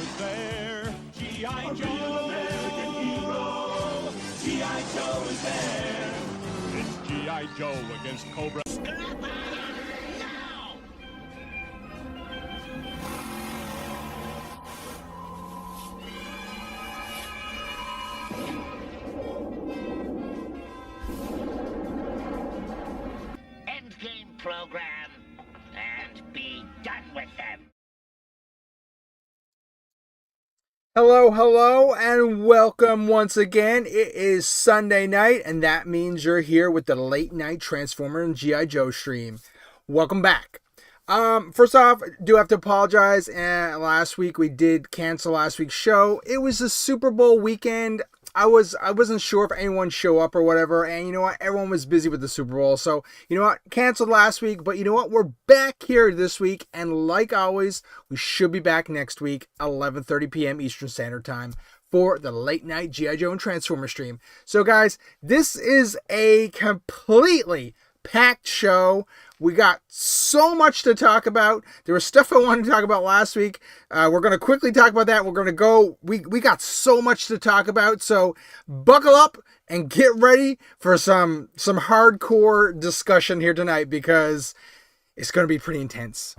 is there. G.I. Joe, American hero. G.I. Joe is there. It's G.I. Joe against Cobra. Endgame program and be done with them. Hello, and welcome once again. It is Sunday night, and that means you're here with the late night Transformer and G.I. Joe stream. Welcome back. First off, do have to apologize. Last week we did cancel last week's show. It was the Super Bowl weekend. I wasn't sure if anyone show up or whatever, and you know what? Everyone was busy with the Super Bowl, so you know what? Canceled last week, but you know what? We're back here this week, and like always, we should be back next week, 11:30 p.m. Eastern Standard Time, for the late night G.I. Joe and Transformer stream. So guys, this is a completely packed show. We got so much to talk about. There was stuff I wanted to talk about last week. We're going to quickly talk about that. We're going to go. We got so much to talk about. So buckle up and get ready for some hardcore discussion here tonight, because it's going to be pretty intense.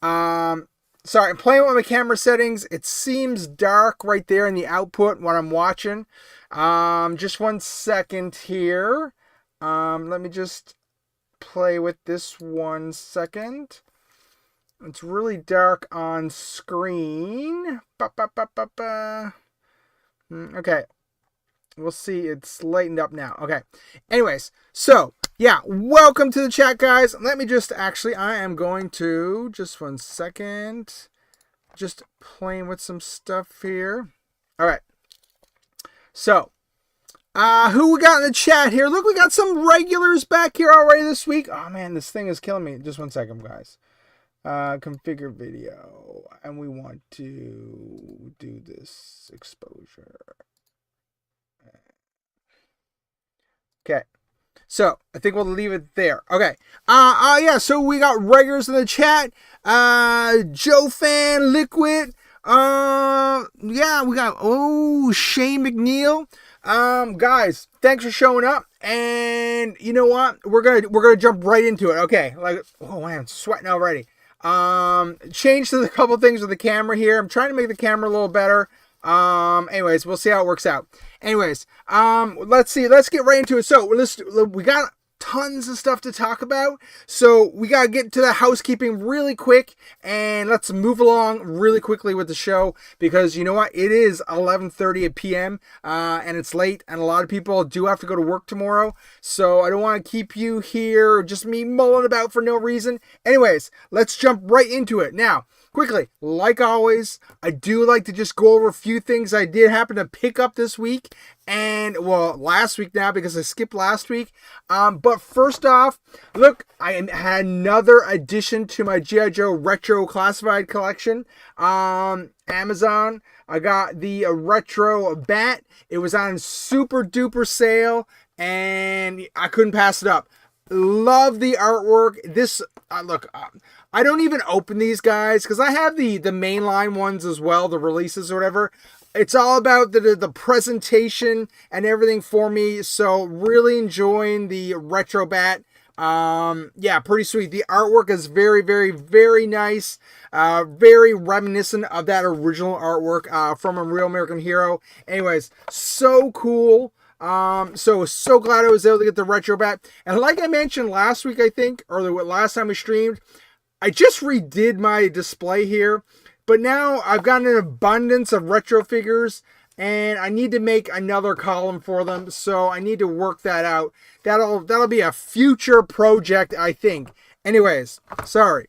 Sorry, I'm playing with my camera settings. It seems dark right there in the output when I'm watching. Just 1 second here. Let me just play with this 1 second. It's really dark on screen. Okay. We'll see. It's lightened up now. Okay. Anyways, so yeah, welcome to the chat, guys. Let me just I am going to just 1 second. Just playing with some stuff here. All right. So, who we got in the chat here? Look, we got some regulars back here already this week. Oh man, this thing is killing me. Just 1 second, guys. Configure video, and we want to do this exposure. Okay, so I think we'll leave it there. Okay. Yeah. So we got regulars in the chat. Joe Fan, Liquid. Yeah, we got Shane McNeil. Guys, thanks for showing up, and you know what? We're gonna jump right into it. Okay, oh man, I'm sweating already. Changed a couple things with the camera here. I'm trying to make the camera a little better. Anyways, we'll see how it works out. Anyways, let's get right into it. So we got tons of stuff to talk about, so we gotta get to the housekeeping really quick, and let's move along really quickly with the show, because you know what, it is 11:30 p.m. And it's late, and a lot of people do have to go to work tomorrow, so I don't want to keep you here just me mulling about for no reason. Anyways, let's jump right into it now. Quickly, like always, I do like to just go over a few things I did happen to pick up this week, and well, last week now, because I skipped last week. But first off, look, I had another addition to my G.I. Joe Retro Classified collection. Amazon, I got the retro bat. It was on super duper sale, and I couldn't pass it up. Love the artwork. This, look, I don't even open these guys, because I have the mainline ones as well, the releases or whatever. It's all about the presentation and everything for me. So really enjoying the retro bat. Yeah, pretty sweet. The artwork is very, very, very nice. Very reminiscent of that original artwork from A Real American Hero. Anyways, so cool. So glad I was able to get the retro bat. And like I mentioned last week, I think, or the last time we streamed, I just redid my display here. But now I've got an abundance of retro figures, and I need to make another column for them, so I need to work that out. That'll be a future project, I think. Anyways, sorry.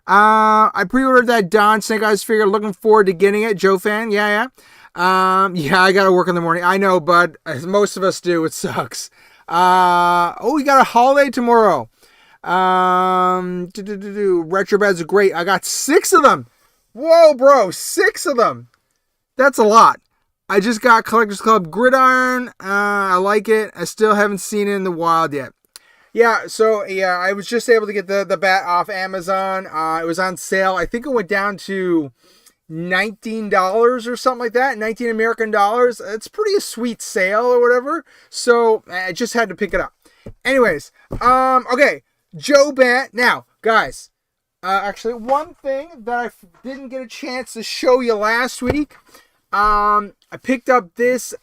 I pre-ordered that Don Snake Eyes figure. Looking forward to getting it. Joe Fan, yeah. Yeah, I gotta work in the morning. I know, bud. As most of us do. It sucks. We got a holiday tomorrow. Retro beds are great. I got 6 of them. Whoa, bro, 6 of them. That's a lot. I just got Collectors Club Gridiron. I like it. I still haven't seen it in the wild yet. Yeah, so yeah, I was just able to get the bat off Amazon. It was on sale. I think it went down to $19 or something like that, 19 American dollars. It's pretty a sweet sale or whatever. So I just had to pick it up. Anyways, okay, Joe Bat. Now, guys, actually, one thing that I didn't get a chance to show you last week, I picked up this.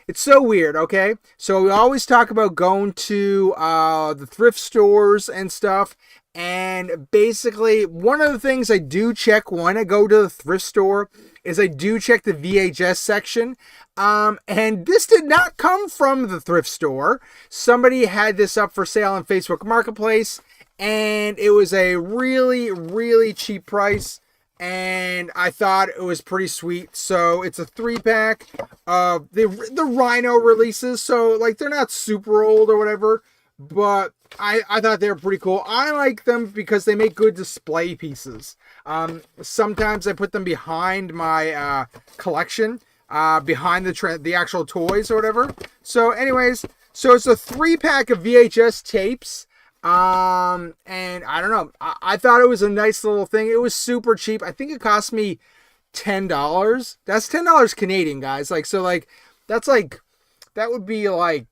It's so weird, okay? So we always talk about going to the thrift stores and stuff. And basically, one of the things I do check when I go to the thrift store is I do check the VHS section. And this did not come from the thrift store. Somebody had this up for sale on Facebook Marketplace. And it was a really, really cheap price. And I thought it was pretty sweet. So it's a 3-pack of the Rhino releases. So like they're not super old or whatever. But I thought they were pretty cool. I like them because they make good display pieces. Sometimes I put them behind my collection. Behind the actual toys or whatever. So anyways, so it's a 3-pack of VHS tapes. And I don't know. I thought it was a nice little thing. It was super cheap. I think it cost me $10. That's $10 Canadian, guys. Like, so like, that's like, that would be like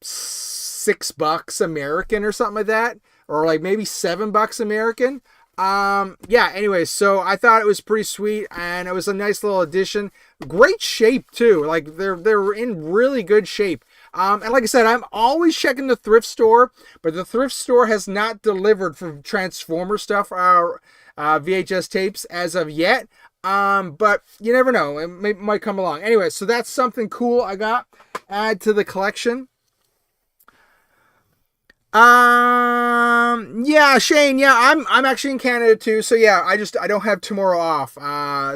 $6 American or something like that. Or like maybe $7 American. Yeah, anyways, so I thought it was pretty sweet and it was a nice little addition. Great shape too. Like they're in really good shape. And like I said, I'm always checking the thrift store, but the thrift store has not delivered for Transformer stuff, VHS tapes as of yet. But you never know, it might come along. Anyway, so that's something cool I got add to the collection. Yeah, Shane, yeah, I'm actually in Canada too, so yeah, I don't have tomorrow off,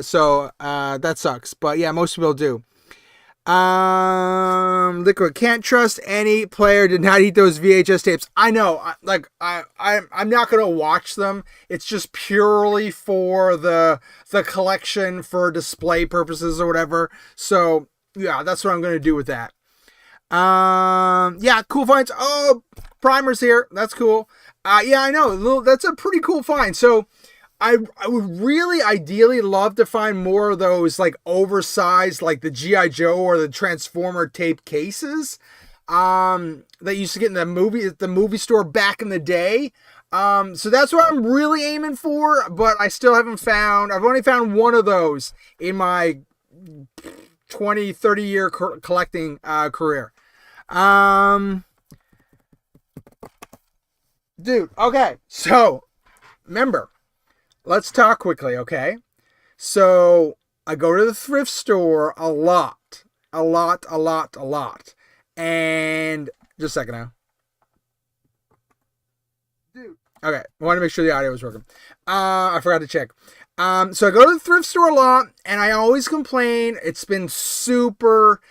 so that sucks, but yeah, most people do. Liquid, can't trust any player, did not eat those VHS tapes. I know, I'm not gonna watch them, it's just purely for the collection, for display purposes or whatever, so yeah, that's what I'm gonna do with that. Yeah, cool finds. Oh, Primer's here. That's cool. Yeah, I know. That's a pretty cool find. So I would really ideally love to find more of those like oversized, like the G.I. Joe or the Transformer tape cases that used to get in the movie store back in the day. So that's what I'm really aiming for, but I still haven't found. I've only found one of those in my 20-30 year collecting career. Dude, okay, so remember, let's talk quickly, okay? So I go to the thrift store a lot, and just a second now. Dude, okay, I want to make sure the audio was working. I forgot to check. So I go to the thrift store a lot, and I always complain it's been super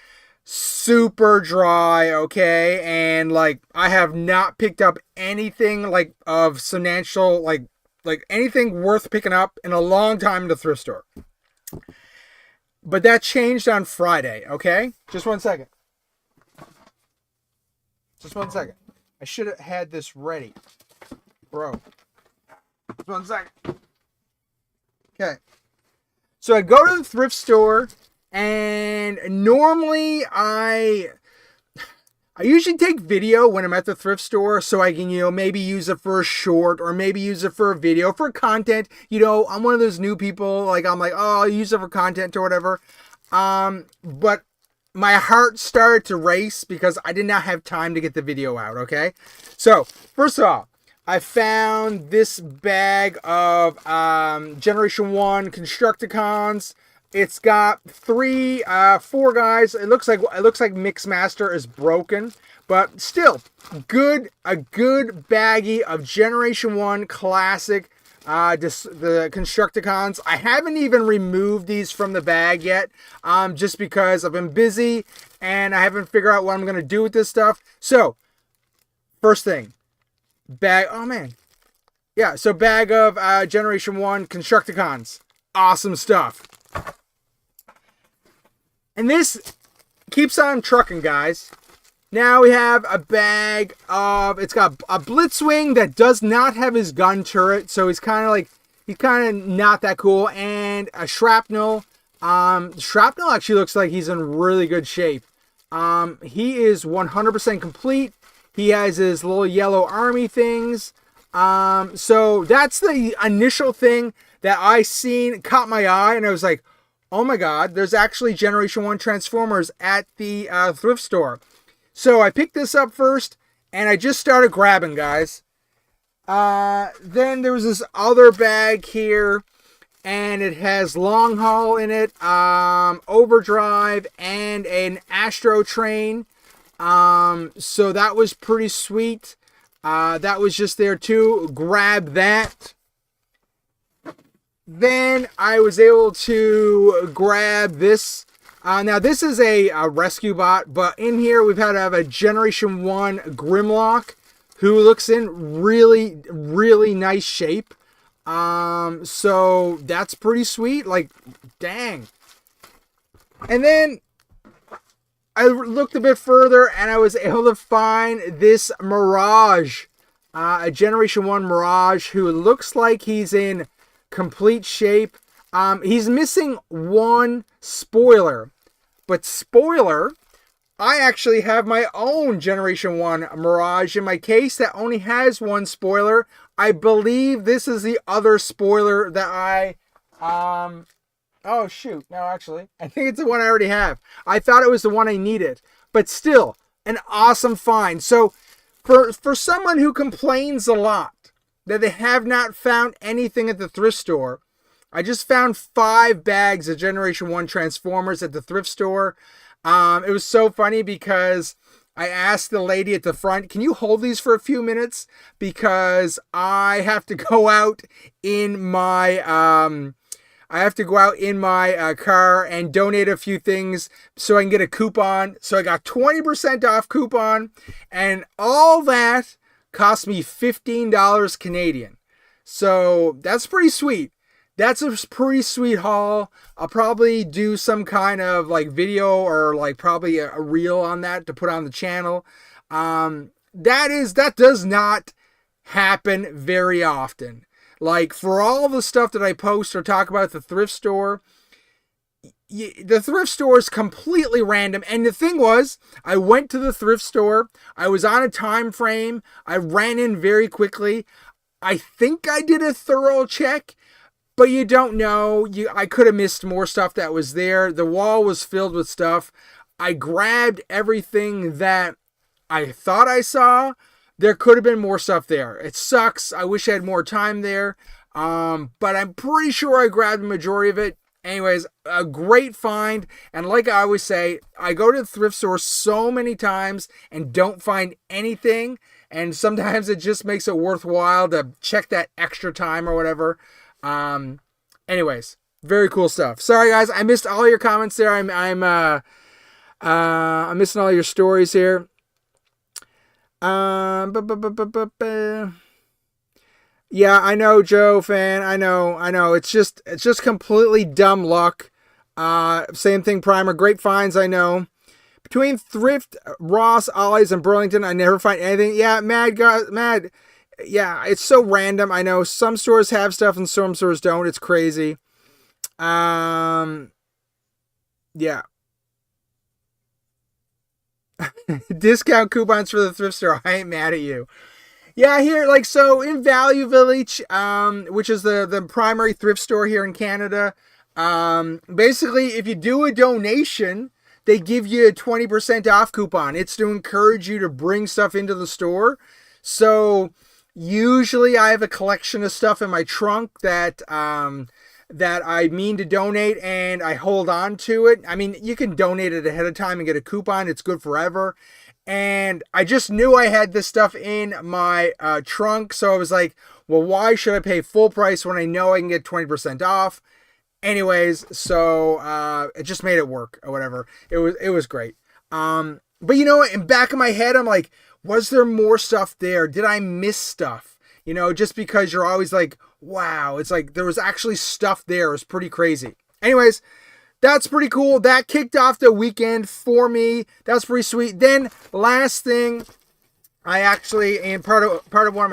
dry, okay? And like I have not picked up anything like of substantial, like anything worth picking up in a long time in the thrift store. But that changed on Friday, okay? Just one second. I should have had this ready, bro. Just one second. Okay. So I go to the thrift store, and normally I usually take video when I'm at the thrift store, so I can, maybe use it for a short or maybe use it for a video for content. I'm one of those new people, like I'm like, oh, I'll use it for content or whatever. But my heart started to race because I did not have time to get the video out, okay? So, first of all, I found this bag of Generation 1 Constructicons. It's got 4 guys. It looks like Mixmaster is broken, but still a good baggie of Generation 1 classic the Constructicons. I haven't even removed these from the bag yet, just because I've been busy and I haven't figured out what I'm gonna do with this stuff. So, first thing, bag. Oh man, yeah. So bag of Generation 1 Constructicons. Awesome stuff. And this keeps on trucking, guys. Now we have a bag of, it's got a Blitzwing that does not have his gun turret. So he's kind of like, he's kind of not that cool. And a Shrapnel. Shrapnel actually looks like he's in really good shape. He is 100% complete. He has his little yellow army things. So that's the initial thing that I seen, caught my eye, and I was like, oh my god, there's actually Generation 1 Transformers at the thrift store. So I picked this up first, and I just started grabbing, guys. Then there was this other bag here, and it has Long Haul in it, Overdrive, and an Astro Train. So that was pretty sweet. That was just there too. Grab that. Then I was able to grab this. Now this is a rescue bot, but in here we've had to have a Generation 1 Grimlock, who looks in really, really nice shape. So that's pretty sweet. Like, dang. And then I looked a bit further, and I was able to find this Mirage, a Generation 1 Mirage, who looks like he's in complete shape. He's missing one spoiler, but spoiler, I actually have my own Generation 1 Mirage in my case that only has one spoiler. I believe this is the other spoiler that I, oh shoot, no actually, I think it's the one I already have. I thought it was the one I needed, but still, an awesome find. So, for someone who complains a lot that they have not found anything at the thrift store, I just found 5 bags of Generation 1 Transformers at the thrift store. It was so funny because I asked the lady at the front, can you hold these for a few minutes? Because I have to go out in my, car and donate a few things so I can get a coupon. So I got 20% off coupon, and all that cost me $15 Canadian. So that's pretty sweet. That's a pretty sweet haul. I'll probably do some kind of like video or like probably a reel on that to put on the channel. That does not happen very often. Like, for all the stuff that I post or talk about at the thrift store, the thrift store is completely random. And the thing was, I went to the thrift store. I was on a time frame. I ran in very quickly. I think I did a thorough check, but you don't know. I could have missed more stuff that was there. The wall was filled with stuff. I grabbed everything that I thought I saw. There could have been more stuff there. It sucks. I wish I had more time there. But I'm pretty sure I grabbed the majority of it. Anyways, a great find. And like I always say, I go to the thrift store so many times and don't find anything. And sometimes it just makes it worthwhile to check that extra time or whatever. Anyways, very cool stuff. Sorry guys, I missed all your comments there. I'm missing all your stories here. Yeah, I know, Joe fan. I know. It's just completely dumb luck. Same thing, Primer. Great finds, I know. Between Thrift, Ross, Ollie's, and Burlington, I never find anything. Yeah, Mad. Yeah, it's so random. I know some stores have stuff and some stores don't. It's crazy. Yeah. Discount coupons for the thrift store. I ain't mad at you. Yeah, here, like, so in Value Village, which is the primary thrift store here in Canada, basically, if you do a donation, they give you a 20% off coupon. It's to encourage you to bring stuff into the store. So usually I have a collection of stuff in my trunk that I mean to donate, and I hold on to it. I mean, you can donate it ahead of time and get a coupon. It's good forever. And I just knew I had this stuff in my trunk. So I was like, well, why should I pay full price when I know I can get 20% off? Anyways, so it just made it work or whatever. It was great. But you know what? In back of my head, I'm like, was there more stuff there? Did I miss stuff? You know, just because you're always like, wow, it's like there was actually stuff there. It was pretty crazy. Anyways, that's pretty cool. That kicked off the weekend for me. That's pretty sweet. Then last thing, I actually, and part of one of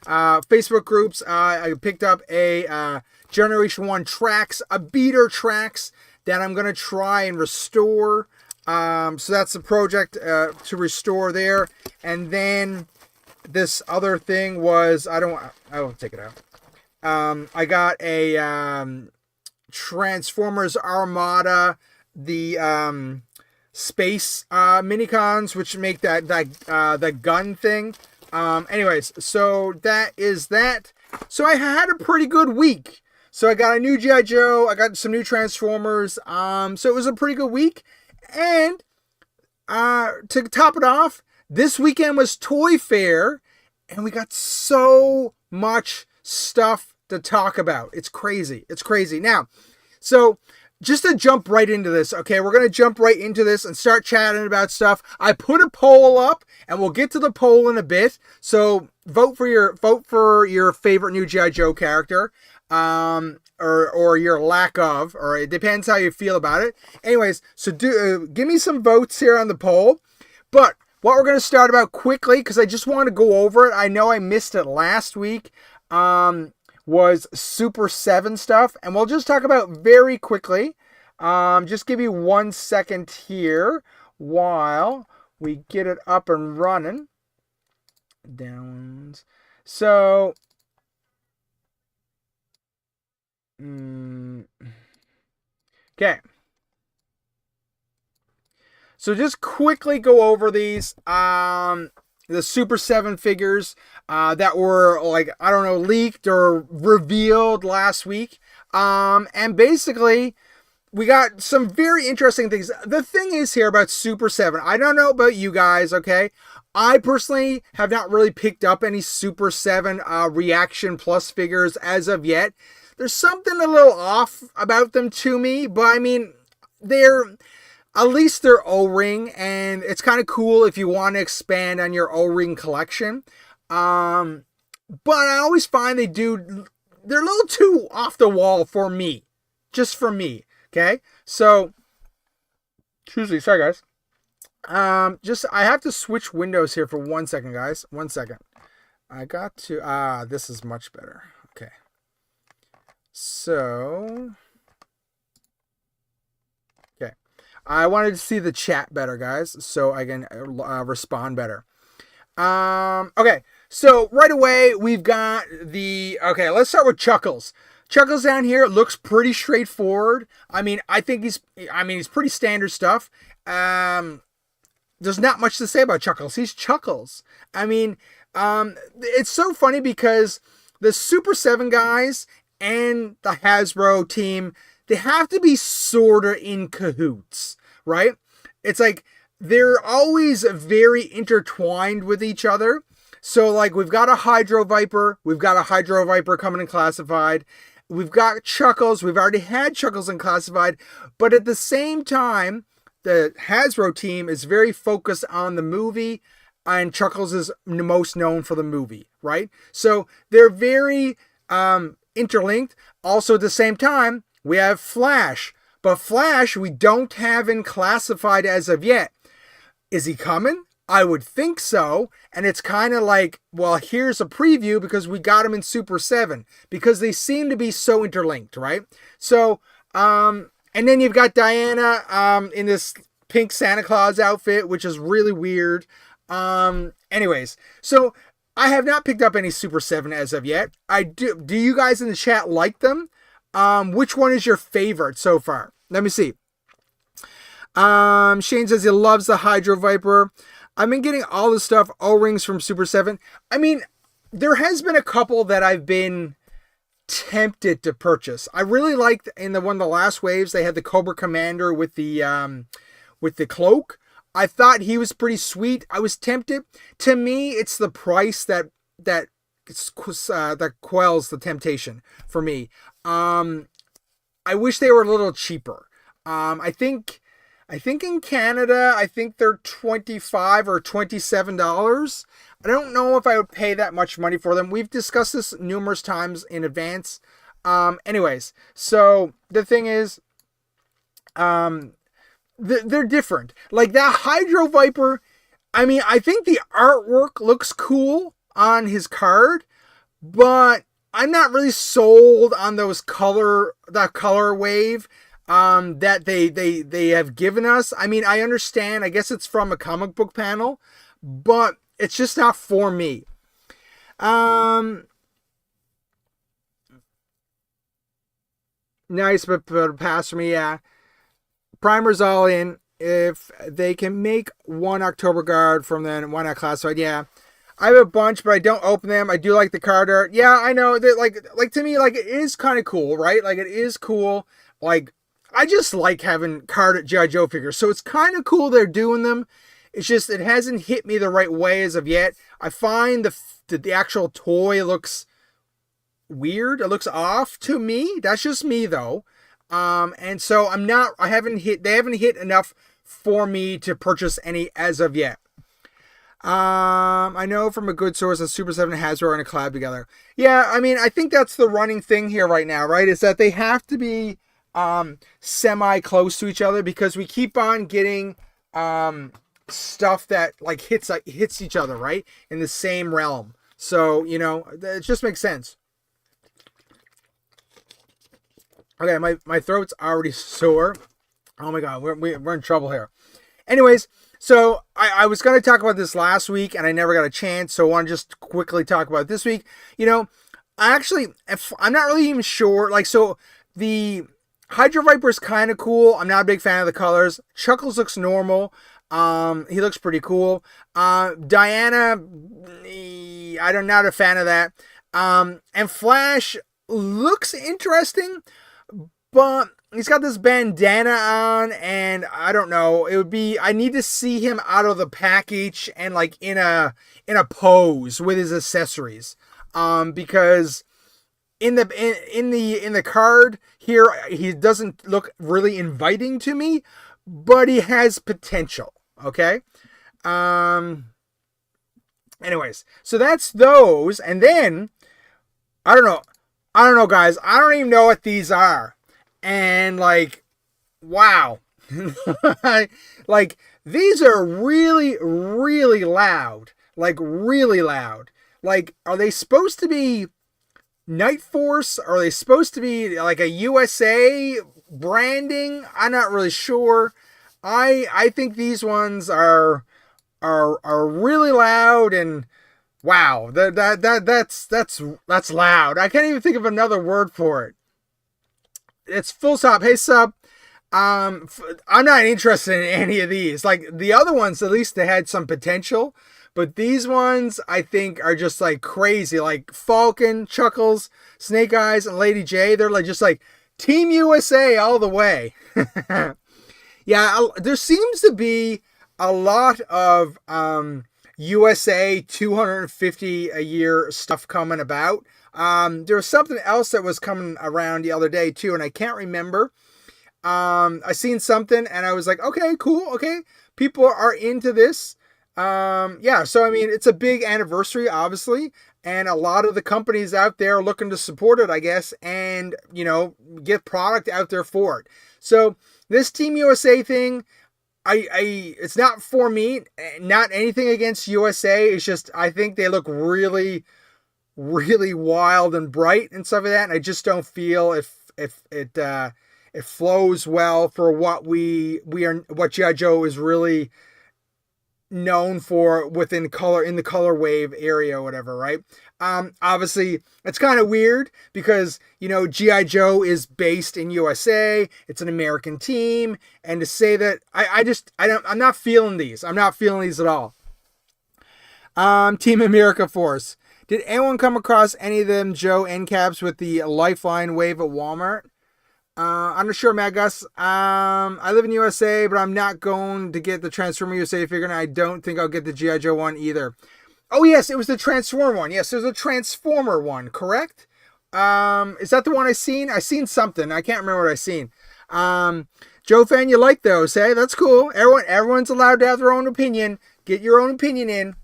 Facebook groups. I picked up a Generation 1 tracks, a beater tracks that I'm going to try and restore. So that's the project to restore there. And then this other thing was, I won't take it out. I got a Transformers Armada, the space minicons, which make that gun thing. Anyways, so that is that. So I had a pretty good week. So I got a new G.I. Joe. I got some new Transformers. So it was a pretty good week. And to top it off, this weekend was Toyfair, and we got so much stuff to talk about. It's crazy. It's crazy. Now, so just to jump right into this, okay, we're going to jump right into this and start chatting about stuff. I put a poll up, and we'll get to the poll in a bit. So vote for your favorite new G.I. Joe character, or your lack of, or it depends how you feel about it. Anyways, so give me some votes here on the poll. But what we're going to start about quickly, because I just want to go over it. I know I missed it last week. Was Super 7 stuff, and we'll just talk about very quickly. Just give me 1 second here while we get it up and running. Downs. So, okay. So just quickly go over these. The Super 7 figures that were, like, I don't know, leaked or revealed last week. And basically, we got some very interesting things. The thing is here about Super 7, I don't know about you guys, okay? I personally have not really picked up any Super 7 Reaction Plus figures as of yet. There's something a little off about them to me, but I mean, at least they're O-ring, and it's kind of cool if you want to expand on your O-ring collection. But I always find they're a little too off the wall for me. Just for me, okay? So, excuse me, sorry guys. I have to switch windows here for 1 second, guys. 1 second. I got to, this is much better. Okay. So, I wanted to see the chat better, guys, so I can respond better. Okay, so right away, we've got okay, let's start with Chuckles. Chuckles down here looks pretty straightforward. I mean, I think he's pretty standard stuff. There's not much to say about Chuckles. He's Chuckles. I mean, it's so funny because the Super 7 guys and the Hasbro team, they have to be sort of in cahoots, right? It's like they're always very intertwined with each other. So, like, we've got a Hydro Viper. We've got a Hydro Viper coming in classified. We've got Chuckles. We've already had Chuckles in classified. But at the same time, the Hasbro team is very focused on the movie, and Chuckles is most known for the movie, right? So they're very interlinked. Also, at the same time, we have Flash, but Flash we don't have in classified as of yet. Is he coming? I would think so. And it's kind of like, well, here's a preview because we got him in Super 7 because they seem to be so interlinked, right? So, and then you've got Diana in this pink Santa Claus outfit, which is really weird. Anyways, so I have not picked up any Super 7 as of yet. Do you guys in the chat like them? Which one is your favorite so far? Let me see. Shane says he loves the Hydro Viper. I've been getting all the stuff, O-rings from Super 7. I mean, there has been a couple that I've been tempted to purchase. I really liked in one of the last waves, they had the Cobra Commander with the cloak. I thought he was pretty sweet. I was tempted. To me, it's the price that quells the temptation for me. I wish they were a little cheaper. I think in Canada, I think they're $25 or $27. I don't know if I would pay that much money for them. We've discussed this numerous times in advance. Anyways, so the thing is, they're different. Like that Hydro Viper, I mean, I think the artwork looks cool on his card, but I'm not really sold on that color wave that they have given us. I mean, I understand. I guess it's from a comic book panel, but it's just not for me. Nice, but pass for me, yeah. Primer's all in. If they can make one October guard from then, why not classified? Yeah. I have a bunch, but I don't open them. I do like the card art. Yeah, I know that like to me, like it is kind of cool, right? Like it is cool. Like I just like having card G.I. Joe figures. So it's kind of cool they're doing them. It's just it hasn't hit me the right way as of yet. I find the actual toy looks weird. It looks off to me. That's just me though. And so they haven't hit enough for me to purchase any as of yet. I know from a good source that Super 7 and Hasbro are in a collab together. Yeah, I mean, I think that's the running thing here right now, right? Is that they have to be semi close to each other because we keep on getting stuff that like hits each other, right? In the same realm. So, you know, it just makes sense. Okay, my throat's already sore. Oh my god, we're in trouble here. Anyways, so I was going to talk about this last week and I never got a chance, so I want to just quickly talk about it this week. You know, I'm not really even sure. Like, so the Hydro Viper is kind of cool. I'm not a big fan of the colors. Chuckles looks normal. He looks pretty cool. Diana, I'm not a fan of that. And Flash looks interesting, but he's got this bandana on, and I don't know. I need to see him out of the package and like in a pose with his accessories. Because in the card here, he doesn't look really inviting to me, but he has potential. Okay. Anyways, so that's those, and then I don't know, guys. I don't even know what these are. And like, wow. Like, these are really, really loud. Like, really loud. Like, are they supposed to be Night Force? Are they supposed to be like a USA branding? I'm not really sure. I think these ones are really loud, and wow, that's loud. I can't even think of another word for it. It's full stop. Hey, sub. I'm not interested in any of these. Like the other ones, at least they had some potential, but these ones I think are just like crazy. Like Falcon, Chuckles, Snake Eyes, and Lady J. They're like just like Team USA all the way. Yeah, there seems to be a lot of USA 250 a year stuff coming about. There was something else that was coming around the other day too, and I can't remember. I seen something and I was like, okay, cool. Okay. People are into this. Yeah. So, I mean, it's a big anniversary, obviously, and a lot of the companies out there are looking to support it, I guess, and, you know, get product out there for it. So this Team USA thing, it's not for me, not anything against USA. It's just, I think they look really, really wild and bright and stuff like that. And I just don't feel if it flows well for what what G.I. Joe is really known for within in the color wave area or whatever, right? Obviously it's kind of weird because, you know, G.I. Joe is based in USA. It's an American team. And to say that I'm not feeling these. I'm not feeling these at all. Team America Force. Did anyone come across any of them Joe end caps with the Lifeline wave at Walmart? I'm not sure, Mad Gus. I live in USA, but I'm not going to get the Transformer USA figure, and I don't think I'll get the G.I. Joe one either. Oh, yes, it was the Transformer one. Yes, there's a Transformer one, correct? Is that the one I seen? I seen something. I can't remember what I seen. Joe fan, you like those, hey? That's cool. Everyone's allowed to have their own opinion. Get your own opinion in.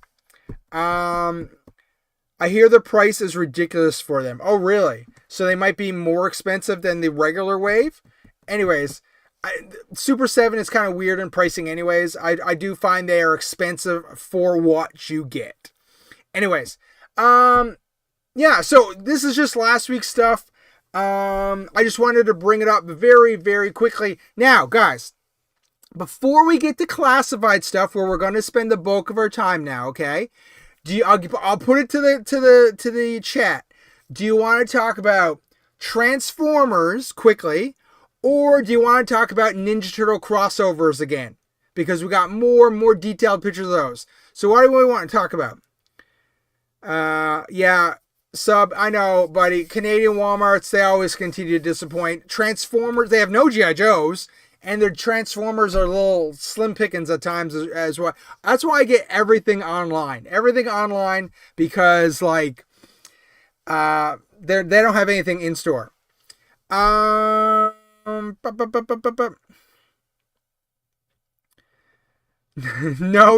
I hear the price is ridiculous for them. Oh, really? So they might be more expensive than the regular wave? Anyways, Super 7 is kind of weird in pricing anyways. I do find they are expensive for what you get. Anyways, yeah, so this is just last week's stuff. I just wanted to bring it up very, very quickly. Now, guys, before we get to classified stuff, where we're going to spend the bulk of our time now, okay? I'll put it to the chat. Do you want to talk about Transformers quickly, or do you want to talk about Ninja Turtle crossovers again? Because we got more detailed pictures of those. So what do we want to talk about? Yeah, sub, I know, buddy. Canadian Walmarts, they always continue to disappoint. Transformers, they have no G.I. Joes, and their Transformers are little slim pickings at times as well. That's why I get everything online. Everything online, because, like, they don't have anything in store. No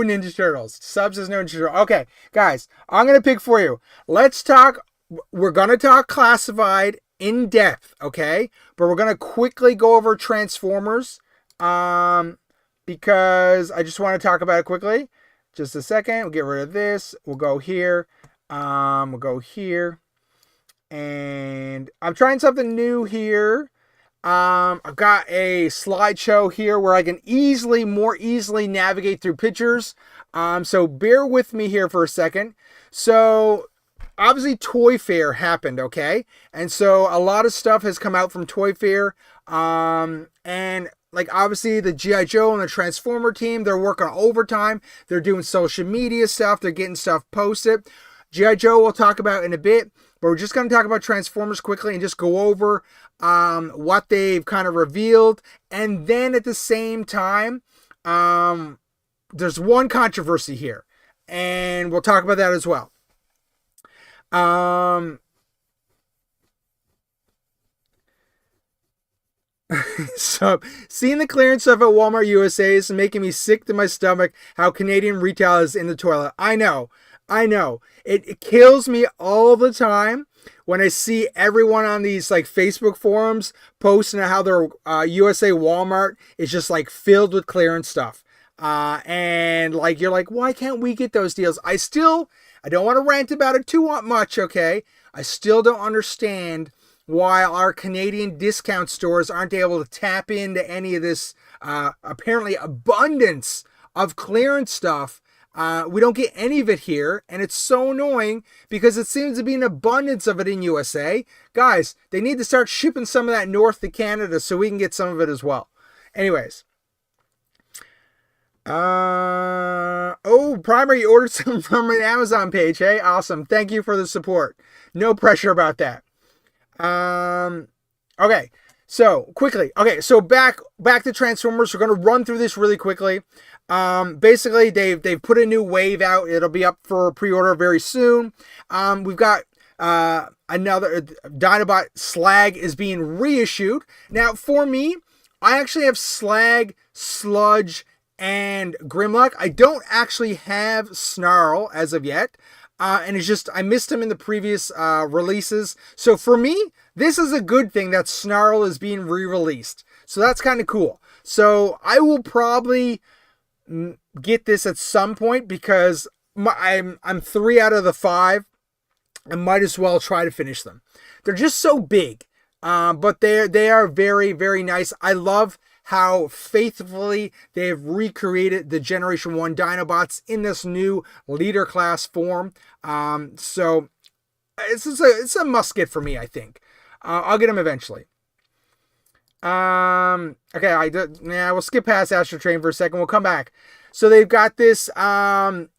Ninja Turtles. Sub says no Ninja Turtles. Okay, guys, I'm going to pick for you. Let's talk. We're going to talk classified in depth, okay? But we're going to quickly go over Transformers because I just want to talk about it quickly. Just a second. We'll get rid of this. We'll go here. We'll go here. And I'm trying something new here. I've got a slideshow here where I can more easily navigate through pictures. So bear with me here for a second. So obviously Toyfair happened, okay? And so a lot of stuff has come out from Toyfair. And like obviously the G.I. Joe and the Transformer team, they're working overtime. They're doing social media stuff. They're getting stuff posted. G.I. Joe we'll talk about in a bit. But we're just going to talk about Transformers quickly and just go over what they've kind of revealed. And then at the same time, there's one controversy here. And we'll talk about that as well. So, seeing the clearance stuff at Walmart USA is making me sick to my stomach how Canadian retail is in the toilet. I know. It kills me all the time when I see everyone on these like Facebook forums posting how their USA Walmart is just like filled with clearance stuff. And like you're like, why can't we get those deals? I don't want to rant about it too much, okay? I still don't understand why our Canadian discount stores aren't able to tap into any of this apparently abundance of clearance stuff. We don't get any of it here, and it's so annoying because it seems to be an abundance of it in USA. Guys, they need to start shipping some of that north to Canada so we can get some of it as well. Anyways. Primer, you ordered some from an Amazon page. Hey, awesome. Thank you for the support. No pressure about that. Okay. So quickly. Okay. So back to Transformers. We're going to run through this really quickly. Basically they've put a new wave out. It'll be up for pre-order very soon. We've got, another Dinobot Slag is being reissued. Now for me, I actually have Slag, Sludge, and Grimlock. I don't actually have Snarl as of yet. And it's just, I missed him in the previous releases. So for me, this is a good thing that Snarl is being re-released. So that's kind of cool. So I will probably get this at some point because I'm 3 out of the 5. I might as well try to finish them. They're just so big. But they are very, very nice. I love how faithfully they have recreated the Generation 1 Dinobots in this new leader class form. So it's a must get for me, I think. I'll get them eventually. Okay, we'll skip past Astro Train for a second. We'll come back. So they've got this.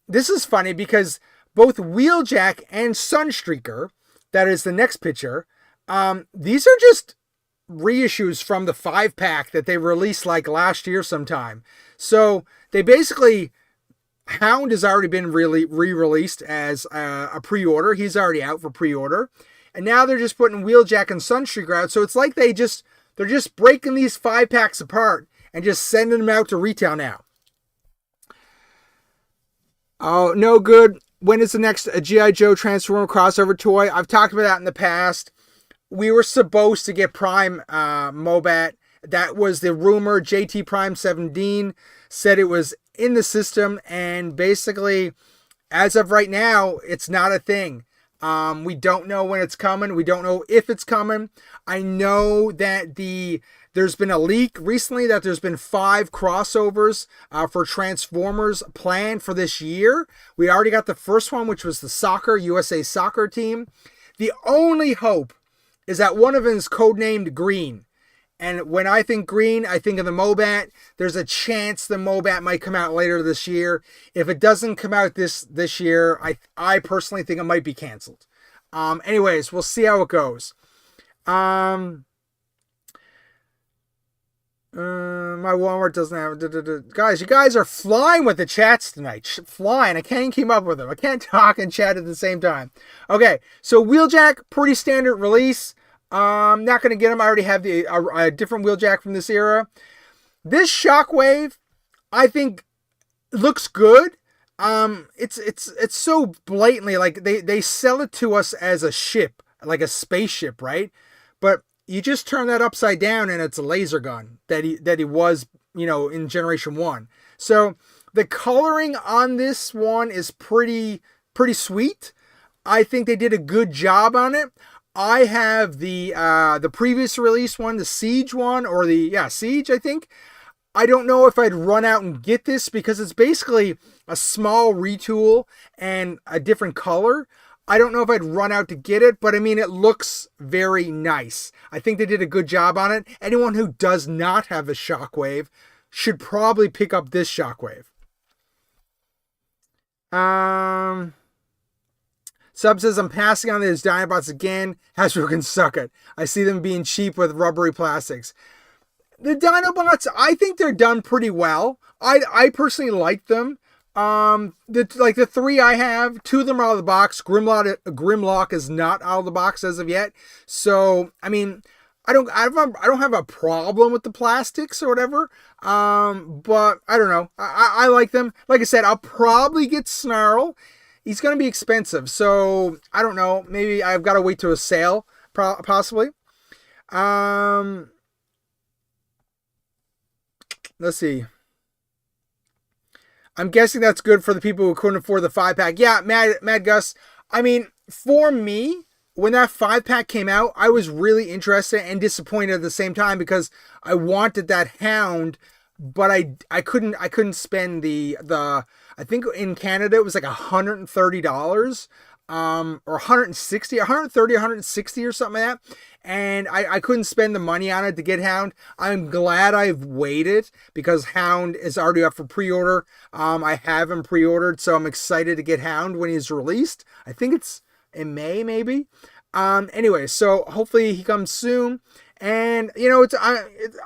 This is funny because both Wheeljack and Sunstreaker, that is the next picture, these are just reissues from the 5-pack that they released like last year sometime. So they basically, Hound has already been re-released as a pre-order. He's already out for pre-order. And now they're just putting Wheeljack and Sunstreaker out. So it's like they're just breaking these 5-packs apart and just sending them out to retail now. Oh, no good. When is the next G.I. Joe Transformer crossover toy? I've talked about that in the past. We were supposed to get Prime Mobat. That was the rumor. JT Prime 17 said it was in the system. And basically, as of right now, it's not a thing. We don't know when it's coming. We don't know if it's coming. I know that there's been a leak recently that there's been 5 crossovers for Transformers planned for this year. We already got the first one, which was the USA soccer team. The only hope is that one of them is codenamed Green. And when I think Green, I think of the Mobat. There's a chance the Mobat might come out later this year. If it doesn't come out this year, I personally think it might be canceled. Anyways, we'll see how it goes. My Walmart doesn't have... Guys, you guys are flying with the chats tonight. Flying. I can't even keep up with them. I can't talk and chat at the same time. Okay, so Wheeljack, pretty standard release. I'm not going to get them. I already have a different Wheeljack from this era. This Shockwave, I think, looks good. It's so blatantly, like, they sell it to us as a ship, like a spaceship, right? But you just turn that upside down and it's a laser gun that he was, in Generation 1. So the coloring on this one is pretty sweet. I think they did a good job on it. I have the previous release one, the Siege one, or Siege, I think. I don't know if I'd run out and get this because it's basically a small retool and a different color. I don't know if I'd run out to get it, but I mean, it looks very nice. I think they did a good job on it. Anyone who does not have the Shockwave should probably pick up this Shockwave. Sub says, I'm passing on these Dinobots again. Hasbro can suck it. I see them being cheap with rubbery plastics. The Dinobots, I think they're done pretty well. I personally like them. The 3 I have, 2 of them are out of the box. Grimlock is not out of the box as of yet. So, I mean, I don't have a problem with the plastics or whatever. But I don't know. I like them. Like I said, I'll probably get Snarl. He's going to be expensive, so I don't know. Maybe I've got to wait to a sale, possibly. Let's see. I'm guessing that's good for the people who couldn't afford the 5-pack. Yeah, Mad Gus. I mean, for me, when that 5-pack came out, I was really interested and disappointed at the same time because I wanted that Hound, but I couldn't spend the I think in Canada it was like $130 or 160, 130, 160 or something like that. And I couldn't spend the money on it to get Hound. I'm glad I've waited because Hound is already up for pre-order. I have him pre-ordered, so I'm excited to get Hound when he's released. I think it's in May, maybe. Anyway, so hopefully he comes soon. And,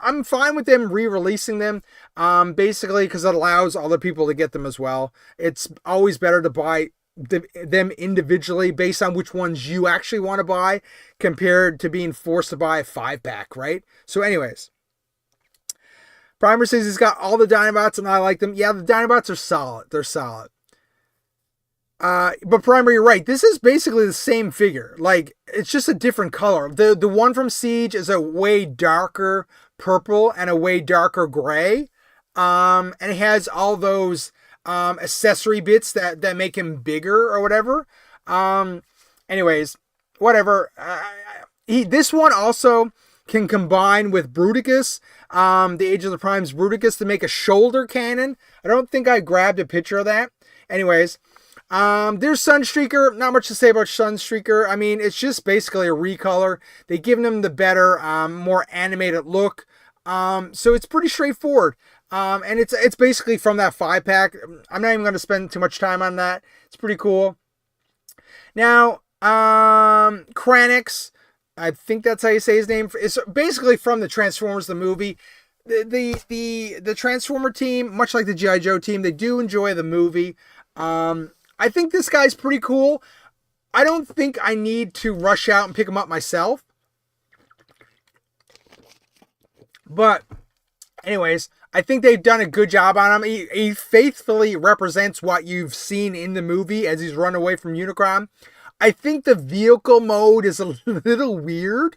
I'm fine with them re-releasing them, basically because it allows other people to get them as well. It's always better to buy them individually based on which ones you actually want to buy compared to being forced to buy a 5-pack, right? So anyways, Primer says he's got all the Dinobots and I like them. Yeah, the Dinobots are solid. They're solid. But Primer, you're right. This is basically the same figure. Like, it's just a different color. The one from Siege is a way darker purple and a way darker gray. And it has all those accessory bits that make him bigger or whatever. Anyways, whatever. This one also can combine with Bruticus, the Age of the Prime's Bruticus, to make a shoulder cannon. I don't think I grabbed a picture of that. Anyways, there's Sunstreaker. Not much to say about Sunstreaker. I mean, it's just basically a recolor. They've given him the better, more animated look. So it's pretty straightforward. And it's basically from that 5-pack. I'm not even going to spend too much time on that. It's pretty cool. Now, Kranix, I think that's how you say his name. It's basically from the Transformers, the movie. The Transformer team, much like the G.I. Joe team, they do enjoy the movie. I think this guy's pretty cool. I don't think I need to rush out and pick him up myself. But anyways, I think they've done a good job on him. He faithfully represents what you've seen in the movie as he's run away from Unicron. I think the vehicle mode is a little weird.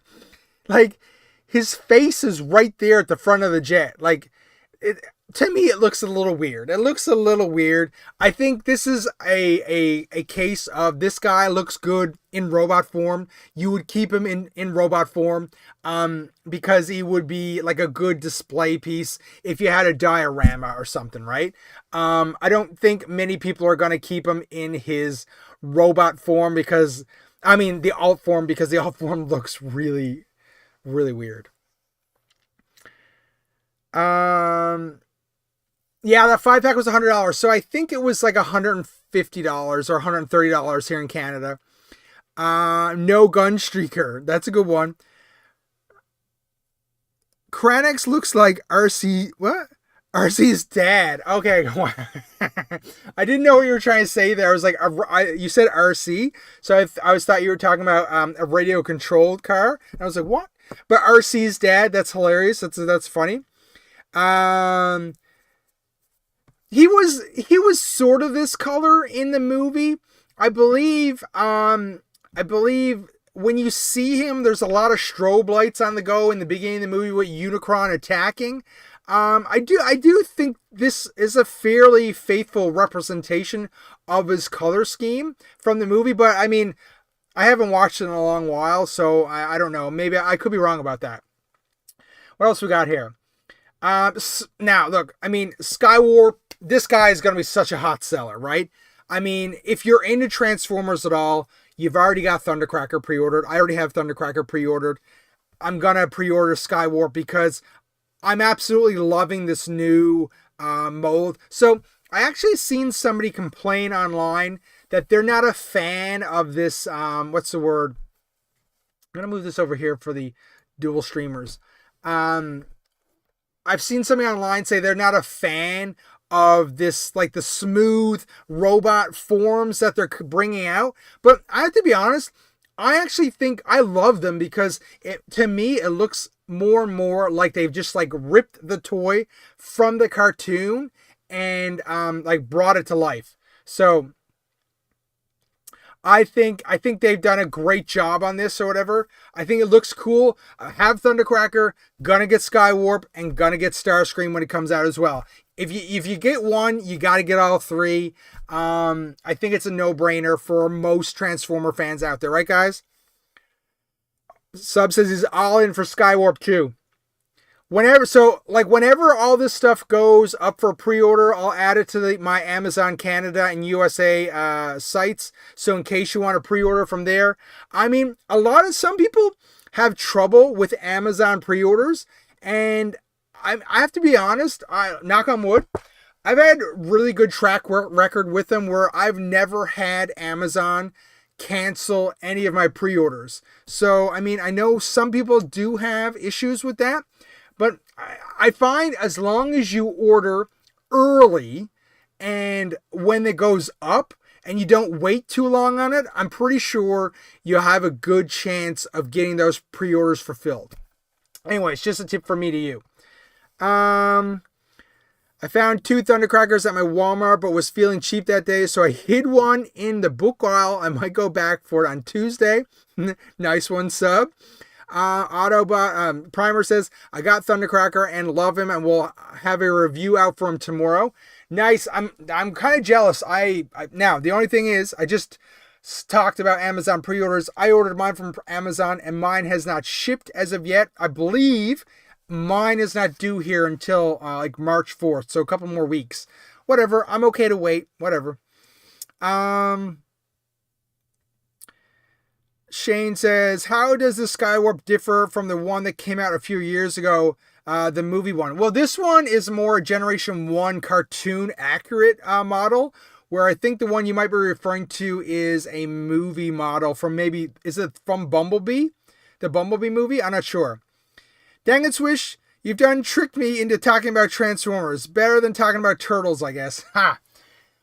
Like, his face is right there at the front of the jet. Like, to me, it looks a little weird. It looks a little weird. I think this is a case of this guy looks good in robot form. You would keep him in robot form because he would be like a good display piece if you had a diorama or something, right? I don't think many people are going to keep him in his robot form because, the alt form, because the alt form looks really, really weird. Yeah, that 5-pack was $100. So I think it was like $150 or $130 here in Canada. No Gun Streaker. That's a good one. Kranix looks like RC. What? RC's dad. Okay. I didn't know what you were trying to say there. I was like, you said RC. So I thought you were talking about a radio controlled car. And I was like, what? But RC's dad. That's hilarious. That's funny. He was sort of this color in the movie. I believe when you see him, there's a lot of strobe lights on the go in the beginning of the movie with Unicron attacking. I do think this is a fairly faithful representation of his color scheme from the movie, but I haven't watched it in a long while, so I don't know. Maybe I could be wrong about that. What else we got here? Now, look, Skywarp, this guy is going to be such a hot seller, right? If you're into Transformers at all, you've already got Thundercracker pre-ordered. I already have Thundercracker pre-ordered. I'm going to pre-order Skywarp because I'm absolutely loving this new mold. So, I actually seen somebody complain online that they're not a fan of this, what's the word? I'm going to move this over here for the dual streamers. I've seen somebody online say they're not a fan of this, like the smooth robot forms that they're bringing out. But I have to be honest, I actually think I love them because to me, it looks more and more like they've just like ripped the toy from the cartoon and like brought it to life. So I think they've done a great job on this or whatever. I think it looks cool. I have Thundercracker, gonna get Skywarp, and gonna get Starscream when it comes out as well. If you get one, you got to get all three. I think it's a no-brainer for most Transformer fans out there, right, guys? Sub says he's all in for Skywarp too. Whenever all this stuff goes up for pre-order, I'll add it to my Amazon Canada and USA sites. So in case you want to pre-order from there, some people have trouble with Amazon pre-orders, and I have to be honest, knock on wood, I've had really good track record with them where I've never had Amazon cancel any of my pre-orders. So, I know some people do have issues with that, but I find as long as you order early and when it goes up and you don't wait too long on it, I'm pretty sure you'll have a good chance of getting those pre-orders fulfilled. Anyway, it's just a tip from me to you. I found 2 Thundercrackers at my Walmart, but was feeling cheap that day, so I hid one in the book aisle. I might go back for it on Tuesday. Nice one, sub. Autobot Primer says, I got Thundercracker and love him, and we'll have a review out for him tomorrow. Nice. I'm kind of jealous. Now, the only thing is, I just talked about Amazon pre-orders. I ordered mine from Amazon, and mine has not shipped as of yet. I believe mine is not due here until like March 4th, so a couple more weeks. Whatever, I'm okay to wait. Whatever. Shane says, how does the Skywarp differ from the one that came out a few years ago, the movie one? Well, this one is more a Generation 1 cartoon accurate model, where I think the one you might be referring to is a movie model from is it from Bumblebee? The Bumblebee movie? I'm not sure. Dang it, Swish, you've tricked me into talking about Transformers. Better than talking about Turtles, I guess. Ha!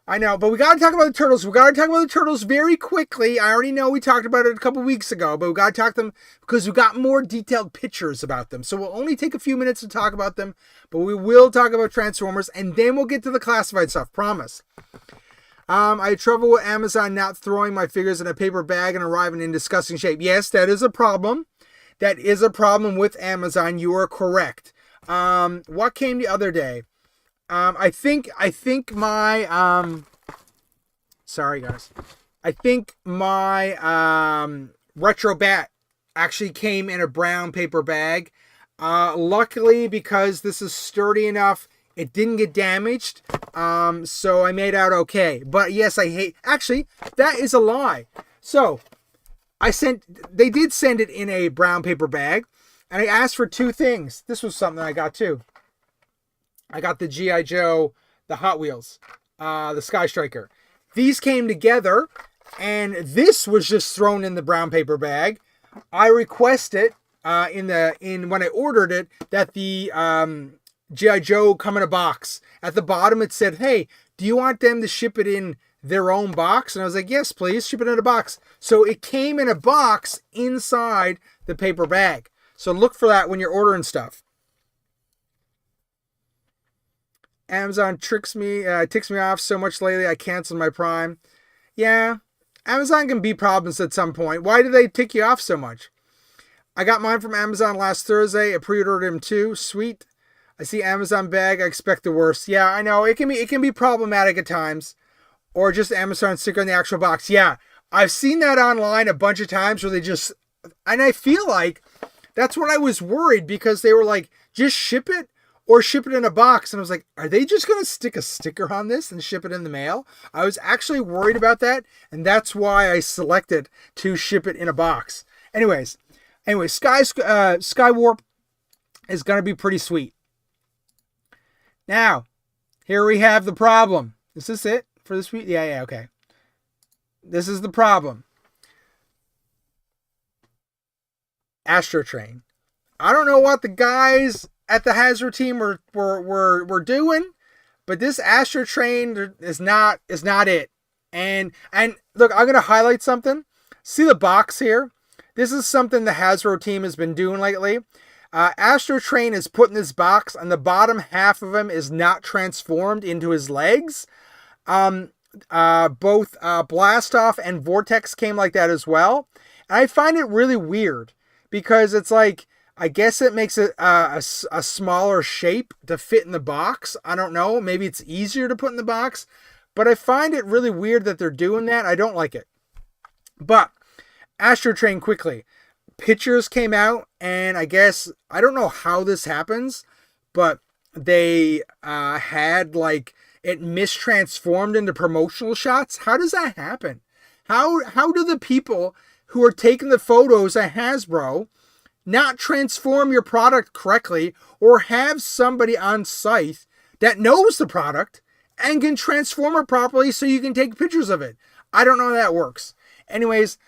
I know, but we gotta talk about the Turtles. We gotta talk about the Turtles very quickly. I already know we talked about it a couple weeks ago, but we gotta talk them because we got more detailed pictures about them. So we'll only take a few minutes to talk about them, but we will talk about Transformers, and then we'll get to the classified stuff. Promise. I had trouble with Amazon not throwing my figures in a paper bag and arriving in disgusting shape. Yes, that is a problem. That is a problem with Amazon. You are correct. What came the other day? I think my sorry guys. I think my retro bat actually came in a brown paper bag. Luckily, because this is sturdy enough, it didn't get damaged. So I made out okay. But yes, actually, that is a lie. So they did send it in a brown paper bag, and I asked for two things. This was something I got too. I got the GI Joe, the Hot Wheels, the Sky Striker. These came together, and this was just thrown in the brown paper bag. I requested when I ordered it that the GI Joe come in a box. At the bottom it said, "Hey, do you want them to ship it in their own box?" And I was like, "Yes, please, ship it in a box." So it came in a box inside the paper bag. So look for that when you're ordering stuff. Amazon ticks me off so much lately. I canceled my Prime. Yeah, Amazon can be problems at some point. Why do they tick you off so much? I got mine from Amazon last Thursday. I pre-ordered him too. Sweet. I see Amazon bag. I expect the worst. Yeah, I know. It can be problematic at times. Or just Amazon sticker on the actual box. Yeah, I've seen that online a bunch of times where they just... And I feel like that's what I was worried, because they were like, just ship it or ship it in a box. And I was like, are they just going to stick a sticker on this and ship it in the mail? I was actually worried about that. And that's why I selected to ship it in a box. Anyway, Sky Warp is going to be pretty sweet. Now, here we have the problem. Is this it for this week? Yeah, okay. This is the problem. Astro Train. I don't know what the guys at the Hasbro team were doing, but this Astro Train is not it. And look, I'm gonna highlight something. See the box here? This is something the Hasbro team has been doing lately. Astro Train is put in this box, and the bottom half of him is not transformed into his legs. Both Blastoff and Vortex came like that as well. And I find it really weird, because it's like, I guess it makes it a smaller shape to fit in the box. I don't know. Maybe it's easier to put in the box. But I find it really weird that they're doing that. I don't like it. But Astro Train quickly. Pictures came out, and I guess, I don't know how this happens, but they had like it mistransformed into promotional shots. How does that happen? How do the people who are taking the photos at Hasbro not transform your product correctly, or have somebody on site that knows the product and can transform it properly so you can take pictures of it? I don't know how that works. Anyways,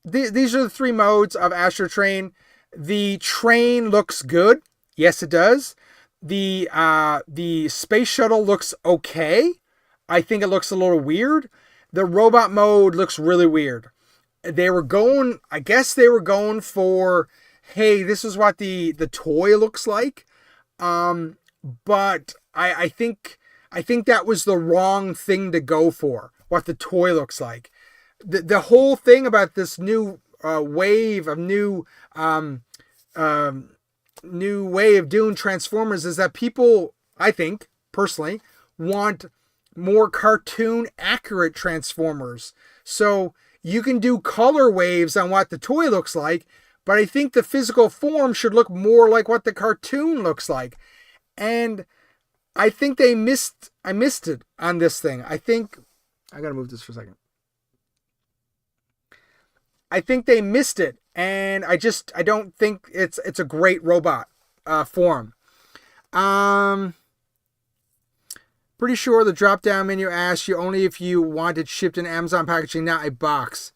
these are the three modes of Astro Train. The train looks good. Yes, it does. The space shuttle looks okay. I think it looks a little weird. The robot mode looks really weird. I guess they were going for, hey, this is what the toy looks like. But I think that was the wrong thing to go for, what the toy looks like. The whole thing about this new wave of new way of doing Transformers is that people, I think, personally, want more cartoon accurate Transformers. So you can do color waves on what the toy looks like, but I think the physical form should look more like what the cartoon looks like. And I think I missed it on this thing. I gotta move this for a second. I think they missed it, and I don't think it's a great robot form. Pretty sure the drop-down menu asks you only if you want it shipped in Amazon packaging, not a box.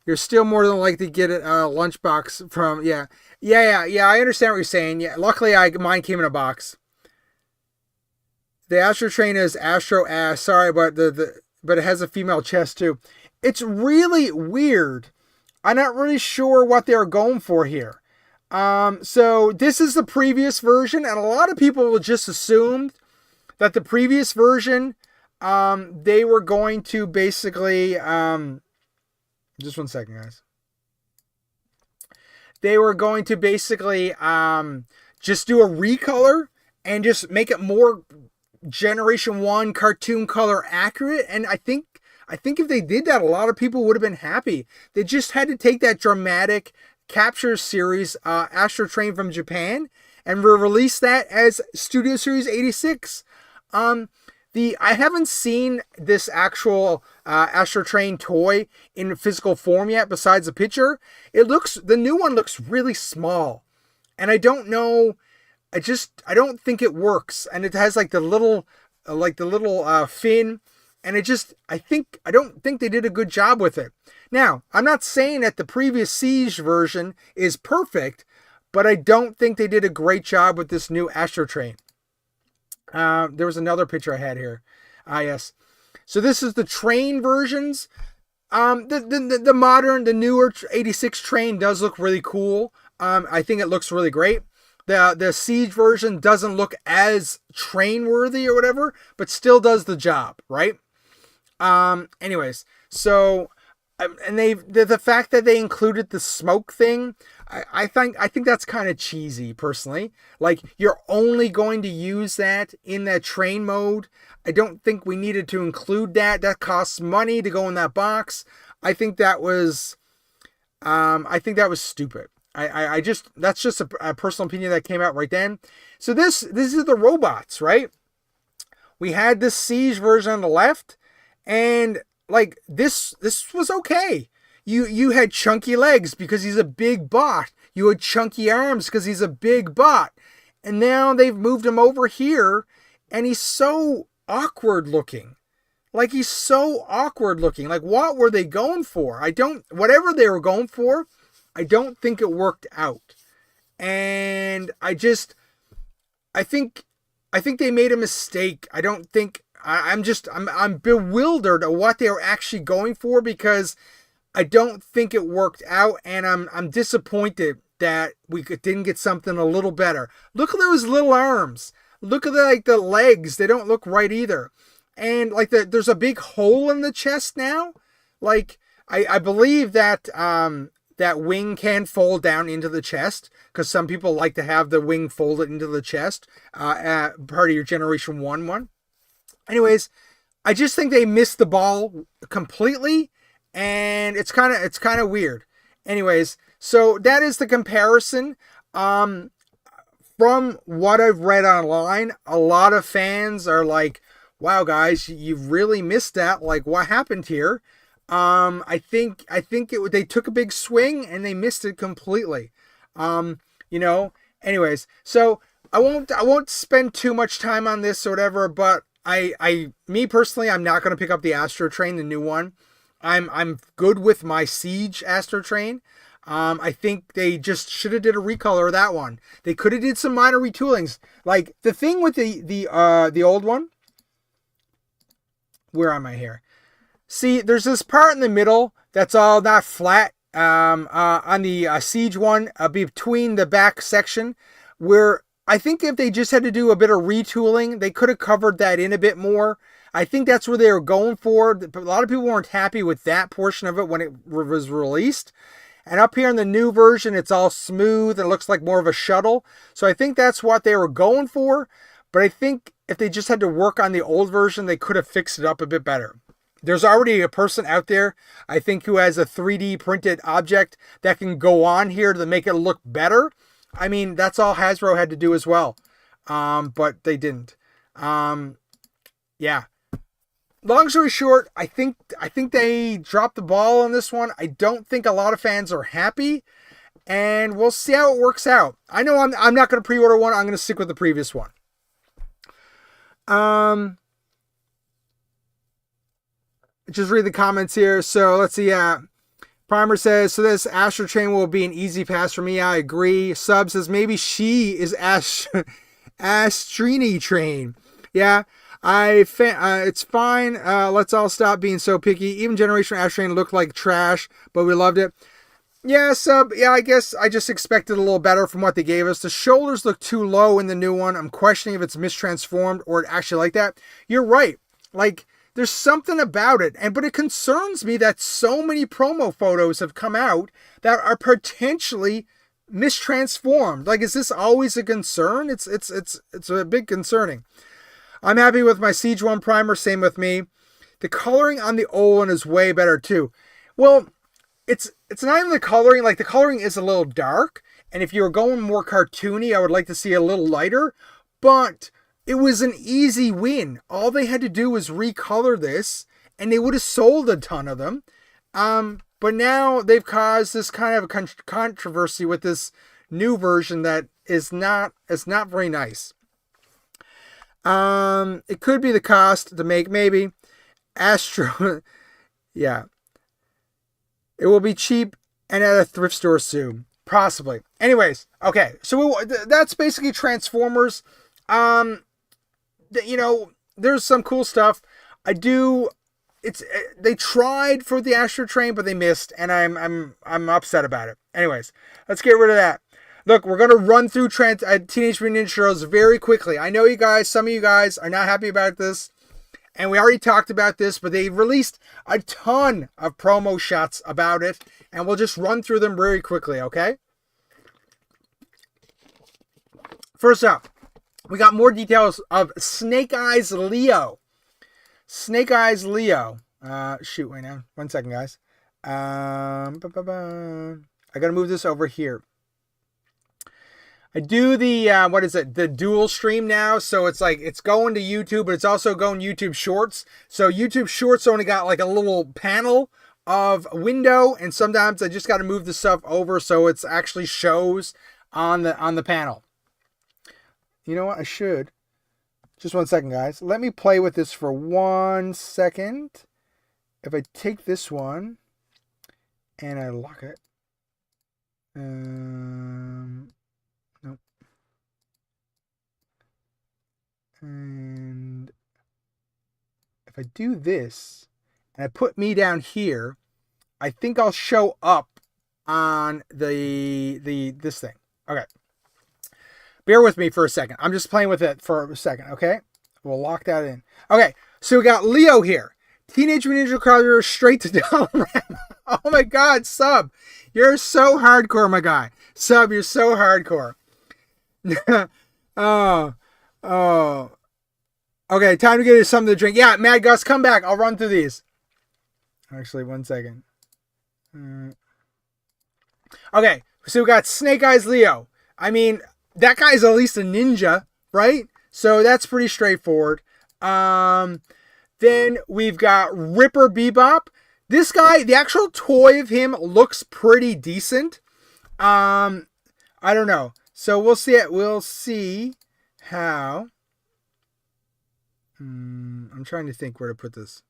You're still more than likely to get a lunchbox from, yeah. I understand what you're saying. Yeah, luckily mine came in a box. The Astro Train is Astro Ass. Sorry, but but it has a female chest too. It's really weird. I'm not really sure what they're going for here. So this is the previous version, and a lot of people will just assume that the previous version, they were going to basically, just one second, guys. They were going to basically just do a recolor and just make it more Generation 1 cartoon color accurate. And I think if they did that, a lot of people would have been happy. They just had to take that dramatic capture series, Astro Train from Japan, and release that as Studio Series 86. I haven't seen this actual Astro Train toy in physical form yet, besides the picture. The new one looks really small, and I don't know. I don't think it works, and it has like the little fin, and I don't think they did a good job with it. Now, I'm not saying that the previous Siege version is perfect, but I don't think they did a great job with this new Astro Train. There was another picture I had here. Yes. So this is the train versions. The modern, the newer 86 train does look really cool. I think it looks really great. The Siege version doesn't look as train worthy or whatever, but still does the job, right? Anyways, so and the fact that they included the smoke thing, I think that's kind of cheesy personally. Like, you're only going to use that in that train mode. I don't think we needed to include that. That costs money to go in that box. I think that was stupid. That's just a personal opinion that came out right then. So this is the robots, right? We had this Siege version on the left, and like this was okay. You had chunky legs because he's a big bot. You had chunky arms because he's a big bot. And now they've moved him over here, and he's so awkward looking. Like, he's so awkward looking. Like, what were they going for? Whatever they were going for, I don't think it worked out. And I think they made a mistake. I'm bewildered at what they were actually going for, because I don't think it worked out, and I'm disappointed that we didn't get something a little better. Look at those little arms. Look at the legs. They don't look right either. And like there's a big hole in the chest now. Like, I believe that that wing can fold down into the chest, because some people like to have the wing folded into the chest, part of your Generation 1 one. Anyways, I just think they missed the ball completely, and it's kind of weird. Anyways, so that is the comparison. From what I've read online, a lot of fans are like, "Wow, guys, you really missed that. Like, what happened here?" I think they took a big swing and they missed it completely. Anyways, so I won't spend too much time on this or whatever, but me personally, I'm not going to pick up the Astro Train, the new one. I'm good with my Siege Astro Train. I think they just should have did a recolor of that one. They could have did some minor retoolings. Like, the thing with the old one. Where am I here? See, there's this part in the middle that's all not flat. On the Siege one, between the back section, where I think if they just had to do a bit of retooling, they could have covered that in a bit more. I think that's where they were going for. A lot of people weren't happy with that portion of it when it was released. And up here in the new version, it's all smooth and looks like more of a shuttle. So I think that's what they were going for. But I think if they just had to work on the old version, they could have fixed it up a bit better. There's already a person out there, I think, who has a 3D printed object that can go on here to make it look better. I mean, that's all Hasbro had to do as well. But they didn't. Yeah. Long story short, I think they dropped the ball on this one. I don't think a lot of fans are happy, and we'll see how it works out. I know I'm not going to pre-order one. I'm going to stick with the previous one. Just read the comments here. So let's see. Primer says, so this Astro Train will be an easy pass for me. I agree. Sub says, maybe she is Astrini Train. Yeah. It's fine. Let's all stop being so picky. Even Generation Astro Train looked like trash, but we loved it. Yeah, Sub. Yeah, I guess I just expected a little better from what they gave us. The shoulders look too low in the new one. I'm questioning if it's mistransformed or it actually like that. You're right. Like, there's something about it. But it concerns me that so many promo photos have come out that are potentially mistransformed. Like, is this always a concern? It's a bit concerning. I'm happy with my Siege 1 primer. Same with me. The coloring on the old one is way better too. Well, it's not even the coloring. Like, the coloring is a little dark. And if you were going more cartoony, I would like to see a little lighter. But it was an easy win. All they had to do was recolor this, and they would have sold a ton of them. But now they've caused this kind of a controversy with this new version that is not very nice. It could be the cost to make, maybe. Astro, yeah. It will be cheap and at a thrift store soon, possibly. Anyways, okay. So that's basically Transformers. You know, there's some cool stuff. They tried for the Astro Train, but they missed, and I'm upset about it. Anyways, let's get rid of that. Look, we're gonna run through Teenage Mutant Ninja Turtles very quickly. I know you guys, some of you guys are not happy about this, and we already talked about this, but they released a ton of promo shots about it, and we'll just run through them very quickly, okay? First up, we got more details of Snake Eyes Leo. Snake Eyes Leo. Shoot, wait now. 1 second, guys. I gotta move this over here. I do the, the dual stream now. So it's like, it's going to YouTube, but it's also going YouTube Shorts. So YouTube Shorts only got like a little panel of window, and sometimes I just got to move the stuff over so it's actually shows on the panel. You know what? I should. Just 1 second, guys. Let me play with this for 1 second. If I take this one and I lock it. Nope. And if I do this and I put me down here, I think I'll show up on this thing. Okay. Bear with me for a second. I'm just playing with it for a second, okay? We'll lock that in. Okay, so we got Leo here. Teenage Mutant Ninja Turtles straight to Dollarama. Oh my God, Sub. You're so hardcore, my guy. Sub, you're so hardcore. Oh. Okay, time to get you something to drink. Yeah, Mad Gus, come back. I'll run through these. Actually, 1 second. Okay, so we got Snake Eyes Leo. I mean, that guy's at least a ninja, right? So that's pretty straightforward. Then we've got Ripper Bebop. This guy, the actual toy of him looks pretty decent. I don't know. So we'll see it. We'll see how. I'm trying to think where to put this.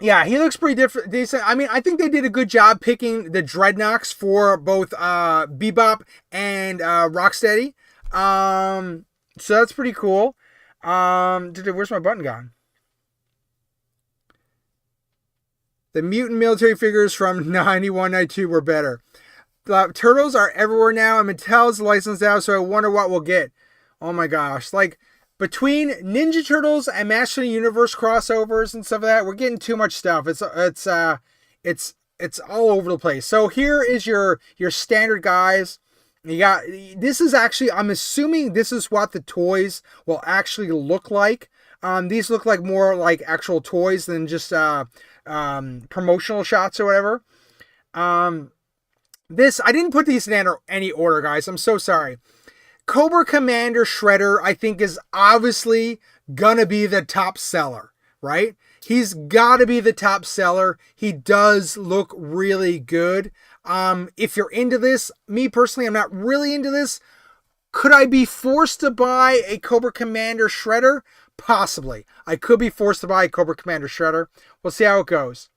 Yeah, he looks pretty decent. I mean, I think they did a good job picking the Dreadnoks for both Bebop and Rocksteady. So that's pretty cool. Where's my button gone? The mutant military figures from 91, 92 were better. The Turtles are everywhere now, and Mattel's licensed out, so I wonder what we'll get. Oh my gosh. Like, between Ninja Turtles and Master of the Universe crossovers and stuff like that, we're getting too much stuff. It's all over the place. So here is your standard guys. You got, this is actually, I'm assuming this is what the toys will actually look like. These look like more like actual toys than just promotional shots or whatever. This, I didn't put these in any order, guys. I'm so sorry. Cobra Commander Shredder, I think, is obviously gonna be the top seller, right? He's gotta be the top seller. He does look really good. If you're into this, me personally, I'm not really into this. Could I be forced to buy a Cobra Commander Shredder? Possibly. I could be forced to buy a Cobra Commander Shredder. We'll see how it goes.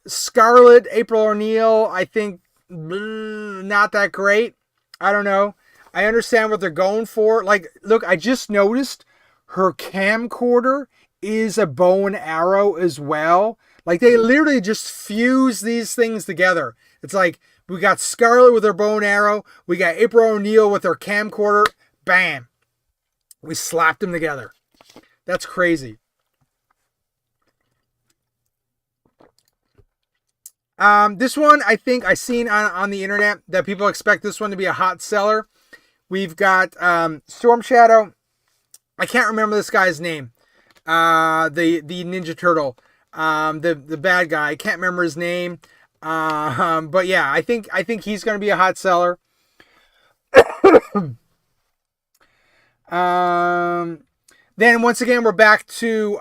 Scarlet, April O'Neil, I think, not that great. I don't know. I understand what they're going for. Like, look, I just noticed her camcorder is a bow and arrow as well. Like, they literally just fuse these things together. It's like, we got Scarlet with her bow and arrow. We got April O'Neil with her camcorder. Bam. We slapped them together. That's crazy. This one, I think I seen on the internet that people expect this one to be a hot seller. We've got Storm Shadow. I can't remember this guy's name. The Ninja Turtle. The bad guy. I can't remember his name. But yeah, I think he's going to be a hot seller. Then once again, we're back to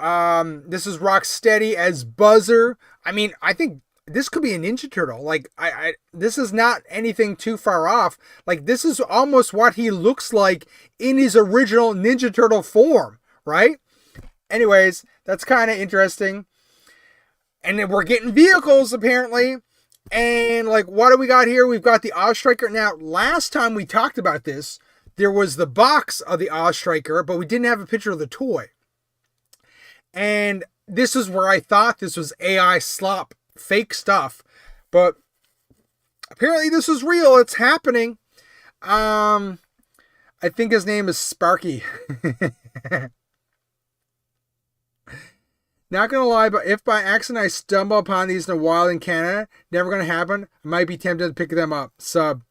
this is Rocksteady as Buzzer. I mean, I think this could be a Ninja Turtle. Like, this is not anything too far off. Like, this is almost what he looks like in his original Ninja Turtle form, right? Anyways, that's kind of interesting. And then we're getting vehicles, apparently. And, like, what do we got here? We've got the Oz Striker. Now, last time we talked about this, there was the box of the Oz Striker, but we didn't have a picture of the toy. And this is where I thought this was AI slop, fake stuff. But apparently this is real. It's happening. I think his name is Sparky. Not gonna lie, but if by accident I stumble upon these in the wild in Canada, never gonna happen. I might be tempted to pick them up. Sub.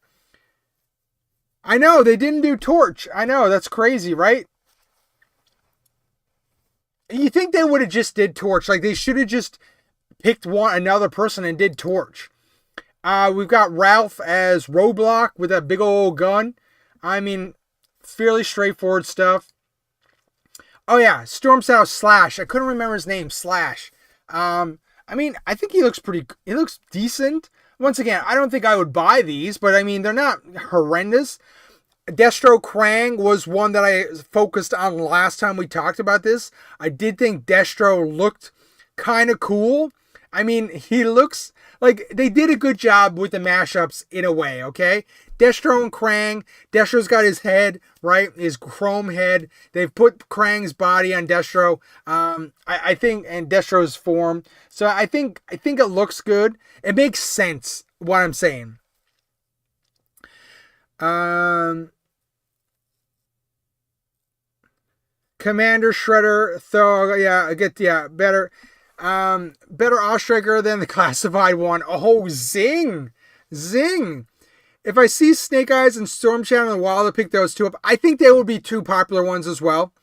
I know, they didn't do Torch. I know, that's crazy, right? You think they would have just did Torch. Like, they should have just picked another person and did Torch. We've got Ralph as Roadblock with that big old gun. I mean, fairly straightforward stuff. Oh yeah, Storm Shadow Slash. I couldn't remember his name. Slash. I mean, I think he looks decent. Once again, I don't think I would buy these, but I mean, they're not horrendous. Destro Krang was one that I focused on last time we talked about this. I did think Destro looked kind of cool. I mean, he looks like they did a good job with the mashups in a way, okay? Destro and Krang. Destro's got his head, right? His chrome head. They've put Krang's body on Destro. I think, and Destro's form. So I think it looks good. It makes sense what I'm saying. Commander Shredder, Thor, better. Better Oz Striker than the classified one. Oh, zing! Zing! If I see Snake Eyes and Storm Shadow in the wild, I'll pick those two up. I think they would be two popular ones as well.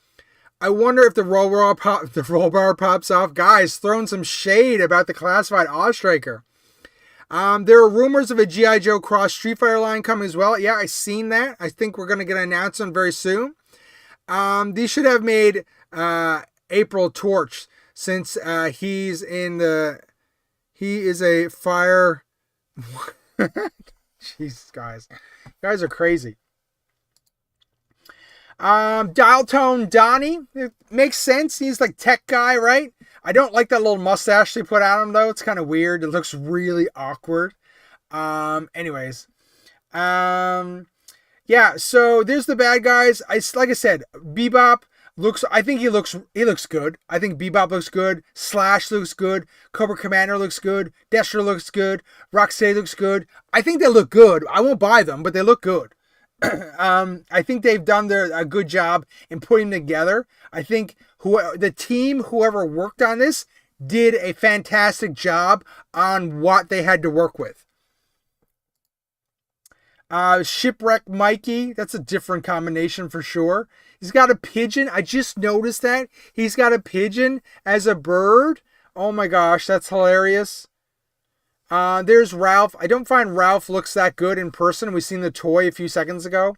I wonder if the roll bar pops off. Guys, throwing some shade about the classified Oz Striker. There are rumors of a G.I. Joe cross Street Fighter line coming as well. Yeah, I've seen that. I think we're going to get an announcement very soon. These should have made April Torch, since he is a fire. Jeez, guys are crazy. Dial Tone Donnie, it makes sense. He's like tech guy, right? I don't like that little mustache they put on him though. It's kind of weird. It looks really awkward. Anyways, yeah. So there's the bad guys. Like I said, Bebop. I think he looks good. I think Bebop looks good. Slash looks good. Cobra Commander looks good. Destro looks good. Rocksteady looks good. I think they look good. I won't buy them, but they look good. I think they've done a good job in putting them together. I think whoever worked on this did a fantastic job on what they had to work with. Shipwreck Mikey, that's a different combination for sure. He's got a pigeon. I just noticed that. He's got a pigeon as a bird. Oh my gosh, that's hilarious. There's Ralph. I don't find Ralph looks that good in person. We've seen the toy a few seconds ago.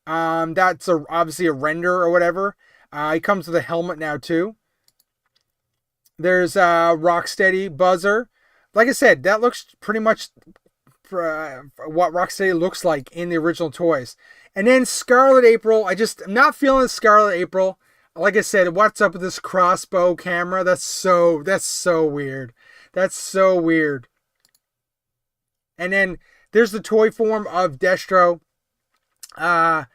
That's obviously a render or whatever. He comes with a helmet now too. There's Rocksteady Buzzer. Like I said, that looks pretty much what Rocksteady looks like in the original toys. And then Scarlet April. I'm not feeling Scarlet April. Like I said, what's up with this crossbow camera? That's so weird. That's so weird. And then there's the toy form of Destro with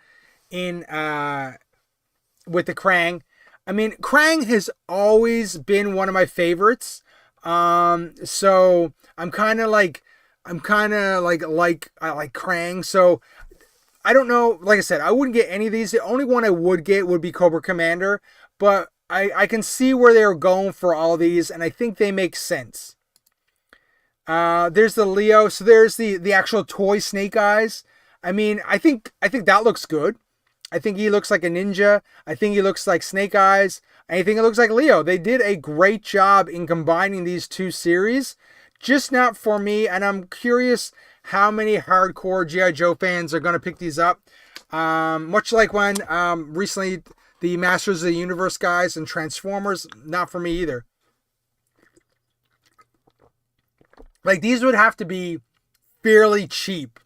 the Krang. I mean, Krang has always been one of my favorites. So I like Krang. So I don't know. Like I said, I wouldn't get any of these. The only one I would get would be Cobra Commander. But I can see where they're going for all these, and I think they make sense. There's the Leo. So there's the actual toy Snake Eyes. I mean, I think that looks good. I think he looks like a ninja. I think he looks like Snake Eyes. I think it looks like Leo. They did a great job in combining these two series. Just not for me, and I'm curious how many hardcore G.I. Joe fans are going to pick these up. Much like when recently the Masters of the Universe guys and Transformers, not for me either. Like, these would have to be fairly cheap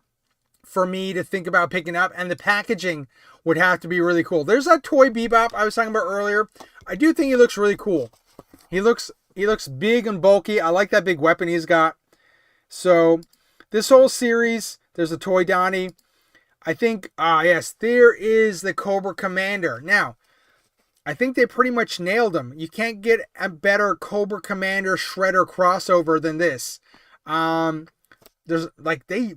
for me to think about picking up, and the packaging would have to be really cool. There's that toy Bebop I was talking about earlier. I do think he looks really cool. He looks big and bulky. I like that big weapon he's got. So this whole series, there's a toy Donnie. I think, yes, there is the Cobra Commander. Now, I think they pretty much nailed him. You can't get a better Cobra Commander Shredder crossover than this. There's like they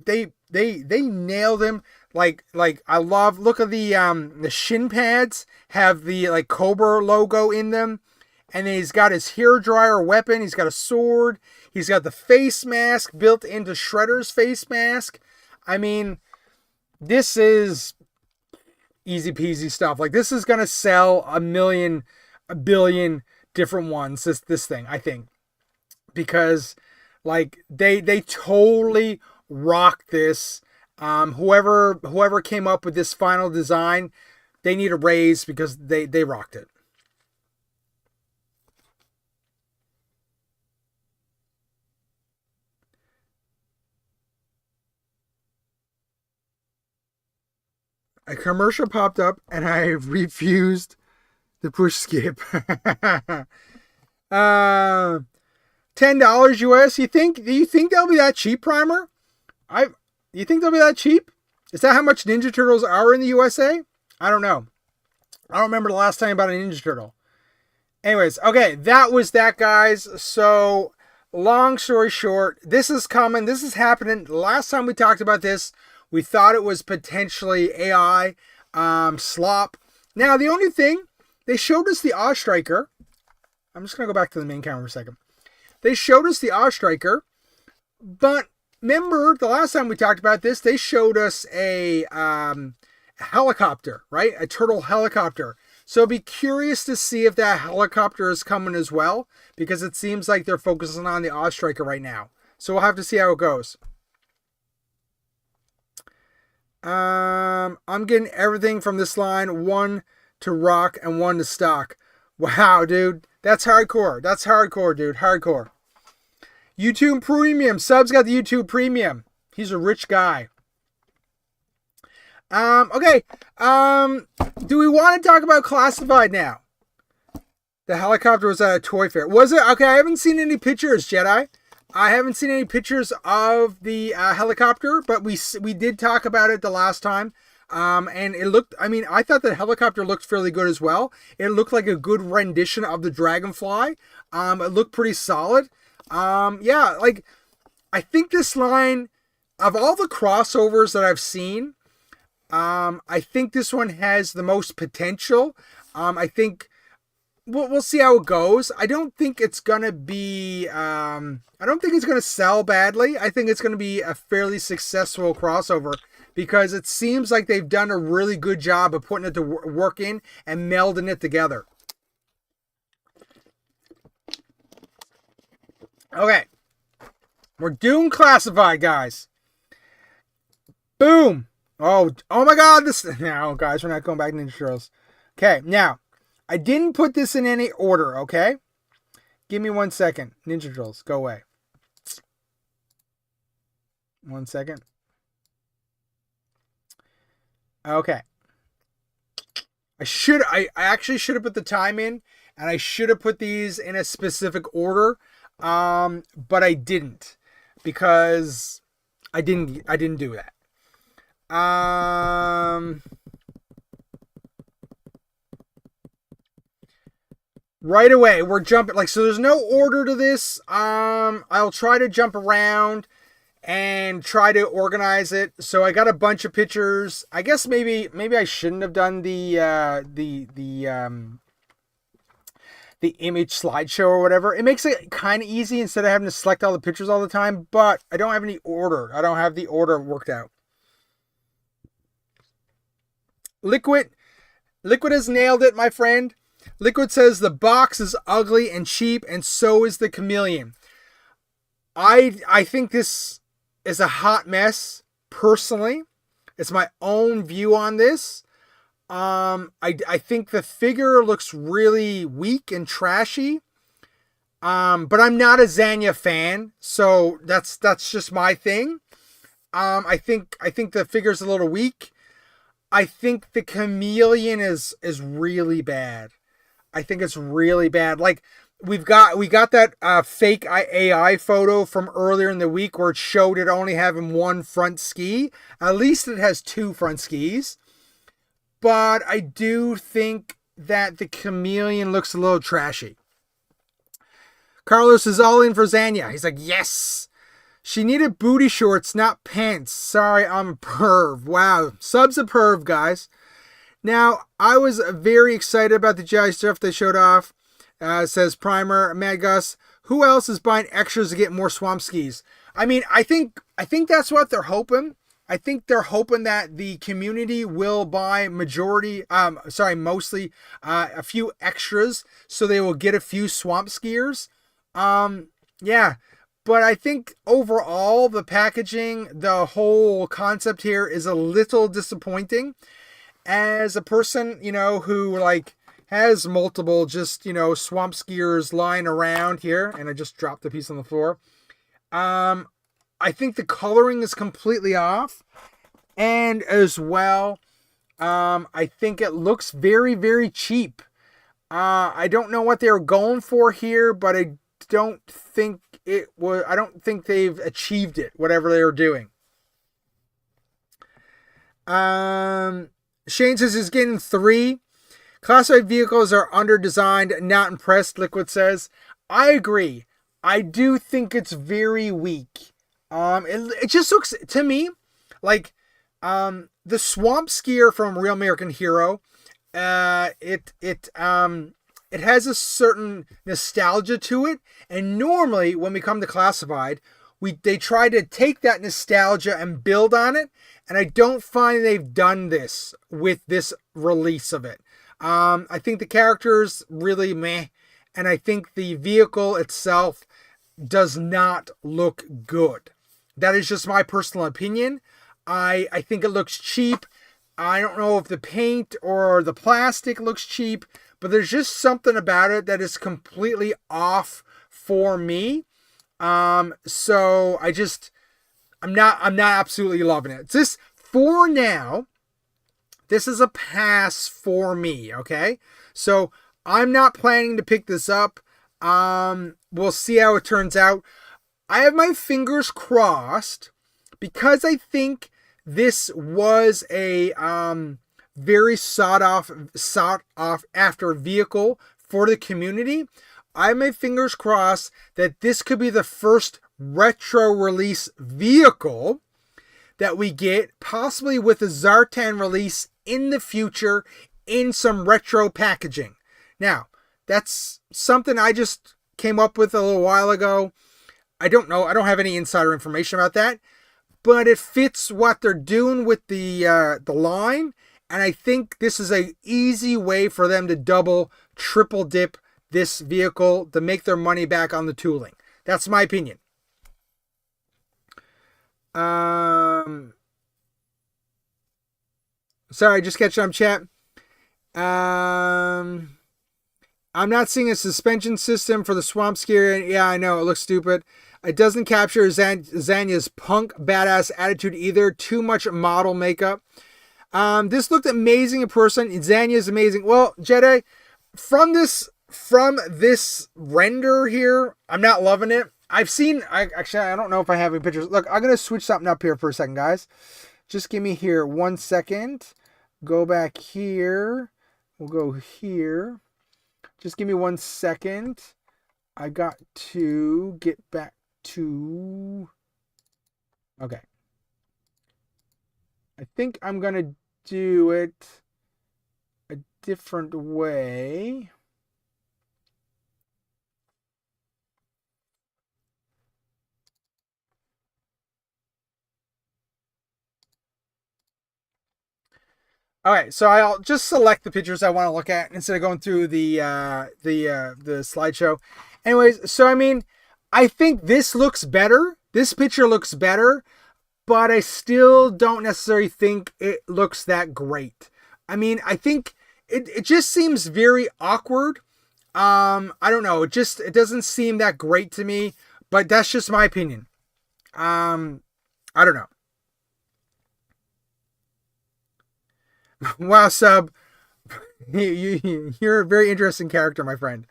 nailed him. Like I love, look at the shin pads have the like Cobra logo in them, and then he's got his hair dryer weapon. He's got a sword. He's got the face mask built into Shredder's face mask. I mean, this is easy peasy stuff. Like, this is gonna sell a billion different ones. This thing, I think, because like they totally rocked this. Whoever came up with this final design, they need a raise because they rocked it. A commercial popped up and I refused to push skip. $10 US. Do you think they'll be that cheap, Primer? You think they'll be that cheap? Is that how much Ninja Turtles are in the USA? I don't know. I don't remember the last time about a Ninja Turtle. Anyways, okay, that was that, guys. So, long story short, this is coming. This is happening. Last time we talked about this, we thought it was potentially AI slop. Now, the only thing, they showed us the Oz Striker. I'm just going to go back to the main camera for a second. They showed us the Oz Striker, but remember the last time we talked about this, they showed us a helicopter, right? A turtle helicopter. So be curious to see if that helicopter is coming as well, because it seems like they're focusing on the Oz Striker right now. So we'll have to see how it goes. I'm getting everything from this line, 1 to rock and 1 to stock. Wow, dude. That's hardcore. That's hardcore, dude. Hardcore. YouTube Premium. Sub's got the YouTube Premium. He's a rich guy. Okay. Do we want to talk about Classified now? The helicopter was at a Toyfair. Was it? Okay, I haven't seen any pictures, Jedi. I haven't seen any pictures of the helicopter, but we did talk about it the last time. And it looked, I mean, I thought the helicopter looked fairly good as well. It looked like a good rendition of the Dragonfly. It looked pretty solid. Yeah, like, I think this line, of all the crossovers that I've seen, I think this one has the most potential. I think we'll see how it goes. I don't think it's gonna be, I don't think it's gonna sell badly. I think it's gonna be a fairly successful crossover, because it seems like they've done a really good job of putting it to work in and melding it together. Okay. We're doing Classified, guys. Boom. Oh my God. No, guys, we're not going back to Ninja Turtles. Okay, now, I didn't put this in any order, okay? Give me 1 second. Ninja Turtles, go away. 1 second. Okay. I actually should have put the time in, and I should have put these in a specific order, but I didn't, because I didn't do that. Right away, we're jumping, like, so there's no order to this. I'll try to jump around and try to organize it. So I got a bunch of pictures. I guess maybe I shouldn't have done the image slideshow or whatever. It makes it kind of easy instead of having to select all the pictures all the time, but I don't have any order. I don't have the order worked out. Liquid has nailed it, my friend. Liquid says the box is ugly and cheap, and so is the chameleon. I think this is a hot mess, personally. It's my own view on this. I think the figure looks really weak and trashy. But I'm not a Zanya fan, so that's just my thing. I think the figure's a little weak. I think the chameleon is really bad. I think it's really bad. Like we got that fake AI photo from earlier in the week where it showed it only having one front ski. At least it has two front skis. But I do think that the chameleon looks a little trashy. Carlos is all in for Zanya. He's like, yes. She needed booty shorts, not pants. Sorry, I'm a perv. Wow. Sub's a perv, guys. Now, I was very excited about the GI stuff they showed off. Says Primer, Mad Gus. Who else is buying extras to get more swamp skis? I mean, I think that's what they're hoping. I think they're hoping that the community will buy mostly a few extras, so they will get a few swamp skiers. Yeah. But I think overall, the packaging, the whole concept here is a little disappointing. As a person, who like has multiple just, swamp skiers lying around here, and I just dropped a piece on the floor. I think the coloring is completely off. And as well, I think it looks very, very cheap. I don't know what they were going for here, but I don't think they've achieved it, whatever they were doing. Shane says he's getting 3. Classified vehicles are under-designed, not impressed, Liquid says. I agree. I do think it's very weak. It just looks, to me, like the Swamp Skier from Real American Hero. It has a certain nostalgia to it, and normally when we come to Classified, they try to take that nostalgia and build on it, and I don't find they've done this with this release of it. I think the character's really meh, and I think the vehicle itself does not look good. That is just my personal opinion. I think it looks cheap. I don't know if the paint or the plastic looks cheap, but there's just something about it that is completely off for me. So I'm not absolutely loving it. This, for now, this is a pass for me, okay? So I'm not planning to pick this up. We'll see how it turns out. I have my fingers crossed because I think this was a very sought after vehicle for the community. I have my fingers crossed that this could be the first retro release vehicle that we get, possibly with a Zartan release in the future in some retro packaging. Now, that's something I just came up with a little while ago. I don't know. I don't have any insider information about that, but it fits what they're doing with the line. And I think this is an easy way for them to double, triple dip this vehicle to make their money back on the tooling. That's my opinion. Sorry, just catching up, chat. I'm not seeing a suspension system for the Swamp Skier. Yeah, I know, it looks stupid. It doesn't capture Zanya's punk badass attitude either. Too much model makeup. This looked amazing in person. Zanya is amazing. Well, Jedi, from this render here, I'm not loving it. I don't know if I have any pictures. Look, I'm going to switch something up here for a second, guys. Just give me here 1 second. Go back here. We'll go here. Just give me 1 second. I got to get back to Okay. I think I'm going to do it a different way. All right, so I'll just select the pictures I want to look at instead of going through the slideshow. Anyways, so I mean, I think this looks better. This picture looks better, but I still don't necessarily think it looks that great. I mean, I think it just seems very awkward. I don't know. It doesn't seem that great to me, but that's just my opinion. I don't know. Wow, Sub. You're a very interesting character, my friend.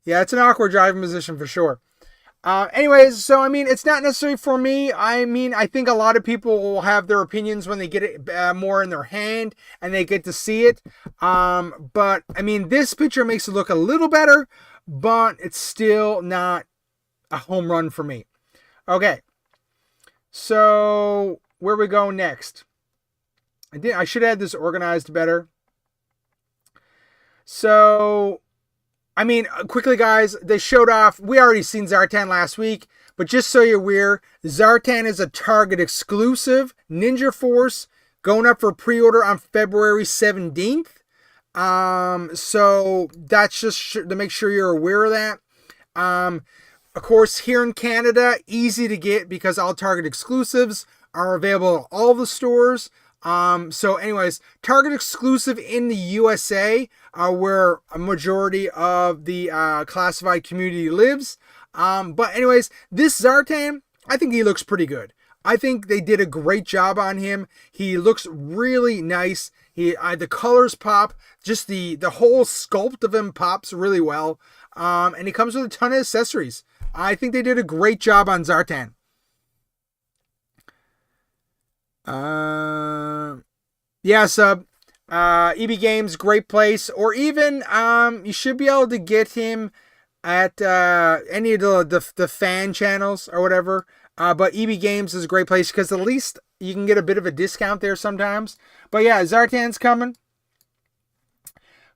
Yeah, it's an awkward driving position for sure. Anyways, so I mean, it's not necessarily for me. I mean, I think a lot of people will have their opinions when they get it more in their hand and they get to see it. But I mean, this picture makes it look a little better, but it's still not a home run for me. Okay, so where we go next? I should have had this organized better. So, I mean, quickly, guys, they showed off. We already seen Zartan last week, but just so you're aware, Zartan is a Target exclusive Ninja Force going up for pre-order on February 17th. So that's just to make sure you're aware of that. Of course, here in Canada, easy to get because all Target exclusives are available at all the stores. So anyways, Target exclusive in the USA, where a majority of the classified community lives. But anyways, this Zartan, I think he looks pretty good. I think they did a great job on him. He looks really nice. The colors pop. Just the whole sculpt of him pops really well. And he comes with a ton of accessories. I think they did a great job on Zartan. Yeah, Sub. EB Games, great place. Or even you should be able to get him at any of the fan channels or whatever. But EB Games is a great place because at least you can get a bit of a discount there sometimes. But yeah, Zartan's coming.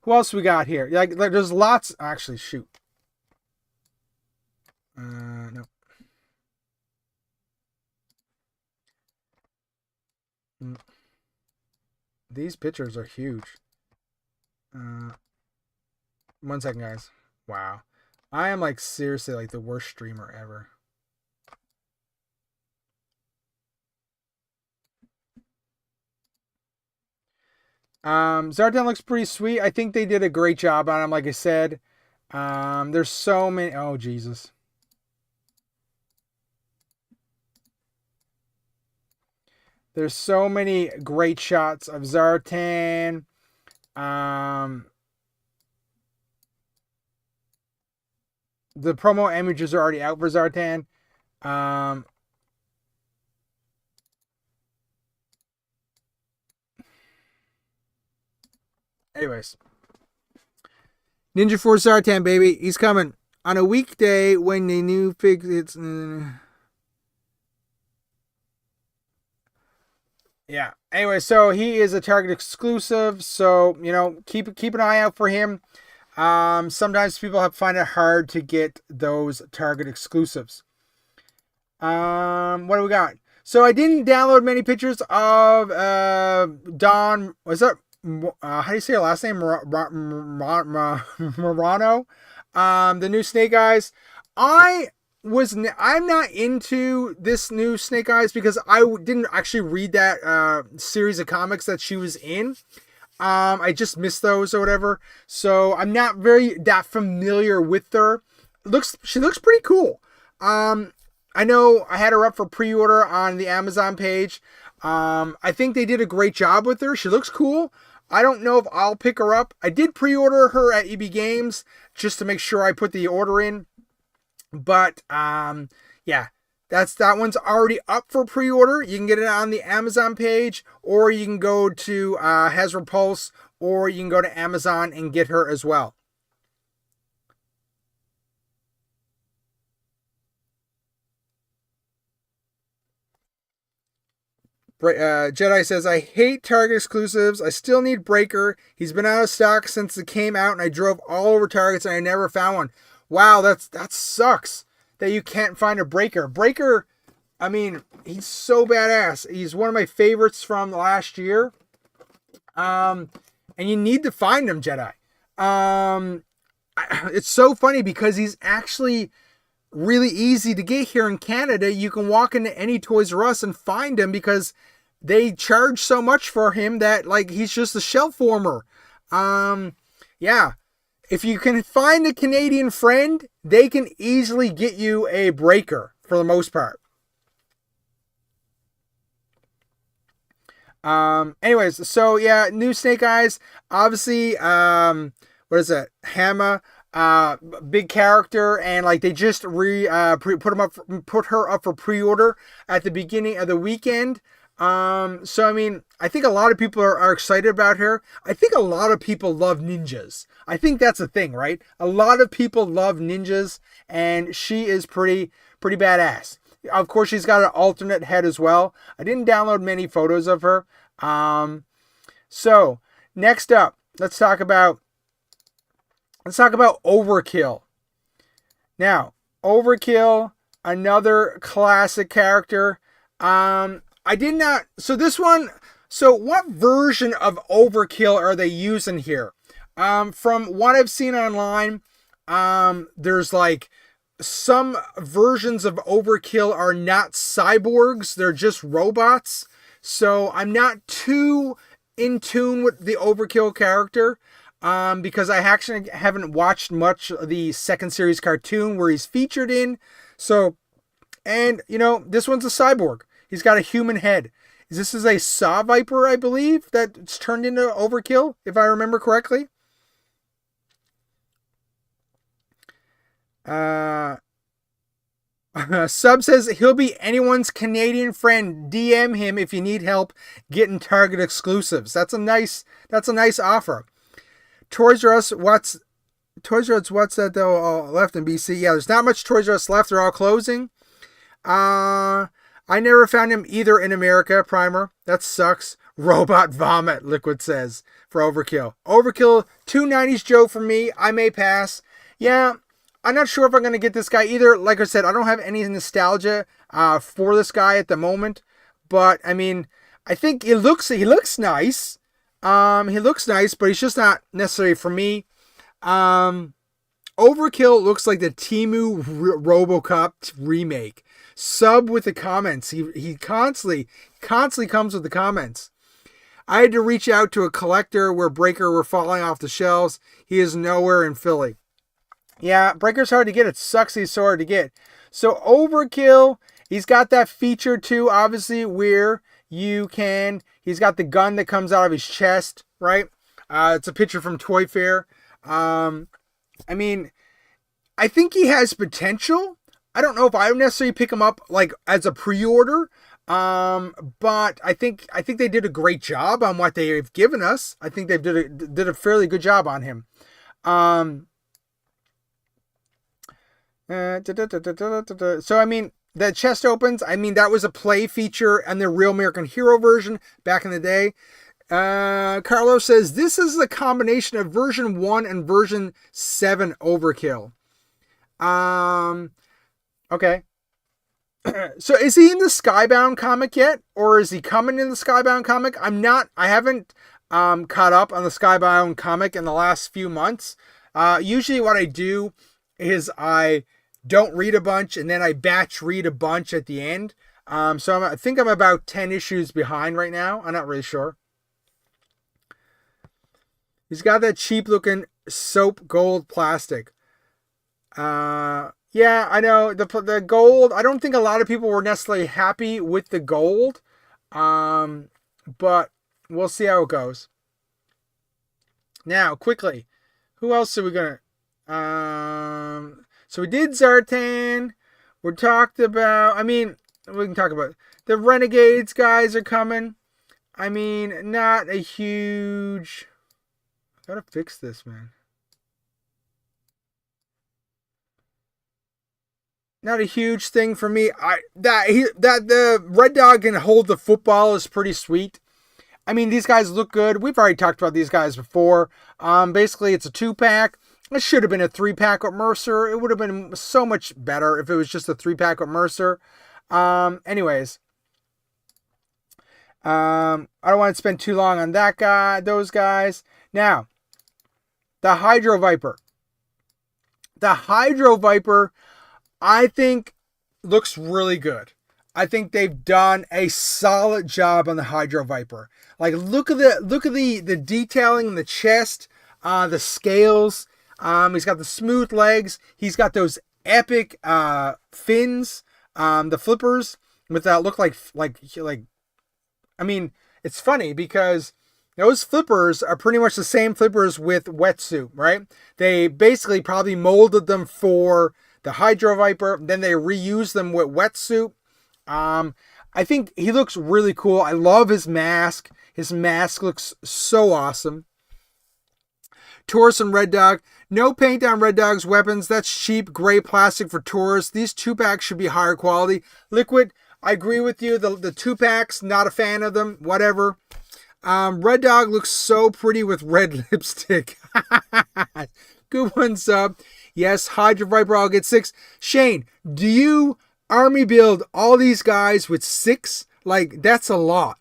Who else we got here? Like there's lots. Actually, shoot. No. These pictures are huge. 1 second, guys. Wow. I am like seriously like the worst streamer ever. Zartan looks pretty sweet. I think they did a great job on him, like I said. There's so many. Oh, Jesus. There's so many great shots of Zartan. The promo images are already out for Zartan. Anyways. Ninja Force Zartan, baby. He's coming on a weekday when the new fix it's... Yeah. Anyway, so he is a Target exclusive, so you know, keep an eye out for him. Sometimes people find it hard to get those Target exclusives. What do we got? So I didn't download many pictures of Don. Was that how do you say your last name? Morano. The new Snake Eyes. I'm not into this new Snake Eyes because I didn't actually read that series of comics that she was in. I just missed those or whatever. So I'm not that familiar with her. She looks pretty cool. I know I had her up for pre-order on the Amazon page. I think they did a great job with her. She looks cool. I don't know if I'll pick her up. I did pre-order her at EB Games just to make sure I put the order in. But yeah, that one's already up for pre-order. You can get it on the Amazon page, or you can go to Hasbro Pulse, or you can go to Amazon and get her as well. Jedi says, I hate Target exclusives. I still need Breaker. He's been out of stock since it came out, and I drove all over Targets and I never found one. Wow, that sucks that you can't find a Breaker. Breaker, I mean, he's so badass. He's one of my favorites from last year. And you need to find him, Jedi. It's so funny because he's actually really easy to get here in Canada. You can walk into any Toys R Us and find him because they charge so much for him that like he's just a shelf warmer. Yeah. If you can find a Canadian friend, they can easily get you a Breaker for the most part. Anyways, so yeah, new Snake Eyes. Obviously, what is it? Hama, big character, and like they just put her up for pre-order at the beginning of the weekend. So I mean, I think a lot of people are excited about her. I think a lot of people love ninjas. I think that's the thing, right? A lot of people love ninjas, and she is pretty badass. Of course, she's got an alternate head as well. I didn't download many photos of her. So next up, let's talk about Overkill. Now, Overkill, another classic character. I did not. So this one. So what version of Overkill are they using here? From what I've seen online, there's like some versions of Overkill are not cyborgs. They're just robots. So I'm not too in tune with the Overkill character. Because I actually haven't watched much of the second series cartoon where he's featured in. So, and you know, this one's a cyborg. He's got a human head. This is a Saw Viper, I believe, that's turned into Overkill, if I remember correctly. Sub says he'll be anyone's Canadian friend. DM him if you need help getting Target exclusives. That's a nice offer. Toys R Us, what's that though? Left in BC. Yeah, there's not much Toys R Us left. They're all closing. I never found him either in America. Primer. That sucks. Robot vomit. Liquid says for Overkill. Overkill 290s Joe for me. I may pass. Yeah, I'm not sure if I'm gonna get this guy either. Like I said, I don't have any nostalgia for this guy at the moment. But I mean, I think he looks nice. He looks nice, but he's just not necessarily for me. Overkill looks like the Temu RoboCop remake. Sub with the comments. He constantly comes with the comments. I had to reach out to a collector where Breaker were falling off the shelves. He is nowhere in Philly. Yeah, Breaker's hard to get. It sucks he's so hard to get. So Overkill, he's got that feature too, obviously, where he's got the gun that comes out of his chest, right? It's a picture from Toyfair. I mean, I think he has potential. I don't know if I would necessarily pick him up like as a pre-order. But I think they did a great job on what they've given us. I think they did a fairly good job on him. So I mean, the chest opens. I mean, that was a play feature and the Real American Hero version back in the day. Carlos says this is the combination of version 1 and version 7 Overkill. Okay. So is he in the Skybound comic yet, or is he coming in the Skybound comic? I haven't caught up on the Skybound comic in the last few months. Usually what I do is I don't read a bunch and then I batch read a bunch at the end. So I think I'm about 10 issues behind right now. I'm not really sure. He's got that cheap looking soap gold plastic. Yeah, I know the gold. I don't think a lot of people were necessarily happy with the gold. But we'll see how it goes. Now, quickly, who else are we gonna? So we did Zartan. We talked about. I mean, we can talk about the Renegades guys are coming. I mean, not a huge. Gotta fix this, man. not a huge thing for me. That the Red Dog can hold the football is pretty sweet. I mean, these guys look good. We've already talked about these guys before. Basically, it's a 2-pack. It should have been a 3-pack with Mercer. It would have been so much better if it was just a 3-pack with Mercer. Anyways. I don't want to spend too long on those guys. Now, the Hydro Viper. The Hydro Viper, I think, looks really good. I think they've done a solid job on the Hydro Viper. Like, look at the detailing in the chest, the scales. He's got the smooth legs. He's got those epic fins, the flippers with that look like. I mean, it's funny because those flippers are pretty much the same flippers with Wetsuit, right? They basically probably molded them for the Hydro Viper, then they reused them with Wetsuit. I think he looks really cool. I love his mask. His mask looks so awesome. Taurus and Red Dog. No paint on Red Dog's weapons. That's cheap gray plastic for Taurus. These 2-packs should be higher quality. Liquid, I agree with you. The 2-packs, not a fan of them. Whatever. Red Dog looks so pretty with red lipstick. Good one, sub. Yes, Hydro Viper, I'll get 6. Shane, do you army build all these guys with 6? Like, that's a lot.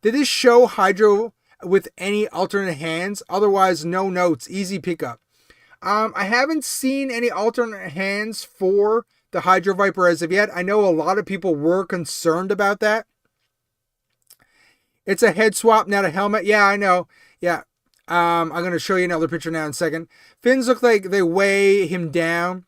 Did this show Hydro with any alternate hands? Otherwise, no notes. Easy pickup. I haven't seen any alternate hands for the Hydro Viper as of yet. I know a lot of people were concerned about that. It's a head swap, not a helmet. Yeah, I know. Yeah. I'm going to show you another picture now in a second. Fins look like they weigh him down.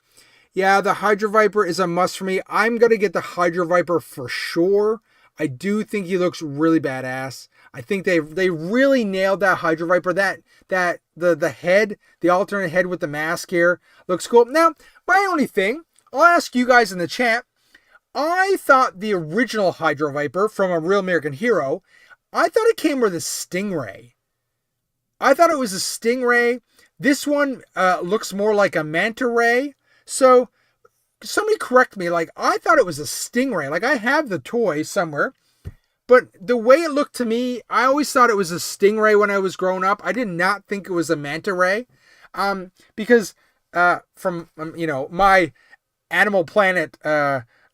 Yeah, the Hydro Viper is a must for me. I'm going to get the Hydro Viper for sure. I do think he looks really badass. I think they really nailed that Hydro Viper. The head, the alternate head with the mask here looks cool. Now, my only thing, I'll ask you guys in the chat. I thought the original Hydro Viper from A Real American Hero, I thought it came with a Stingray. I thought it was a Stingray. This one looks more like a Manta Ray. So, somebody correct me. Like, I thought it was a Stingray. Like, I have the toy somewhere. But the way it looked to me, I always thought it was a Stingray when I was growing up. I did not think it was a Manta Ray. Because from, my Animal Planet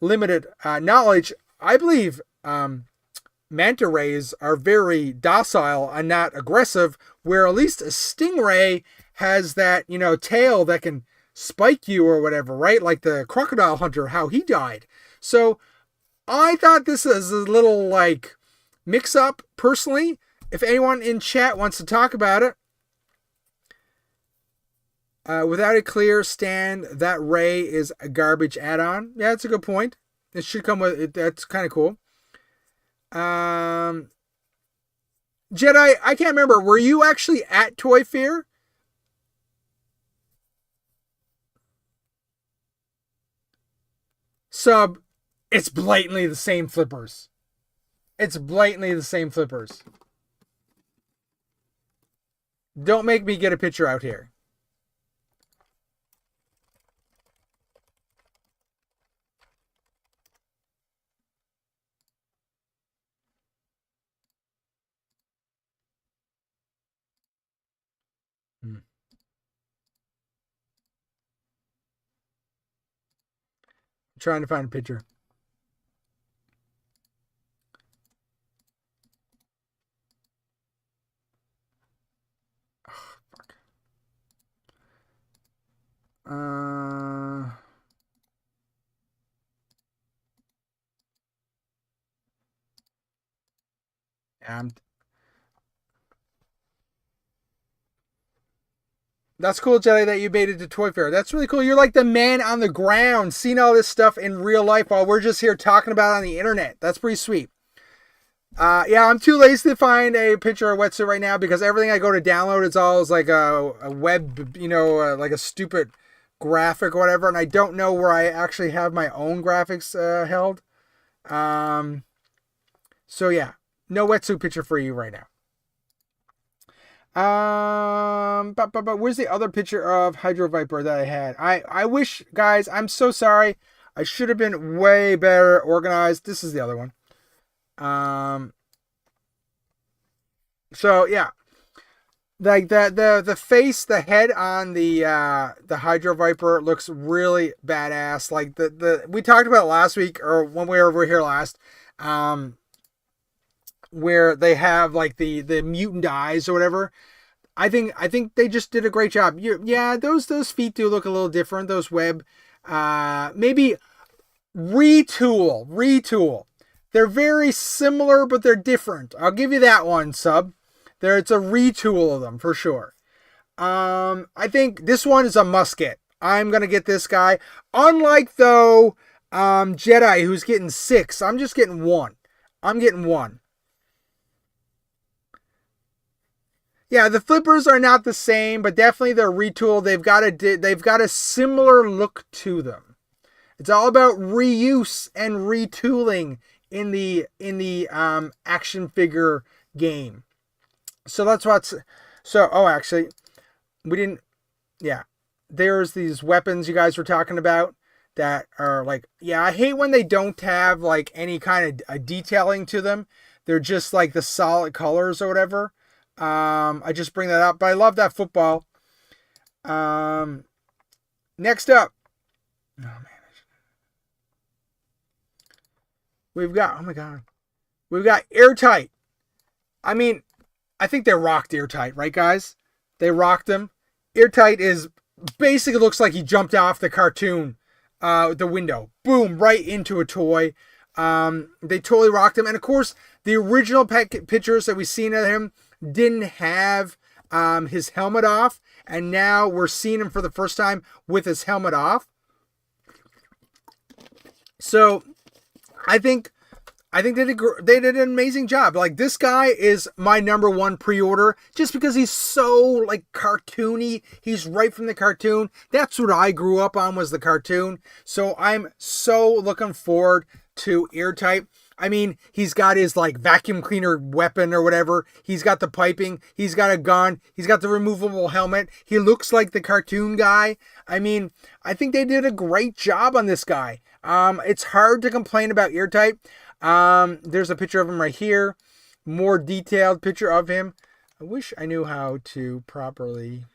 limited knowledge, I believe Manta Rays are very docile and not aggressive, where at least a Stingray has that, tail that can spike you or whatever, right? Like the crocodile hunter, how he died. So I thought this is a little like mix up personally. If anyone in chat wants to talk about it. Without a clear stand, that Ray is a garbage add-on. Yeah, that's a good point. It should come with it. That's kind of cool. Jedi, I can't remember. Were you actually at Toyfair? Sub, it's blatantly the same flippers. It's blatantly the same flippers. Don't make me get a picture out here. Trying to find a picture. Oh, fuck. That's cool, Jedi, that you made it to Toyfair. That's really cool. You're like the man on the ground, seeing all this stuff in real life while we're just here talking about it on the internet. That's pretty sweet. Yeah, I'm too lazy to find a picture of Wetsuit right now because everything I go to download is always like a web, like a stupid graphic or whatever, and I don't know where I actually have my own graphics held. So yeah, no Wetsuit picture for you right now. But where's the other picture of Hydro Viper that I had? I wish, guys, I'm so sorry. I should have been way better organized. This is the other one. So yeah, like the face, the head on the Hydro Viper looks really badass. Like we talked about it last week or when we were over here last, where they have like the mutant eyes or whatever. I think they just did a great job. Yeah, those feet do look a little different. Those web, maybe retool. They're very similar, but they're different. I'll give you that one, Sub. It's a retool of them for sure. I think this one is a must get. I'm gonna get this guy. Unlike though, Jedi who's getting 6. I'm just getting 1. I'm getting 1. Yeah, the flippers are not the same, but definitely they're retooled. They've got a similar look to them. It's all about reuse and retooling in the action figure game. So that's what's so. Oh, actually, we didn't. Yeah, there's these weapons you guys were talking about that are like. Yeah, I hate when they don't have like any kind of detailing to them. They're just like the solid colors or whatever. I just bring that up, but I love that football. Next up, oh man, we've got Airtight. I mean, I think they rocked Airtight, right, guys? They rocked him. Airtight is basically looks like he jumped off the cartoon, the window, boom, right into a toy. They totally rocked him, and of course, the original pictures that we've seen of him didn't have his helmet off, and now we're seeing him for the first time with his helmet off. So I think they did an amazing job. Like, this guy is my number 1 pre-order just because he's so like cartoony. He's right from the cartoon. That's what I grew up on, was the cartoon. So I'm so looking forward to Airtight. I mean, he's got his like vacuum cleaner weapon or whatever. He's got the piping. He's got a gun. He's got the removable helmet. He looks like the cartoon guy. I mean, I think they did a great job on this guy. It's hard to complain about Airtight. There's a picture of him right here. More detailed picture of him. I wish I knew how to properly.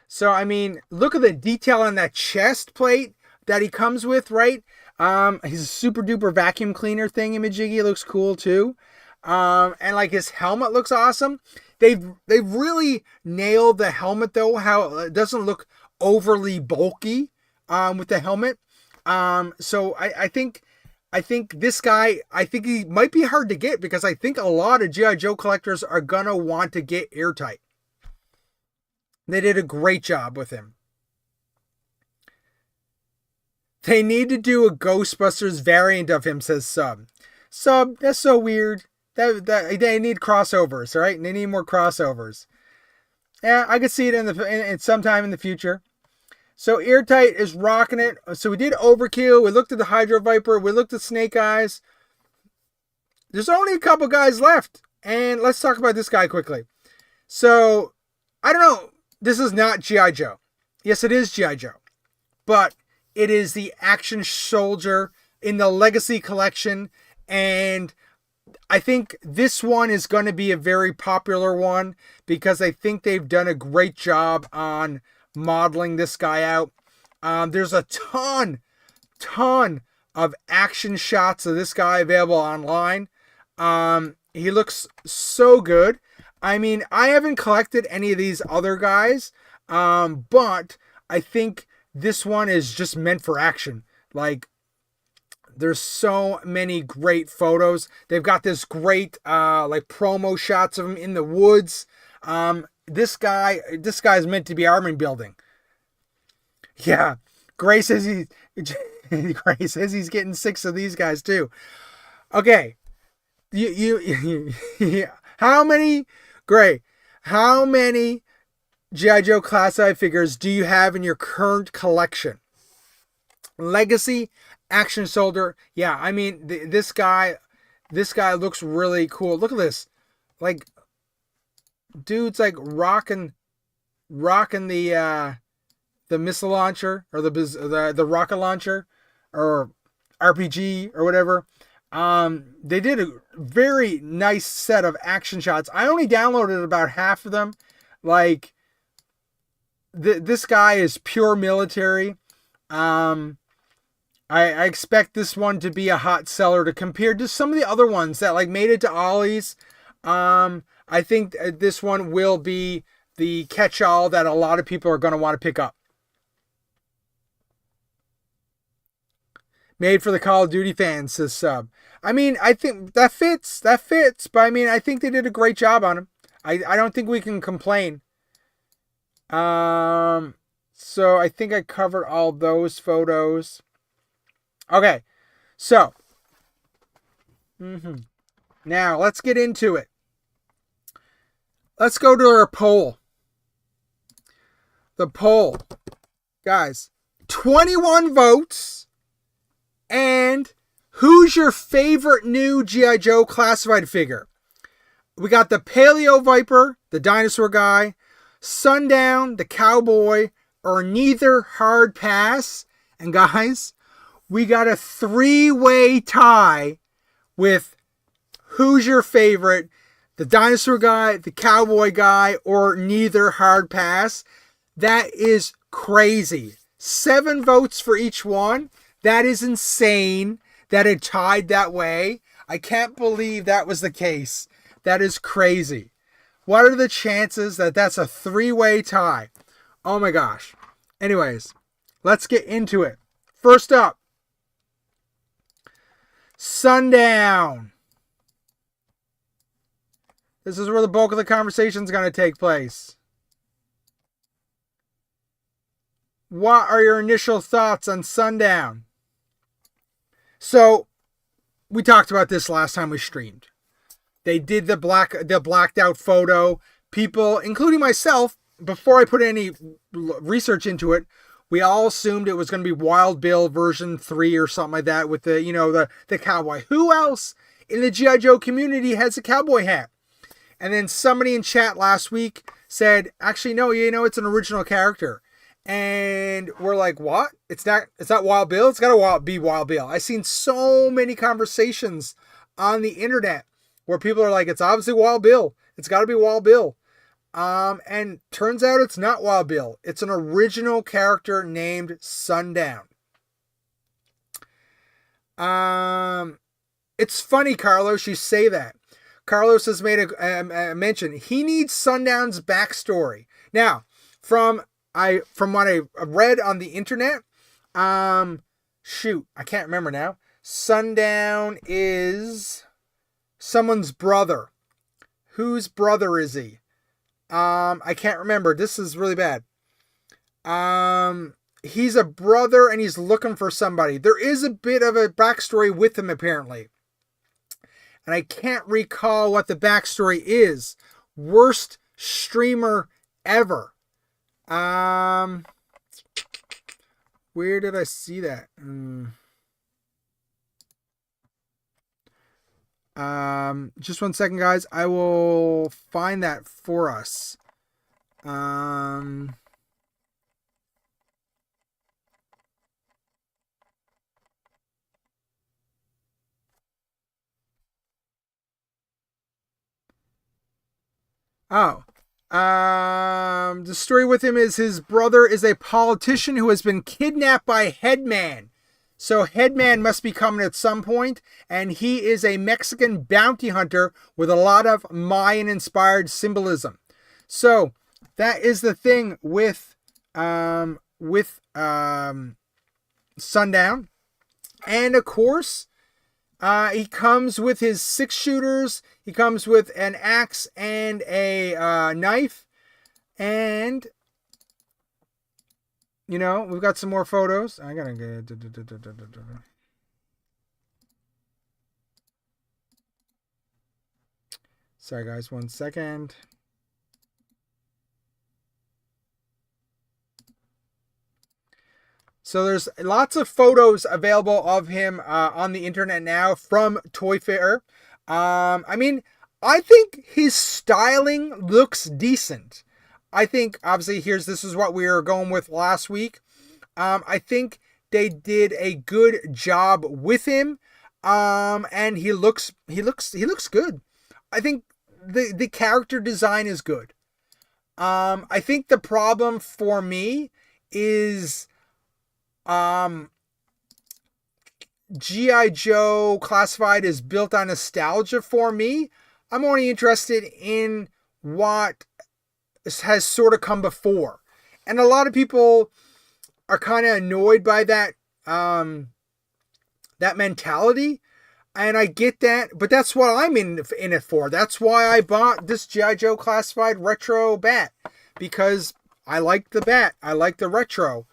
So, I mean, look at the detail on that chest plate that he comes with, right? He's a super duper vacuum cleaner thingamajiggy. It looks cool too. And like his helmet looks awesome. They've really nailed the helmet though, how it doesn't look overly bulky with the helmet. So I think this guy, I think he might be hard to get because I think a lot of G.I. Joe collectors are gonna want to get Airtight. They did a great job with him. They need to do a Ghostbusters variant of him, says Sub. Sub, that's so weird. That they need crossovers, right? They need more crossovers. Yeah, I could see it in sometime in the future. So Airtight is rocking it. So we did Overkill. We looked at the Hydro Viper. We looked at Snake Eyes. There's only a couple guys left. And let's talk about this guy quickly. So, I don't know. This is not G.I. Joe. Yes, it is G.I. Joe. But it is the action soldier in the Legacy Collection. And I think this one is going to be a very popular one because I think they've done a great job on modeling this guy out. There's a ton of action shots of this guy available online. He looks so good. I mean, I haven't collected any of these other guys, but I think this one is just meant for action. Like, there's so many great photos. They've got this great like promo shots of him in the woods. This guy's meant to be army building. Yeah, Gray says he's getting 6 of these guys too. Okay, you how many G.I. Joe classified figures do you have in your current collection? Legacy, action soldier. Yeah, I mean this guy looks really cool. Look at this, like, dude's like rocking the the missile launcher or the rocket launcher or RPG or whatever. They did a very nice set of action shots. I only downloaded about half of them. Like, this guy is pure military. I expect this one to be a hot seller to compare to some of the other ones that like made it to Ollie's. I think this one will be the catch-all that a lot of people are going to want to pick up. Made for the Call of Duty fans, says Sub. I mean, I think that fits. But I mean, I think they did a great job on him. I don't think we can complain. So I think I covered all those photos. Okay, so now let's get into it. Let's go to our poll. The poll, guys, 21 votes. And who's your favorite new G.I. Joe classified figure? We got the Paleo Viper, the dinosaur guy, Sundown, the cowboy, or neither hard pass. And guys, we got a 3-way tie with who's your favorite, the dinosaur guy, the cowboy guy, or neither hard pass. That is crazy. 7 votes for each one. That is insane that it tied that way. I can't believe that was the case. That is crazy. What are the chances that that's a 3-way tie? Oh my gosh. Anyways, let's get into it. First up, Sundown. This is where the bulk of the conversation is going to take place. What are your initial thoughts on Sundown? So, we talked about this last time we streamed. They did the blacked out photo. People, including myself, before I put any research into it, we all assumed it was going to be Wild Bill version 3 or something like that with the cowboy. Who else in the G.I. Joe community has a cowboy hat? And then somebody in chat last week said, actually, no, it's an original character. And we're like, what? It's not Wild Bill? It's got to be Wild Bill. I've seen so many conversations on the internet where people are like, it's obviously Wild Bill. It's got to be Wild Bill. And turns out it's not Wild Bill. It's an original character named Sundown. It's funny, Carlos, you say that. Carlos has made a mention. He needs Sundown's backstory. Now, from what I read on the internet, I can't remember now. Sundown is someone's brother. Whose brother is he? I can't remember. This is really bad. He's a brother and he's looking for somebody. There is a bit of a backstory with him apparently. And I can't recall what the backstory is. Worst streamer ever. Where did I see that? Just 1 second, guys. I will find that for us. The story with him is his brother is a politician who has been kidnapped by Headman. So Headman must be coming at some point, and he is a Mexican bounty hunter with a lot of Mayan-inspired symbolism. So that is the thing with Sundown. And of course, he comes with his 6-shooters. He comes with an axe and a knife. And, we've got some more photos. I gotta get... Sorry, guys. 1 second. So there's lots of photos available of him on the internet now from Toyfair. I think his styling looks decent. I think, obviously, this is what we were going with last week. I think they did a good job with him. And he looks good. I think the character design is good. I think the problem for me is, G.I. Joe Classified is built on nostalgia for me. I'm only interested in what has sort of come before. And a lot of people are kind of annoyed by that, that mentality. And I get that, but that's what I'm in it for. That's why I bought this G.I. Joe Classified retro bat, because I like the bat. I like the retro.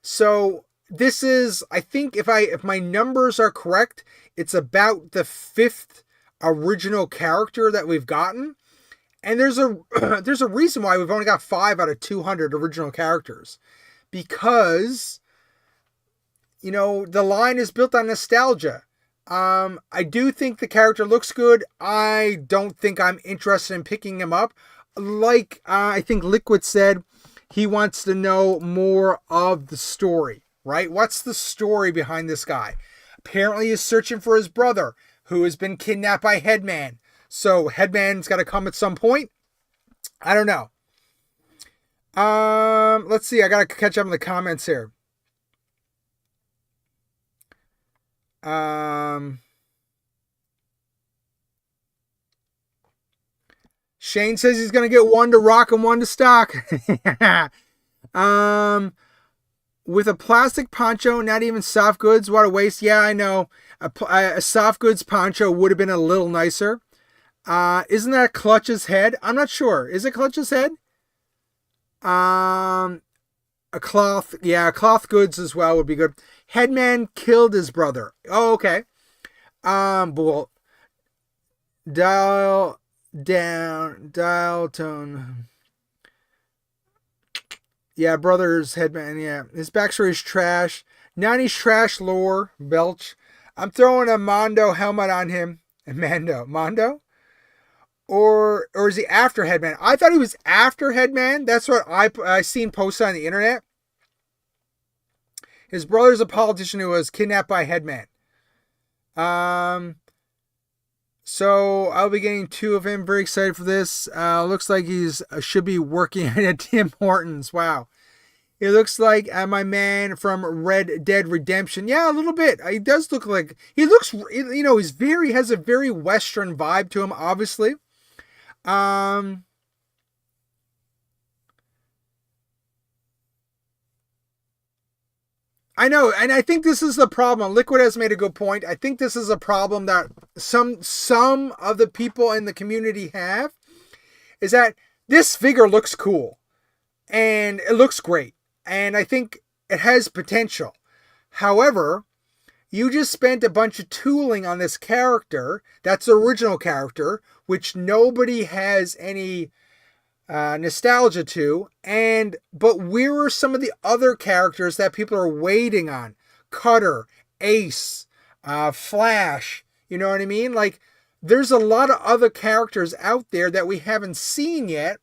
So this is, I think if my numbers are correct, it's about the 5th original character that we've gotten. And there's a reason why we've only got 5 out of 200 original characters, because, you know, the line is built on nostalgia. I do think the character looks good. I don't think I'm interested in picking him up. Like, I think Liquid said, he wants to know more of the story, right? What's the story behind this guy? Apparently he's searching for his brother, who has been kidnapped by Headman. So Headman's got to come at some point. I don't know. Let's see. I got to catch up in the comments here. Shane says he's going to get 1 to rock and 1 to stock. With a plastic poncho, not even soft goods. What a waste. Yeah, I know. A soft goods poncho would have been a little nicer. Isn't that Clutch's head? I'm not sure. Is it Clutch's head? A cloth. Yeah, cloth goods as well would be good. Headman killed his brother. Oh, okay. Well, dial tone. Yeah, brother's Headman. Yeah, his backstory is trash. 90s trash lore. Belch. I'm throwing a Mondo helmet on him. Mondo? Or is he after Headman? I thought he was after Headman. That's what I seen posted on the internet. His brother's a politician who was kidnapped by Headman. So I'll be getting 2 of him. Very excited for this. Looks like he's should be working at Tim Hortons. Wow. It looks like my man from Red Dead Redemption. Yeah, a little bit. He does look like, he looks, you know, has a very Western vibe to him, obviously. I know, and I think this is the problem. Liquid has made a good point. I think this is a problem that some of the people in the community have, is that this figure looks cool and it looks great, and I think it has potential. However, you just spent a bunch of tooling on this character. That's the original character, which nobody has any nostalgia to. But where are some of the other characters that people are waiting on? Cutter, Ace, Flash. You know what I mean? Like, there's a lot of other characters out there that we haven't seen yet,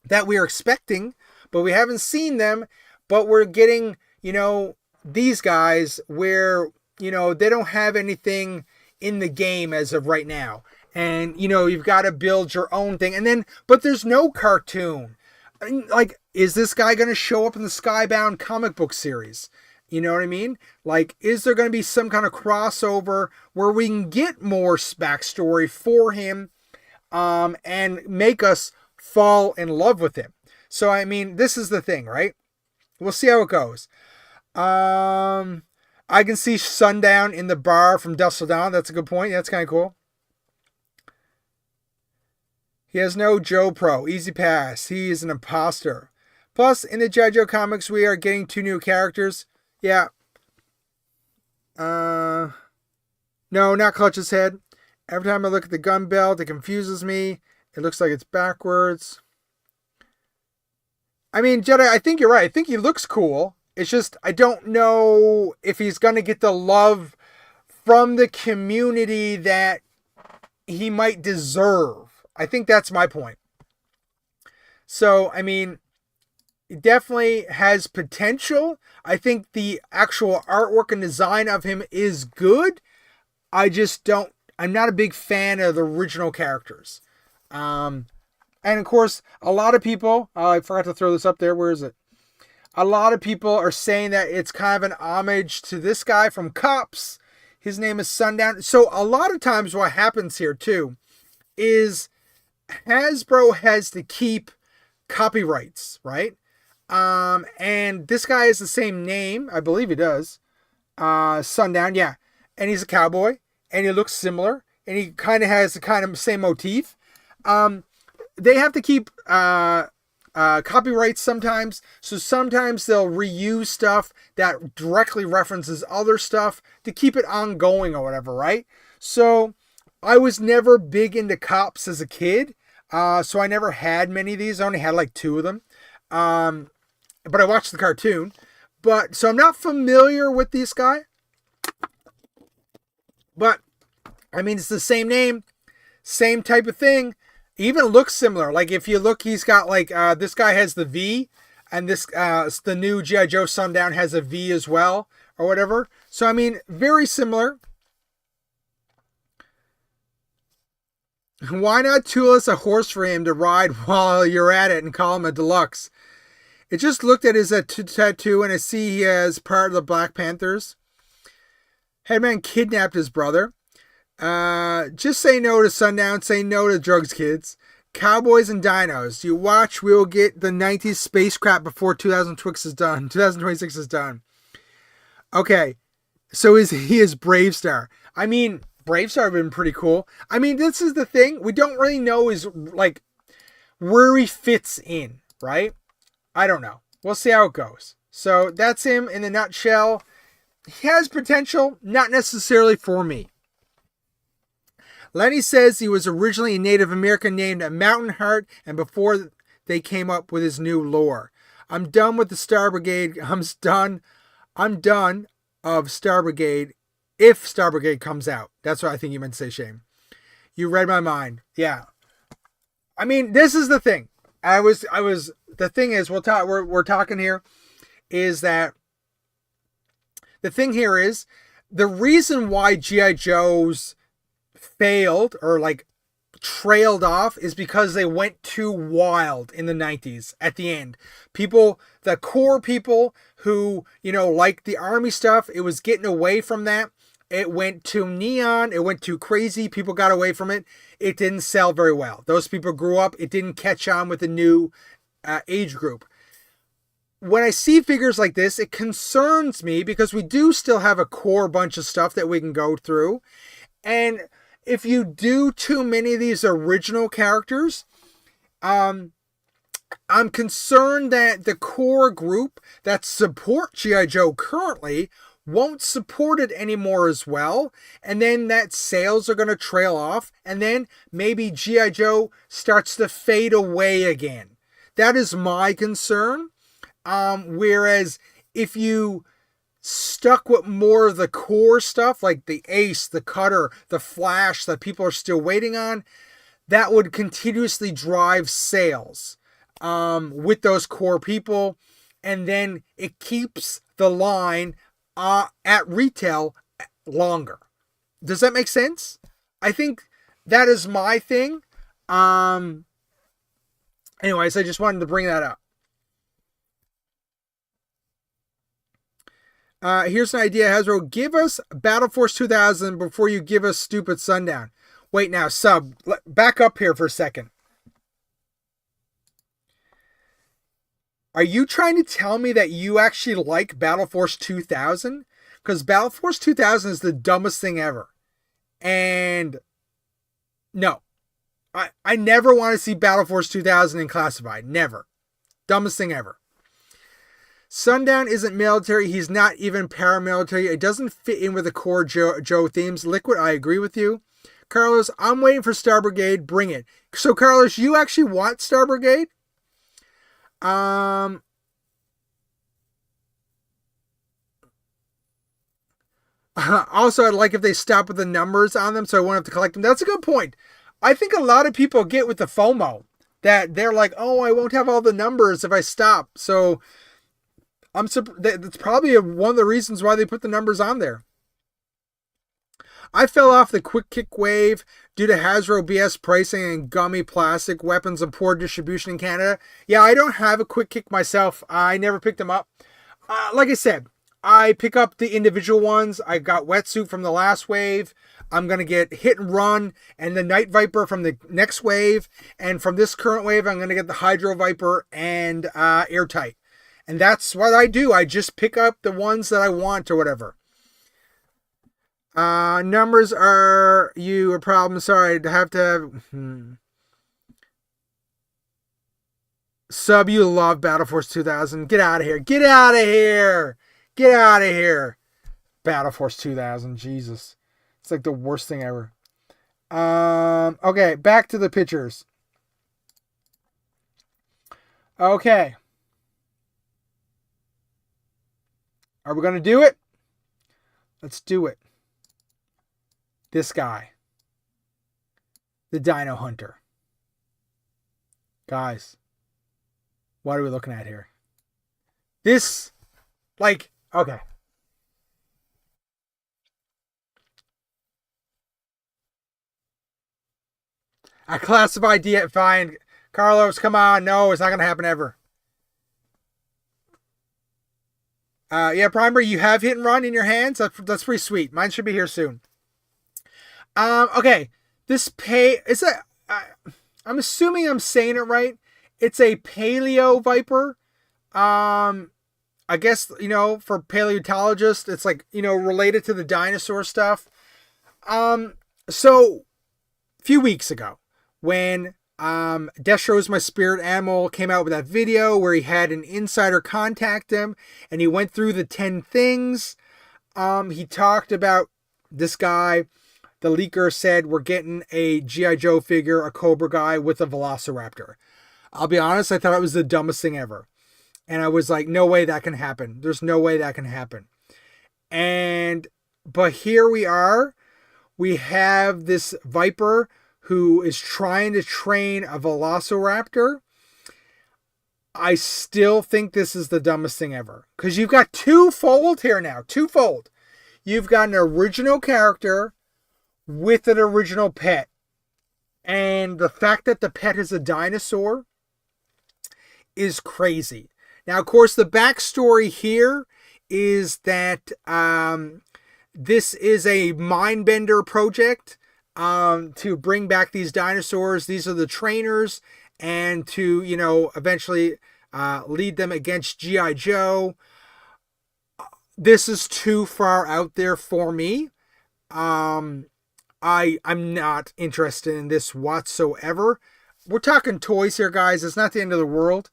that we're expecting, but we haven't seen them. But we're getting, you know, these guys where, you know, they don't have anything in the game as of right now. And, you know, you've got to build your own thing. And then, but there's no cartoon. Like, is this guy going to show up in the Skybound comic book series? You know what I mean? Like, is there going to be some kind of crossover where we can get more backstory for him, and make us fall in love with him? So, I mean, this is the thing, right? We'll see how it goes. I can see Sundown in the bar from Dusk Till Dawn. That's a good point. That's kind of cool. He has no Joe Pro. Easy pass. He is an imposter. Plus, in the G.I. Joe comics, we are getting 2 new characters. Yeah. No, not Clutch's head. Every time I look at the gun belt, it confuses me. It looks like it's backwards. I mean, Jedi, I think you're right. I think he looks cool. It's just, I don't know if he's going to get the love from the community that he might deserve. I think that's my point. So, I mean, it definitely has potential. I think the actual artwork and design of him is good. I'm not a big fan of the original characters. And of course, a lot of people, I forgot to throw this up there. Where is it? A lot of people are saying that it's kind of an homage to this guy from Cops. His name is Sundown. So a lot of times what happens here too is Hasbro has to keep copyrights, right? And this guy has the same name. I believe he does. Sundown, yeah. And he's a cowboy. And he looks similar. And he kind of has the kind of same motif. They have to keep copyrights sometimes. So sometimes they'll reuse stuff that directly references other stuff to keep it ongoing or whatever, right? So I was never big into Cops as a kid. So I never had many of these. I only had like 2 of them. But I watched the cartoon. So I'm not familiar with this guy. But, I mean, it's the same name. Same type of thing. Even looks similar. Like if you look, he's got like this guy has the V, and this the new G.I. Joe Sundown has a V as well, or whatever. So I mean, very similar. Why not tool us a horse for him to ride while you're at it and call him a deluxe? It just looked at his tattoo and I see he has part of the Black Panthers. Headman kidnapped his brother. Just say no to Sundown. Say no to drugs, kids. Cowboys and dinos. You watch, we will get the 90s space crap before 2026 is done. 2026 is done. Okay. So he is Brave Star. I mean, Brave Star would have been pretty cool. I mean, this is the thing. We don't really know is like where he fits in, right? I don't know. We'll see how it goes. So that's him in a nutshell. He has potential, not necessarily for me. Lenny says he was originally a Native American named Mountain Heart, and before they came up with his new lore. I'm done with the Star Brigade. I'm done of Star Brigade if Star Brigade comes out. That's what I think you meant to say, Shane. You read my mind. Yeah. I mean, this is the thing. The thing is, we're talking here is that the thing here is the reason why G.I. Joe's failed or like trailed off is because they went too wild in the 90s at the end. The core people who, like the army stuff, it was getting away from that. It went too neon. It went too crazy. People got away from it. It didn't sell very well. Those people grew up. It didn't catch on with the new age group. When I see figures like this, it concerns me because we do still have a core bunch of stuff that we can go through. And if you do too many of these original characters, I'm concerned that the core group that support G.I. Joe currently won't support it anymore as well. And then that sales are going to trail off. And then maybe G.I. Joe starts to fade away again. That is my concern. Whereas if you stuck with more of the core stuff, like the Ace, the Cutter, the Flash that people are still waiting on, that would continuously drive sales with those core people. And then it keeps the line at retail longer. Does that make sense? I think that is my thing. Anyways, I just wanted to bring that up. Here's an idea, Hasbro. Give us Battle Force 2000 before you give us stupid Sundown. Wait now, sub. Back up here for a second. Are you trying to tell me that you actually like Battle Force 2000? Because Battle Force 2000 is the dumbest thing ever. And no. I never want to see Battle Force 2000 in classified. Never. Dumbest thing ever. Sundown isn't military. He's not even paramilitary. It doesn't fit in with the core Joe themes. Liquid, I agree with you. Carlos, I'm waiting for Star Brigade. Bring it. So, Carlos, you actually want Star Brigade? Also, I'd like if they stop with the numbers on them so I won't have to collect them. That's a good point. I think a lot of people get with the FOMO. that they're like, oh, I won't have all the numbers if I stop. So that's probably one of the reasons why they put the numbers on there. I fell off the quick kick wave due to Hasbro BS pricing and gummy plastic weapons and poor distribution in Canada. Yeah, I don't have a quick kick myself. I never picked them up. Like I said, I pick up the individual ones. I got Wetsuit from the last wave. I'm going to get Hit and Run and the Night Viper from the next wave. And from this current wave, I'm going to get the Hydro Viper and Airtight. And that's what I do. I just pick up the ones that I want or whatever. Numbers are you a problem? Sorry, I have to have... Sub, you love Battle Force 2000. Get out of here. Get out of here. Get out of here. Battle Force 2000. Jesus. It's like the worst thing ever. Okay, back to the pictures. Okay. Are we going to do it? Let's do it. This guy. The Dino Hunter. Guys. What are we looking at here? This, like, okay. I classified fine. Carlos, come on. No, it's not going to happen ever. Yeah, Primer, you have Hit and Run in your hands. That's pretty sweet. Mine should be here soon. Okay. This it's a, I'm assuming I'm saying it right. It's a Paleo Viper. I guess, you know, for paleontologists, it's like, you know, related to the dinosaur stuff. So a few weeks ago, when Destro's My Spirit Animal came out with that video where he had an insider contact him and he went through the 10 things. He talked about this guy. The leaker said, we're getting a G.I. Joe figure, a Cobra guy with a Velociraptor. I'll be honest, I thought it was the dumbest thing ever. And I was like, no way that can happen. There's no way that can happen. But here we are. We have this Viper who is trying to train a Velociraptor. I still think this is the dumbest thing ever. Because you've got twofold here now. Twofold. You've got an original character with an original pet. And the fact that the pet is a dinosaur is crazy. Now, of course, the backstory here is that this is a Mindbender project to bring back these dinosaurs. These are the trainers, and to, you know, eventually lead them against G.I. Joe. This is too far out there for me. I'm not interested in this whatsoever. We're talking toys here, guys. It's not the end of the world.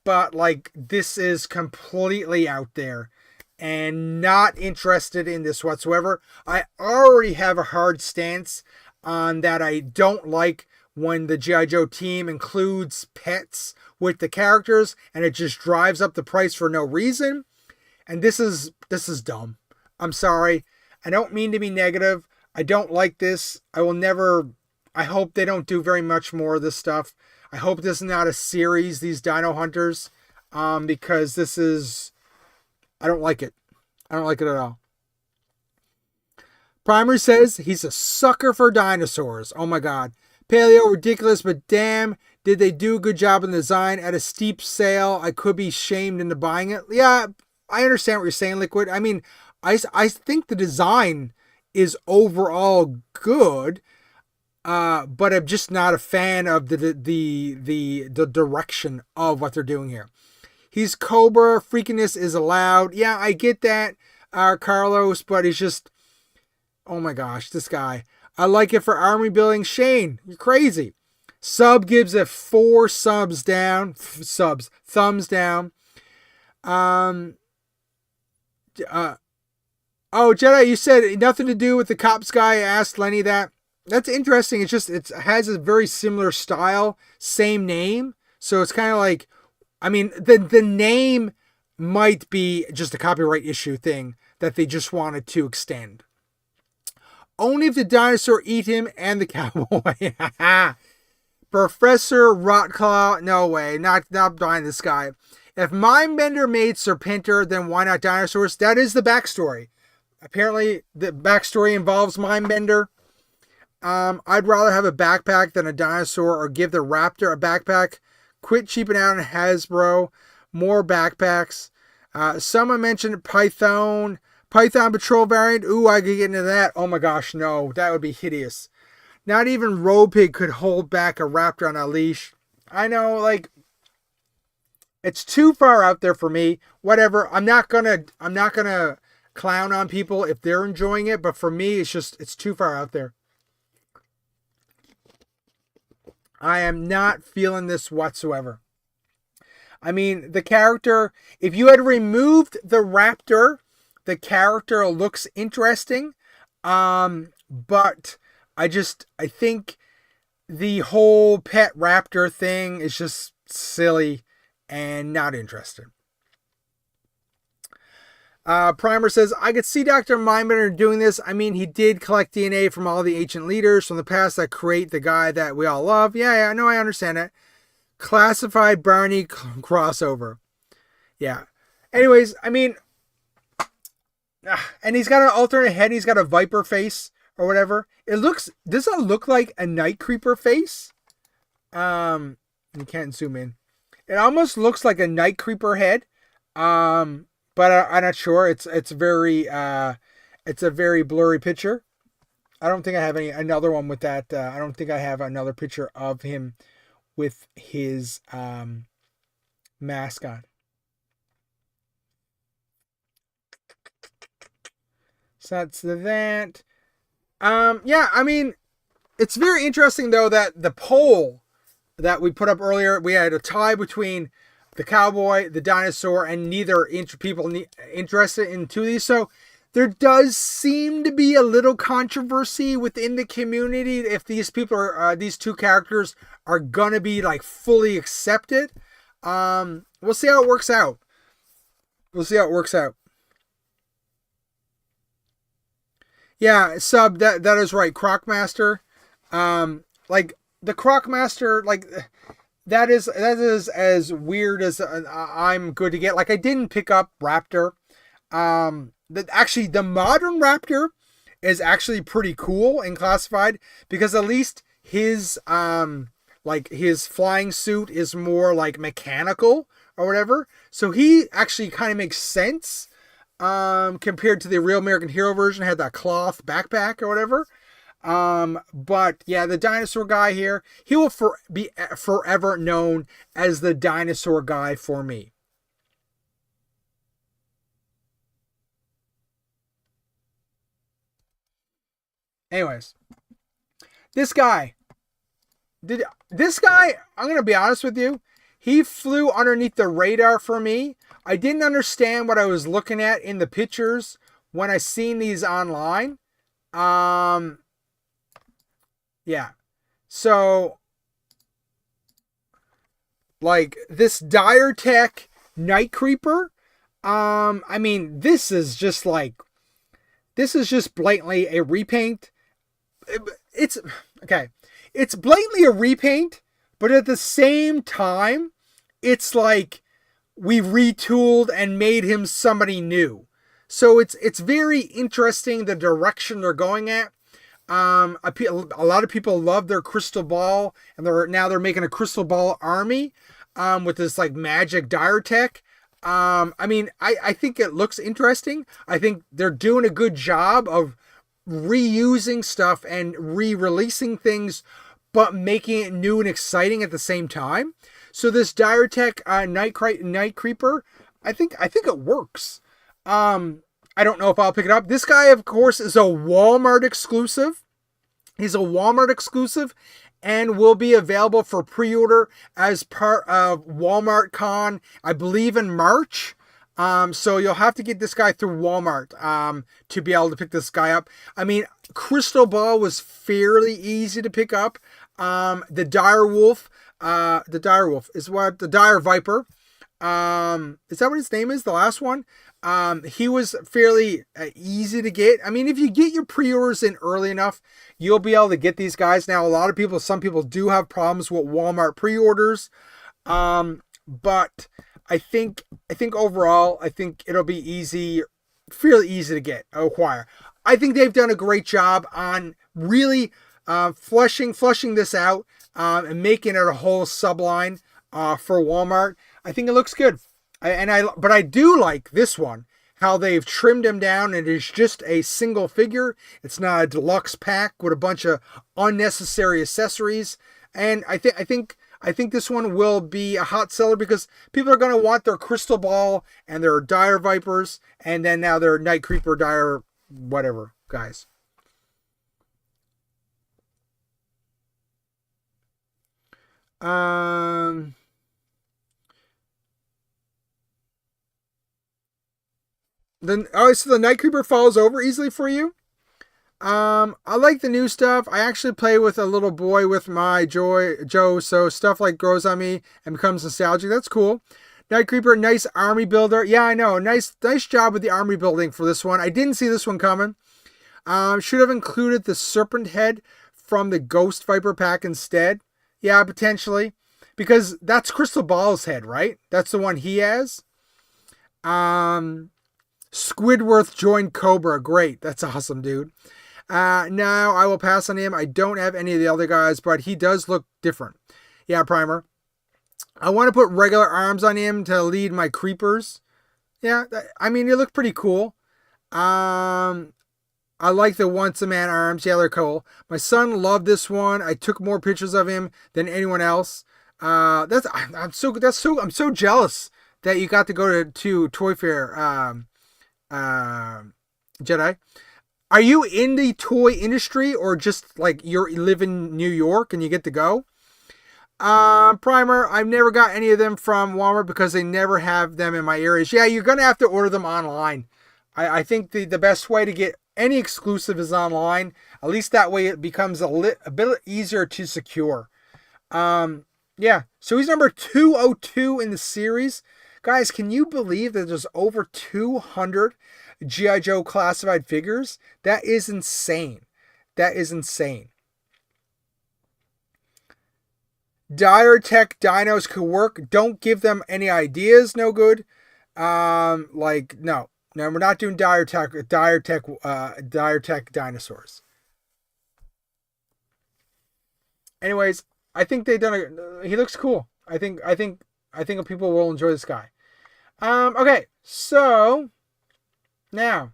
But like, this is completely out there and not interested in this whatsoever. I already have a hard stance on that. I don't like when the G.I. Joe team includes pets with the characters and it just drives up the price for no reason. And this is dumb. I'm sorry. I don't mean to be negative. I don't like this. I hope they don't do very much more of this stuff. I hope this is not a series, these Dino Hunters, because this is, I don't like it. I don't like it at all. Primer says he's a sucker for dinosaurs. Oh my God. Paleo, ridiculous, but damn, did they do a good job in the design? At a steep sale, I could be shamed into buying it. Yeah, I understand what you're saying, Liquid. I mean, I think the design is overall good. But I'm just not a fan of the direction of what they're doing here. He's Cobra, freakiness is allowed. Yeah, I get that, Carlos, but he's just, oh my gosh, this guy. I like it for army building. Shane, you're crazy. Sub gives it 4 thumbs down. Oh, Jedi, you said nothing to do with the cops guy. I asked Lenny that. That's interesting. It's just, it has a very similar style, same name. So it's kind of like, I mean, the name might be just a copyright issue thing that they just wanted to extend. Only if the dinosaur eat him and the cowboy. Professor Rotclaw, no way, not buying this guy. If Mindbender made Serpenter, then why not dinosaurs? That is the backstory. Apparently, the backstory involves Mindbender. I'd rather have a backpack than a dinosaur, or give the raptor a backpack. Quit cheaping out on Hasbro. More backpacks. Someone mentioned Python Patrol variant. Ooh, I could get into that. Oh my gosh, no. That would be hideous. Not even Robig could hold back a raptor on a leash. I know, like, it's too far out there for me. Whatever. I'm not gonna clown on people if they're enjoying it, but for me, it's too far out there. I am not feeling this whatsoever. I mean, the character, if you had removed the raptor, the character looks interesting. But I think the whole pet raptor thing is just silly and not interested. Primer says, I could see Dr. Mindbender doing this. I mean, he did collect DNA from all the ancient leaders from the past that create the guy that we all love. Yeah, I know, I understand it. Classified Barney crossover. Yeah. Anyways, I mean, and he's got an alternate head. He's got a viper face or whatever. Does it look like a night creeper face? You can't zoom in. It almost looks like a night creeper head. But I'm not sure. It's a very blurry picture. I don't think I have another one with that. I don't think I have another picture of him with his mask on. So that's that. Yeah, I mean, it's very interesting though that the poll that we put up earlier, we had a tie between the cowboy, the dinosaur, and neither people interested in two of these. So there does seem to be a little controversy within the community if these people are these two characters are gonna be like fully accepted. We'll see how it works out. Yeah, sub, that is right. Crocmaster. Like the Crocmaster, like that is as weird as I'm good to get. Like I didn't pick up Raptor. Actually the modern Raptor is actually pretty cool and classified because at least his like his flying suit is more like mechanical or whatever. So he actually kind of makes sense compared to the Real American Hero version, had that cloth backpack or whatever. But yeah, the dinosaur guy here, he will be forever known as the dinosaur guy for me. Anyways, this guy, I'm going to be honest with you. He flew underneath the radar for me. I didn't understand what I was looking at in the pictures when I seen these online. Yeah. So, like, this Dire Tech Night Creeper, I mean, this is just blatantly a repaint. It's, okay, it's blatantly a repaint, but at the same time, it's like we retooled and made him somebody new. So it's very interesting the direction they're going at. A lot of people love their crystal ball, and they're making a crystal ball army with this like magic dire tech. I mean, I think it looks interesting. I think they're doing a good job of reusing stuff and re-releasing things, but making it new and exciting at the same time. So this dire tech night creeper, I think it works. I don't know if I'll pick it up. This guy, of course, is a Walmart exclusive. He's a Walmart exclusive and will be available for pre-order as part of Walmart Con, I believe in March. So you'll have to get this guy through Walmart to be able to pick this guy up. I mean, Crystal Ball was fairly easy to pick up. The Dire Wolf is what the Dire Viper. Is that what his name is? The last one? He was fairly easy to get. I mean, if you get your pre-orders in early enough, you'll be able to get these guys. Now, a lot of people, some people do have problems with Walmart pre-orders. But I think overall, I think it'll be fairly easy to get, acquire. I think they've done a great job on really flushing this out and making it a whole subline for Walmart. I think it looks good. But I do like this one, how they've trimmed him down. It is just a single figure. It's not a deluxe pack with a bunch of unnecessary accessories. And I think this one will be a hot seller because people are going to want their Crystal Ball and their Dire Vipers, and then now their Night Creeper, Dire, whatever, guys. So the Night Creeper falls over easily for you. I like the new stuff. I actually play with a little boy with my Joe, so stuff like grows on me and becomes nostalgic. That's cool. Night Creeper, nice army builder. Yeah, I know. Nice job with the army building for this one. I didn't see this one coming. Should have included the serpent head from the Ghost Viper pack instead. Yeah, potentially. Because that's Crystal Ball's head, right? That's the one he has. Squidward joined Cobra. Great. That's awesome, dude. Now I will pass on him. I don't have any of the other guys, but he does look different. Yeah, Primer. I want to put regular arms on him to lead my creepers. Yeah, I mean, they look pretty cool. I like the once-a-man arms. Yeah, they're cool. My son loved this one. I took more pictures of him than anyone else. I'm so jealous that you got to go to Toyfair, Jedi. Are you in the toy industry or just like you live in New York and you get to go? Primer, I've never got any of them from Walmart because they never have them in my areas. Yeah, you're going to have to order them online. I think the best way to get any exclusive is online. At least that way it becomes a bit easier to secure. Yeah, so he's number 202 in the series. Guys, can you believe that there's over 200 G.I. Joe classified figures? That is insane. That is insane. Dire Tech dinos could work. Don't give them any ideas. No good. No, we're not doing Dire Tech dinosaurs. Anyways, I think they've done he looks cool. I think people will enjoy this guy. Okay, so now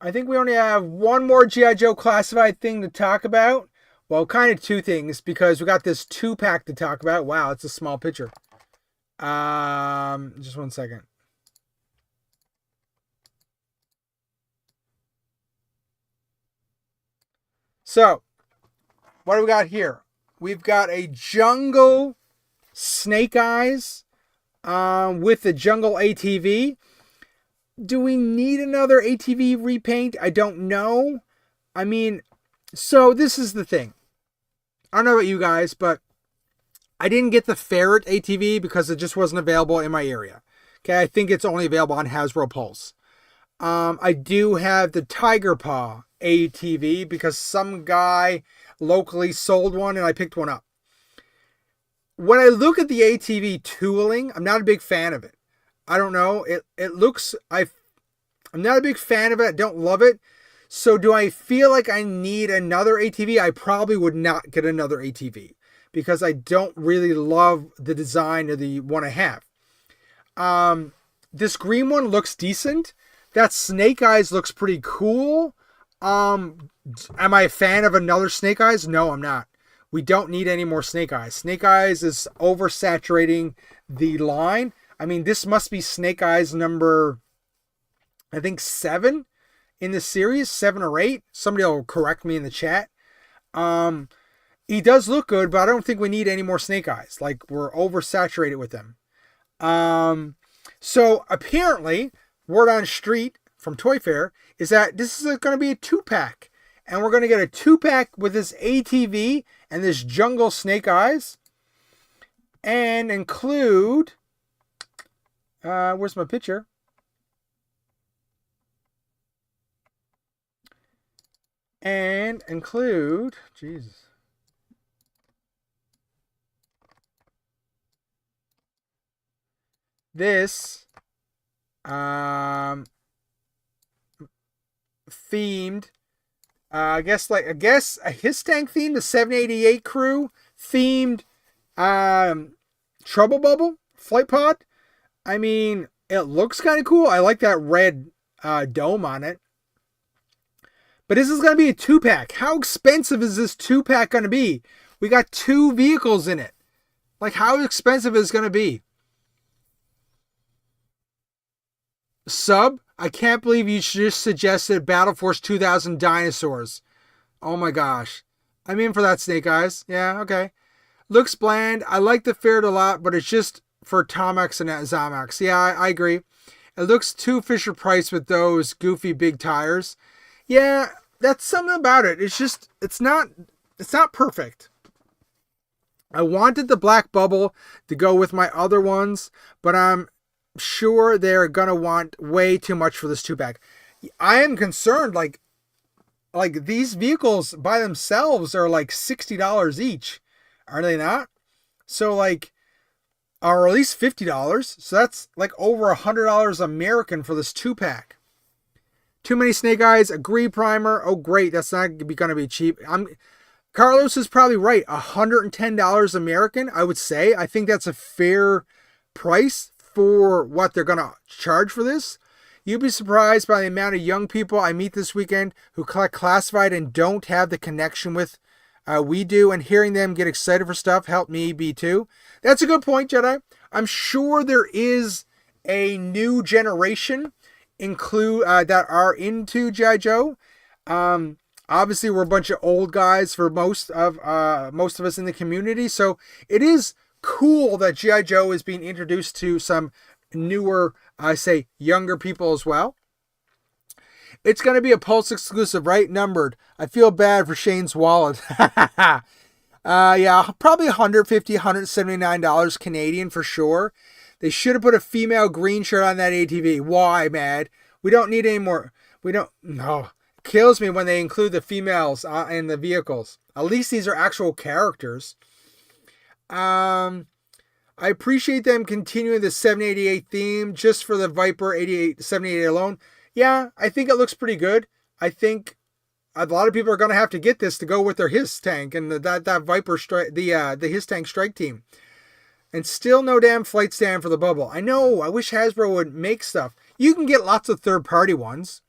I think we only have one more G.I. Joe classified thing to talk about. Well, kind of two things because we got this 2-pack to talk about. Wow, it's a small picture. Just one second. So, what do we got here? We've got a Jungle Snake Eyes with the Jungle ATV. Do we need another ATV repaint? I don't know. I mean, so this is the thing. I don't know about you guys, but I didn't get the Ferret ATV because it just wasn't available in my area. Okay, I think it's only available on Hasbro Pulse. I do have the Tiger Paw ATV because some guy locally sold one and I picked one up. When I look at the ATV tooling, I'm not a big fan of it. I don't know. It looks, I'm not a big fan of it. I don't love it. So do I feel like I need another ATV? I probably would not get another ATV because I don't really love the design of the one I have. This green one looks decent. That Snake Eyes looks pretty cool. Am I a fan of another Snake Eyes? No, I'm not. We don't need any more Snake Eyes. Snake Eyes is oversaturating the line. I mean, this must be Snake Eyes number, I think 7 in the series, 7 or 8. Somebody will correct me in the chat. He does look good, but I don't think we need any more Snake Eyes. Like, we're oversaturated with them. So apparently, word on street from Toyfair is that this is going to be a 2-pack. And we're going to get a 2-pack with this ATV and this Jungle Snake Eyes. and include, where's my picture? And include, Jesus. This themed, I guess a his tank themed, the 788 crew themed Trouble Bubble flight pod. I mean, it looks kind of cool. I like that red dome on it. But this is going to be a 2-pack. How expensive is this 2-pack going to be? We got 2 vehicles in it. Like, how expensive is it going to be? Sub, I can't believe you just suggested Battle Force 2000 dinosaurs. Oh my gosh. I'm in for that, Snake Eyes. Yeah, okay. Looks bland. I like the Ferret a lot, but it's just for Tomax and Zomax. Yeah, I agree. It looks too Fisher Price with those goofy big tires. Yeah, that's something about it. It's just, it's not perfect. I wanted the black bubble to go with my other ones, but I'm sure they're gonna want way too much for this 2-pack. I am concerned, like these vehicles by themselves are like $60 each, are they not? So like, or at least $50. So that's like over $100 American for this 2-pack. Too many Snake Eyes. Agree, Primer. Oh, great. That's not going to be cheap. Carlos is probably right. $110 American, I would say. I think that's a fair price for what they're going to charge for this. You'd be surprised by the amount of young people I meet this weekend who collect classified and don't have the connection with we do, and hearing them get excited for stuff helped me be too. That's a good point, Jedi. I'm sure there is a new generation that are into G.I. Joe. Obviously, we're a bunch of old guys for most of us in the community, so it is cool that G.I. Joe is being introduced to some newer, younger people as well. It's going to be a Pulse exclusive, right? Numbered. I feel bad for Shane's wallet. Yeah, probably $150, $179 Canadian for sure. They should have put a female green shirt on that ATV. Why, Mad? We don't need any more. No. It kills me when they include the females in the vehicles. At least these are actual characters. I appreciate them continuing the 788 theme just for the Viper 788 alone. Yeah, I think it looks pretty good. I think a lot of people are going to have to get this to go with their HISS tank and that Viper strike, the HISS tank strike team. And still no damn flight stand for the bubble. I know, I wish Hasbro would make stuff. You can get lots of third-party ones.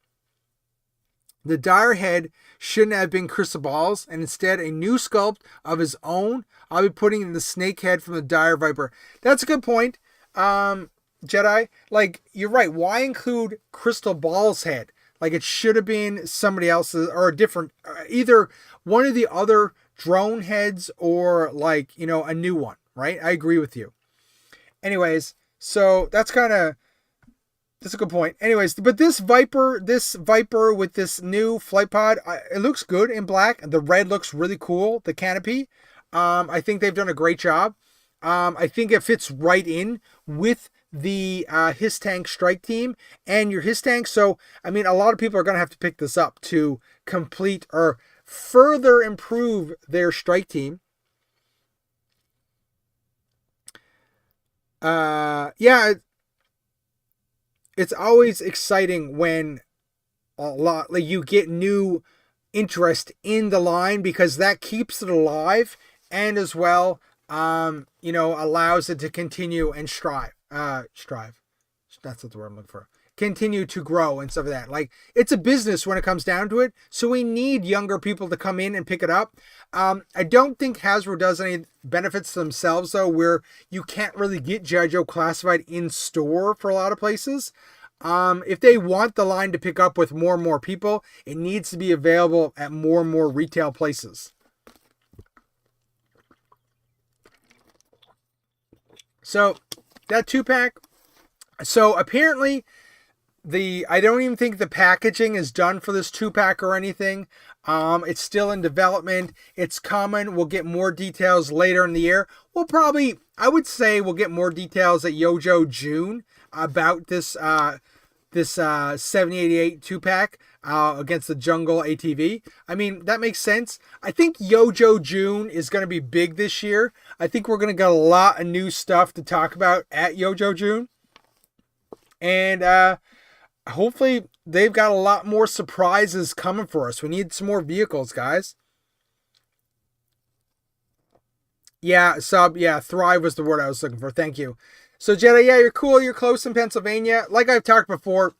The Dire Head shouldn't have been Crystal Balls, and instead a new sculpt of his own. I'll be putting in the snake head from the Dire Viper. That's a good point, Jedi. Like, you're right. Why include Crystal Ball's head? Like, it should have been somebody else's, or a different, either one of the other drone heads, or like, a new one. Right? I agree with you. Anyways, so that's a good point. Anyways, but this Viper with this new flight pod, it looks good in black. The red looks really cool. The canopy. I think they've done a great job. I think it fits right in with the HISS tank strike team and your HISS tank. So, I mean, a lot of people are going to have to pick this up to complete or further improve their strike team. Yeah, it's always exciting when you get new interest in the line, because that keeps it alive and as well, allows it to continue and strive. That's not the word I'm looking for. Continue to grow and stuff like that. Like, it's a business when it comes down to it. So we need younger people to come in and pick it up. I don't think Hasbro does any benefits to themselves, though, where you can't really get G.I. Joe Classified in store for a lot of places. If they want the line to pick up with more and more people, it needs to be available at more and more retail places. So, that 2-pack. So, apparently, I don't even think the packaging is done for this 2-pack or anything. It's still in development. It's coming. We'll get more details later in the year. I would say we'll get more details at GIJOE June about this 7088 2-pack against the Jungle ATV. I mean, that makes sense. I think GIJOE June is going to be big this year. I think we're going to get a lot of new stuff to talk about at GIJOE June. And hopefully they've got a lot more surprises coming for us. We need some more vehicles, guys. Yeah, thrive was the word I was looking for. Thank you. So Jedi, yeah, you're cool. You're close in Pennsylvania. Like I've talked before,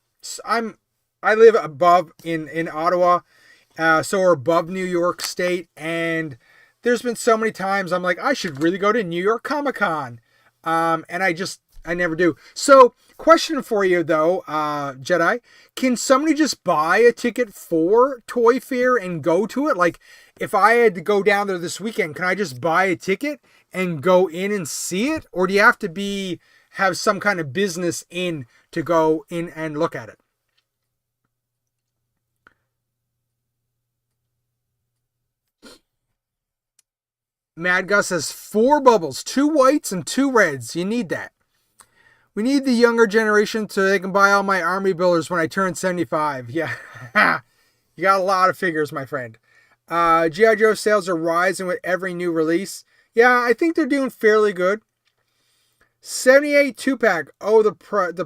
I live above in Ottawa, so we're above New York State, and there's been so many times I'm like, I should really go to New York Comic-Con, and I never do. So, question for you though, Jedi, can somebody just buy a ticket for Toyfair and go to it? Like, if I had to go down there this weekend, can I just buy a ticket and go in and see it? Or do you have to have some kind of business in to go in and look at it? Mad Gus has 4 bubbles, 2 whites and 2 reds. You need that. We need the younger generation so they can buy all my army builders when I turn 75. Yeah. You got a lot of figures, my friend. G.I. Joe sales are rising with every new release. Yeah, I think they're doing fairly good. 78 2-pack. Oh, the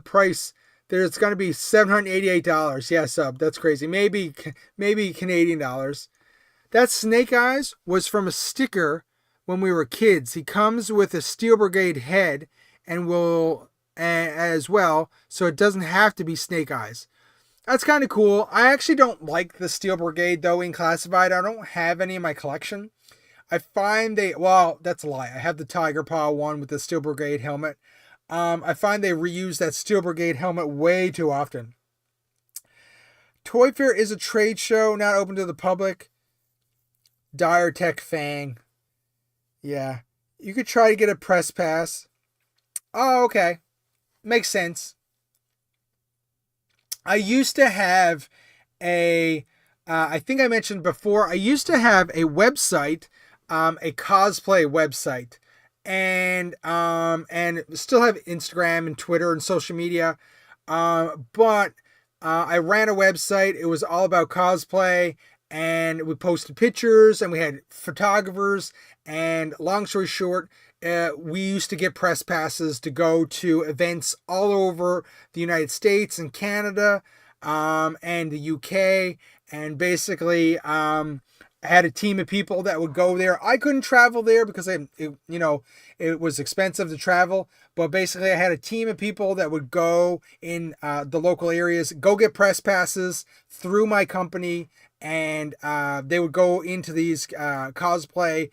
price. There's going to be $788. Yeah, sub. That's crazy. Maybe Canadian dollars. That Snake Eyes was from a sticker when we were kids. He comes with a Steel Brigade head and will as well, so it doesn't have to be Snake Eyes. That's kind of cool. I actually don't like the Steel Brigade, though, in Classified. I don't have any in my collection. I find that's a lie. I have the Tiger Paw one with the Steel Brigade helmet. I find they reuse that Steel Brigade helmet way too often. Toyfair is a trade show, not open to the public. Dire Tech Fang. Yeah. You could try to get a press pass. Oh, okay. Makes sense. I used to have I think I mentioned before, I used to have a website, a cosplay website, and still have Instagram and Twitter and social media, but I ran a website. It was all about cosplay, and we posted pictures, and we had photographers, and long story short, we used to get press passes to go to events all over the United States and Canada, and the UK, and basically, I had a team of people that would go there. I couldn't travel there because it was expensive to travel, but basically I had a team of people that would go in the local areas, go get press passes through my company, and they would go into these cosplay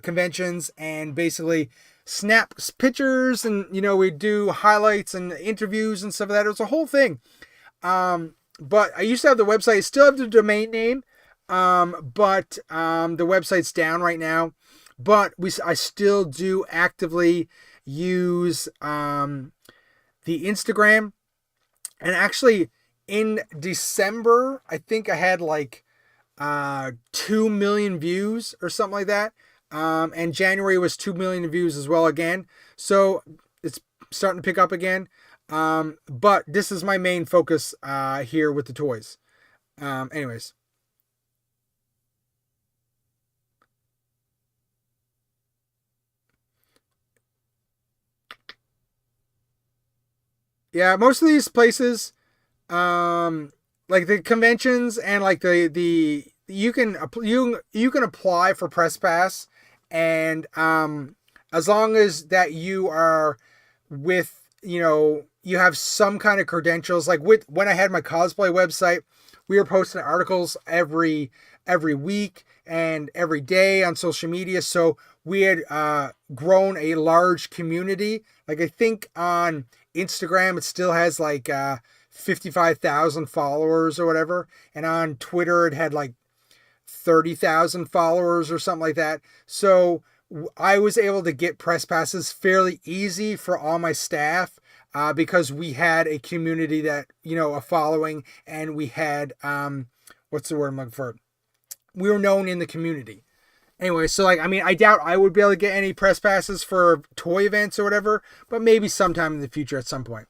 conventions and basically snap pictures, and we'd do highlights and interviews and stuff like that. It was a whole thing. But I used to have the website. I still have the domain name, but the website's down right now. But I still do actively use the Instagram. And actually, in December, I think I had like 2 million views or something like that. And January was 2 million views as well again. So it's starting to pick up again. But this is my main focus here with the toys. Anyways. Yeah, most of these places, like the conventions and like you can apply for press pass, and as long as that you are with you have some kind of credentials. Like when I had my cosplay website, we were posting articles every week and every day on social media. So we had grown a large community. Like I think on Instagram, it still has like 55,000 followers or whatever. And on Twitter, it had like 30,000 followers or something like that. So I was able to get press passes fairly easy for all my staff. because we had a community that, a following, and we had, what's the word I'm looking for? We were known in the community. Anyway, so I doubt I would be able to get any press passes for toy events or whatever, but maybe sometime in the future at some point.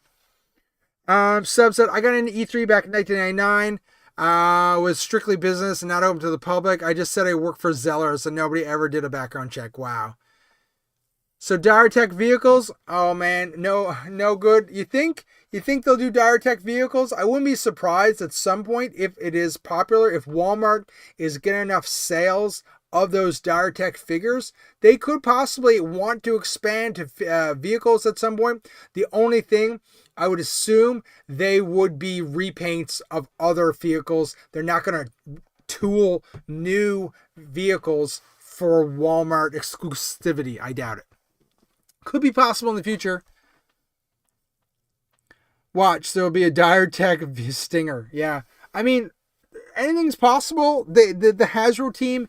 Subset, I got into E3 back in 1999. Was strictly business and not open to the public. I just said I work for Zellers and nobody ever did a background check. Wow. So Tech vehicles, oh man, no good. You think they'll do Tech vehicles? I wouldn't be surprised at some point if it is popular, if Walmart is getting enough sales of those Tech figures. They could possibly want to expand to vehicles at some point. The only thing, I would assume they would be repaints of other vehicles. They're not going to tool new vehicles for Walmart exclusivity. I doubt it. Could be possible in the future. Watch, there will be a Tech Stinger. Yeah. I mean, anything's possible. The Hasbro team,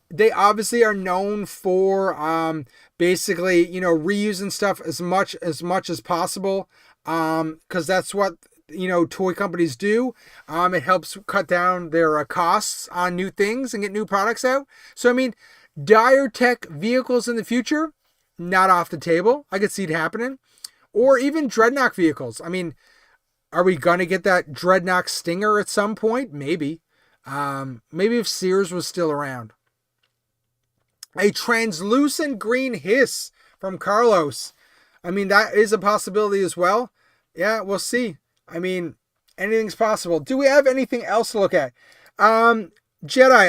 they obviously are known for basically, reusing stuff as much as possible. Because that's what toy companies do. It helps cut down their costs on new things and get new products out. So I mean, Tech vehicles in the future, not off the table. I could see it happening. Or even Dreadnought vehicles. I mean, are we gonna get that Dreadnought Stinger at some point? Maybe. Maybe if Sears was still around. A translucent green hiss from Carlos. I mean, that is a possibility as well. Yeah, we'll see. I mean, anything's possible. Do we have anything else to look at? Jedi,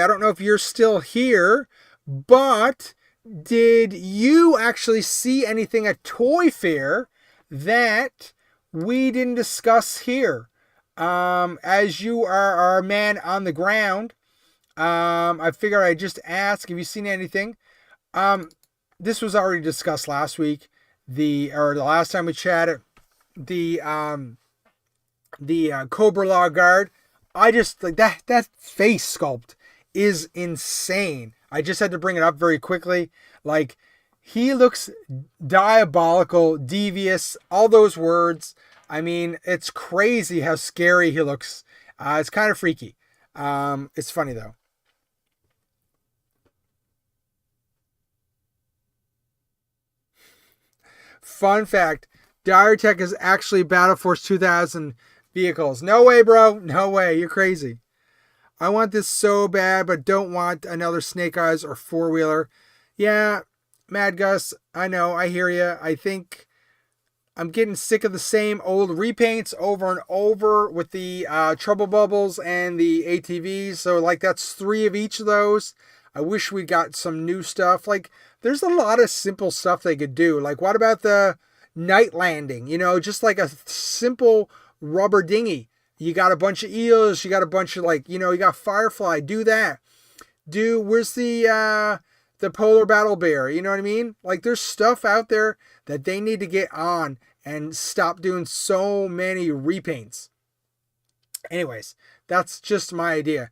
I don't know if you're still here, but did you actually see anything at Toyfair that we didn't discuss here? As you are our man on the ground, I figured I'd just ask, have you seen anything? This was already discussed last week. The last time we chatted, the Cobra Law guard. I just like that face sculpt is insane. I just had to bring it up very quickly. Like, he looks diabolical, devious, all those words. I mean, it's crazy how scary he looks. It's kind of freaky. It's funny though. Fun fact, Tech is actually Battle Force 2000 vehicles. No way, bro. No way. You're crazy. I want this so bad, but don't want another Snake Eyes or four-wheeler. Yeah, Mad Gus, I know. I hear you. I think I'm getting sick of the same old repaints over and over with the Trouble Bubbles and the ATVs. So, that's 3 of each of those. I wish we got some new stuff. There's a lot of simple stuff they could do. What about the night landing? Just a simple rubber dinghy. You got a bunch of eels. You got a bunch of you got Firefly. Do that. Where's the polar battle bear? You know what I mean? There's stuff out there that they need to get on and stop doing so many repaints. Anyways, that's just my idea.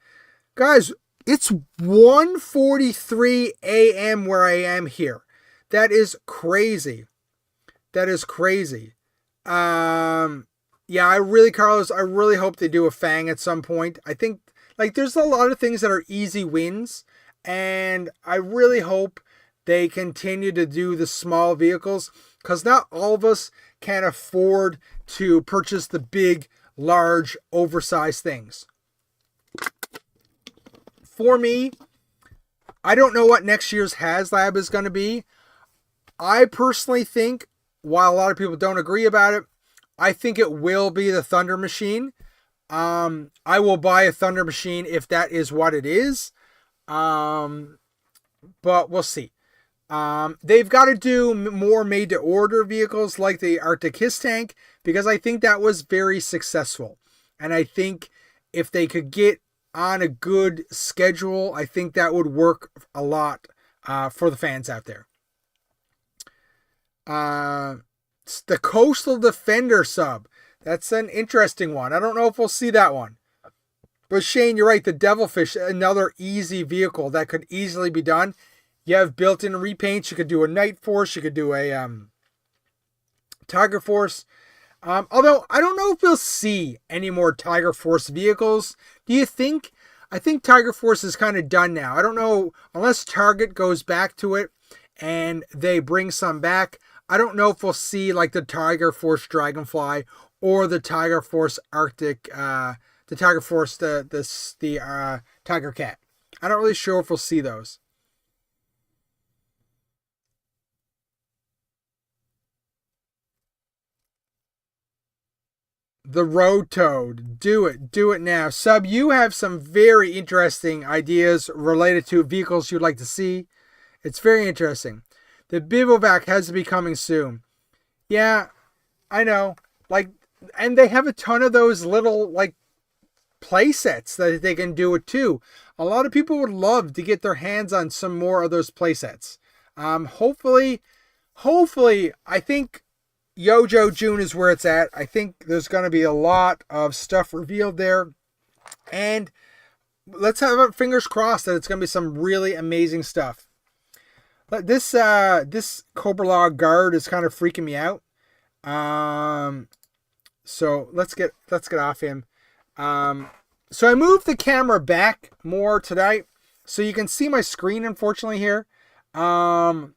Guys, it's 1:43 a.m. where I am here. That is crazy. That is crazy. Yeah, Carlos, I really hope they do a Fang at some point. I think, there's a lot of things that are easy wins, and I really hope they continue to do the small vehicles, because not all of us can afford to purchase the big, large, oversized things. For me, I don't know what next year's HasLab is going to be. I personally think, while a lot of people don't agree about it, I think it will be the Thunder Machine. I will buy a Thunder Machine if that is what it is. But we'll see. They've got to do more made-to-order vehicles like the Arctic Hiss Tank, because I think that was very successful. And I think if they could get on a good schedule, I think that would work a lot for the fans out there. The Coastal Defender sub. That's an interesting one. I don't know if we'll see that one. But Shane, you're right. The Devilfish, another easy vehicle that could easily be done. You have built-in repaints. You could do a Night Force. You could do a Tiger Force. Although I don't know if we'll see any more Tiger Force vehicles. Do you think? I think Tiger Force is kind of done now. I don't know, unless Target goes back to it and they bring some back. I don't know if we'll see like the Tiger Force Dragonfly or the Tiger Force Arctic, the Tiger Force, the Tiger Cat. I'm not really sure if we'll see those. The Road Toad. Do it. Do it now. Sub, you have some very interesting ideas related to vehicles you'd like to see. It's very interesting. The Bivouac has to be coming soon. Yeah, I know. Like, and they have a ton of those little, like, play sets that they can do it too. A lot of people would love to get their hands on some more of those play sets. Hopefully, I think GIJOE June is where it's at. I think there's going to be a lot of stuff revealed there. And let's have our fingers crossed that it's going to be some really amazing stuff. But this Cobra Law guard is kind of freaking me out. So let's get off him. So I moved the camera back more tonight so you can see my screen, unfortunately, here. I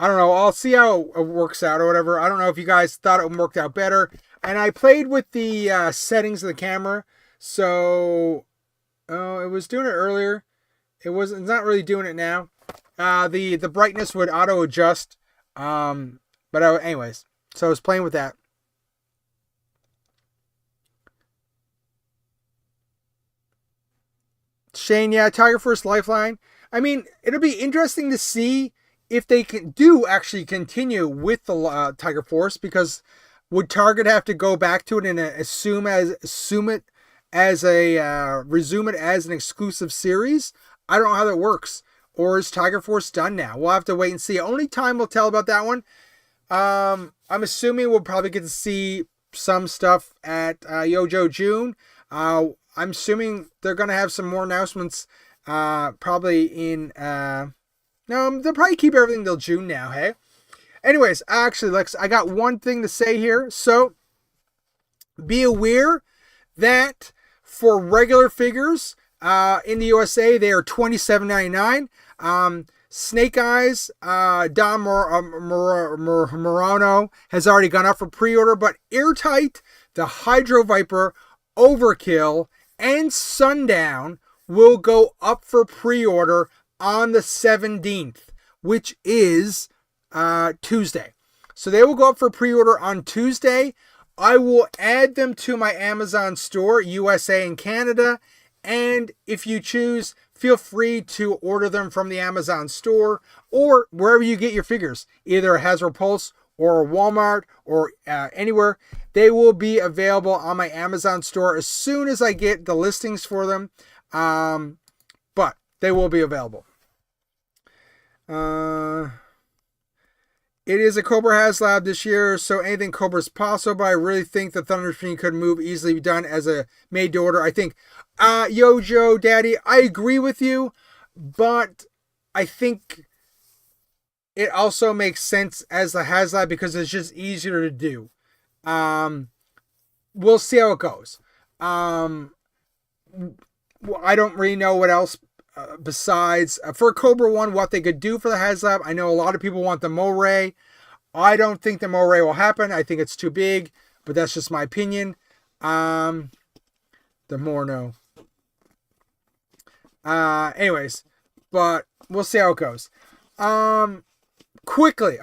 don't know. I'll see how it works out or whatever. I don't know if you guys thought it worked out better. And I played with the settings of the camera. So it was doing it earlier. It's not really doing it now. The brightness would auto adjust. Anyways, so I was playing with that. Shane, yeah, Tiger Force Lifeline. I mean, it'll be interesting to see if they do actually continue with the Tiger Force, because would Target have to go back to it and resume it as an exclusive series? I don't know how that works. Or is Tiger Force done now? We'll have to wait and see. Only time will tell about that one. I'm assuming we'll probably get to see some stuff at GIJOE June. I'm assuming they're going to have some more announcements probably in... No, they'll probably keep everything till June now, hey? Anyways, actually, Lex, I got one thing to say here. So, be aware that for regular figures in the USA, they are $27.99. Snake Eyes, Don Morano has already gone up for pre-order, but Airtight, the Hydro Viper, Overkill, and Sundown will go up for pre-order on the 17th, which is Tuesday. So they will go up for pre-order on Tuesday. I will add them to my Amazon store, USA and Canada. And if you choose, feel free to order them from the Amazon store or wherever you get your figures, either Hasbro Pulse or Walmart or anywhere. They will be available on my Amazon store as soon as I get the listings for them. But they will be available. It is a Cobra HasLab this year, so anything Cobra is possible, but I really think the Thunder Machine could easily be done as a made to order. I think, GIJOE Daddy, I agree with you, but I think it also makes sense as the HasLab because it's just easier to do. We'll see how it goes. I don't really know what else besides for Cobra 1 what they could do for the HasLab. I know a lot of people want the Moray. I don't think the Moray will happen. I think it's too big, but that's just my opinion. The Morno. Anyways, but we'll see how it goes. Quickly.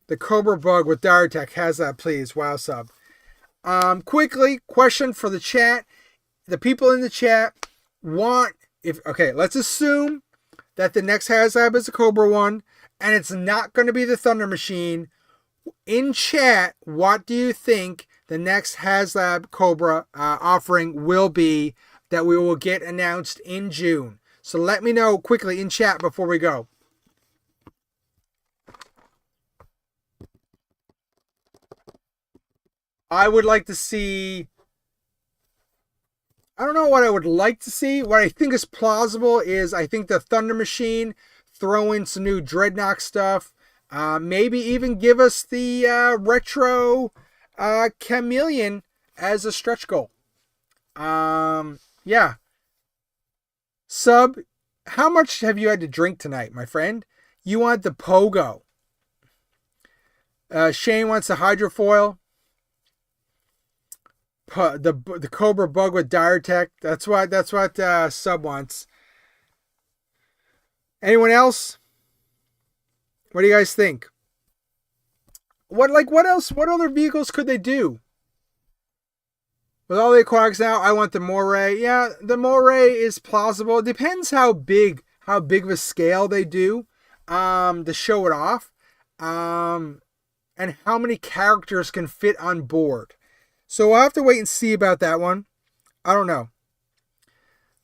The Cobra Bug with Diretech HasLab, please. Wow, sub. Quickly, question for the chat. The people in the chat want... let's assume that the next HasLab is a Cobra one, and it's not going to be the Thunder Machine. In chat, what do you think the next HasLab Cobra offering will be that we will get announced in June? So let me know quickly in chat before we go. I would like to see... I don't know what I would like to see. What I think is plausible is I think the Thunder Machine, throw in some new Dreadnought stuff. Maybe even give us the retro Chameleon as a stretch goal. Yeah. Sub, how much have you had to drink tonight, my friend? You want the pogo. Shane wants the hydrofoil. The Cobra Bug with Dire Tech. That's what Sub wants. Anyone else? What do you guys think? What else? What other vehicles could they do? With all the aquatics now, I want the Moray. Yeah, the Moray is plausible. It depends how big of a scale they do to show it off. And how many characters can fit on board. So we'll have to wait and see about that one. I don't know.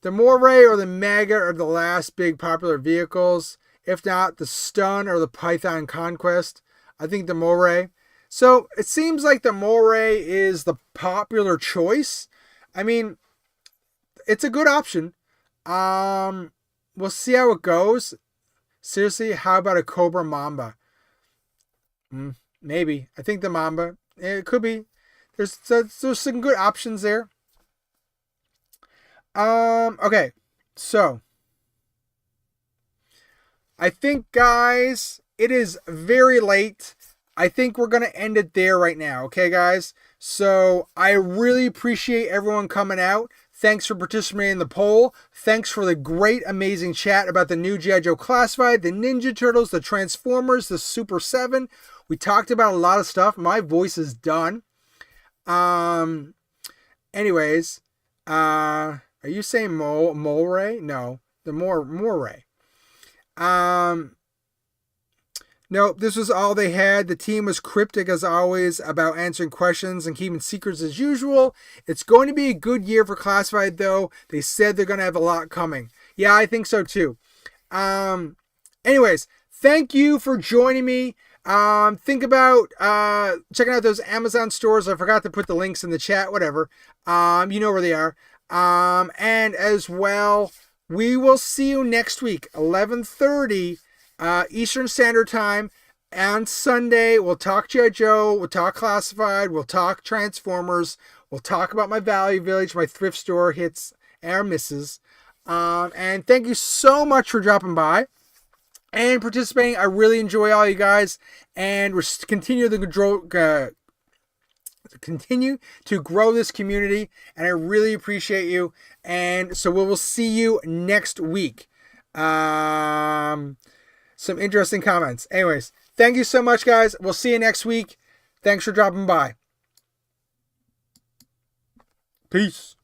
The Moray or the Mega are the last big popular vehicles. If not, the Stun or the Python Conquest. I think the Moray. So it seems like the Moray is the popular choice. I mean, it's a good option. We'll see how it goes. Seriously, how about a Cobra Mamba? Maybe. I think the Mamba. It could be. There's some good options there. Okay. So, I think, guys, it is very late. I think we're going to end it there right now. Okay, guys? So, I really appreciate everyone coming out. Thanks for participating in the poll. Thanks for the great, amazing chat about the new G.I. Joe Classified, the Ninja Turtles, the Transformers, the Super 7. We talked about a lot of stuff. My voice is done. Anyways, are you saying Moray? No, the Moray. No, this was all they had. The team was cryptic as always about answering questions and keeping secrets as usual. It's going to be a good year for Classified though. They said they're going to have a lot coming. Yeah, I think so too. Anyways, thank you for joining me. Think about checking out those Amazon stores. I forgot to put the links in the chat, whatever. You know where they are. And as well, we will see you next week, 11:30 Eastern Standard Time on Sunday. We'll talk G.I. Joe, we'll talk Classified, we'll talk Transformers, we'll talk about my Value Village, my thrift store hits and misses. And thank you so much for dropping by and participating. I really enjoy all you guys, and we're continue to grow this community, and I really appreciate you. And so we will see you next week. Some interesting comments. Anyways, thank you so much, guys. We'll see you next week. Thanks for dropping by. Peace.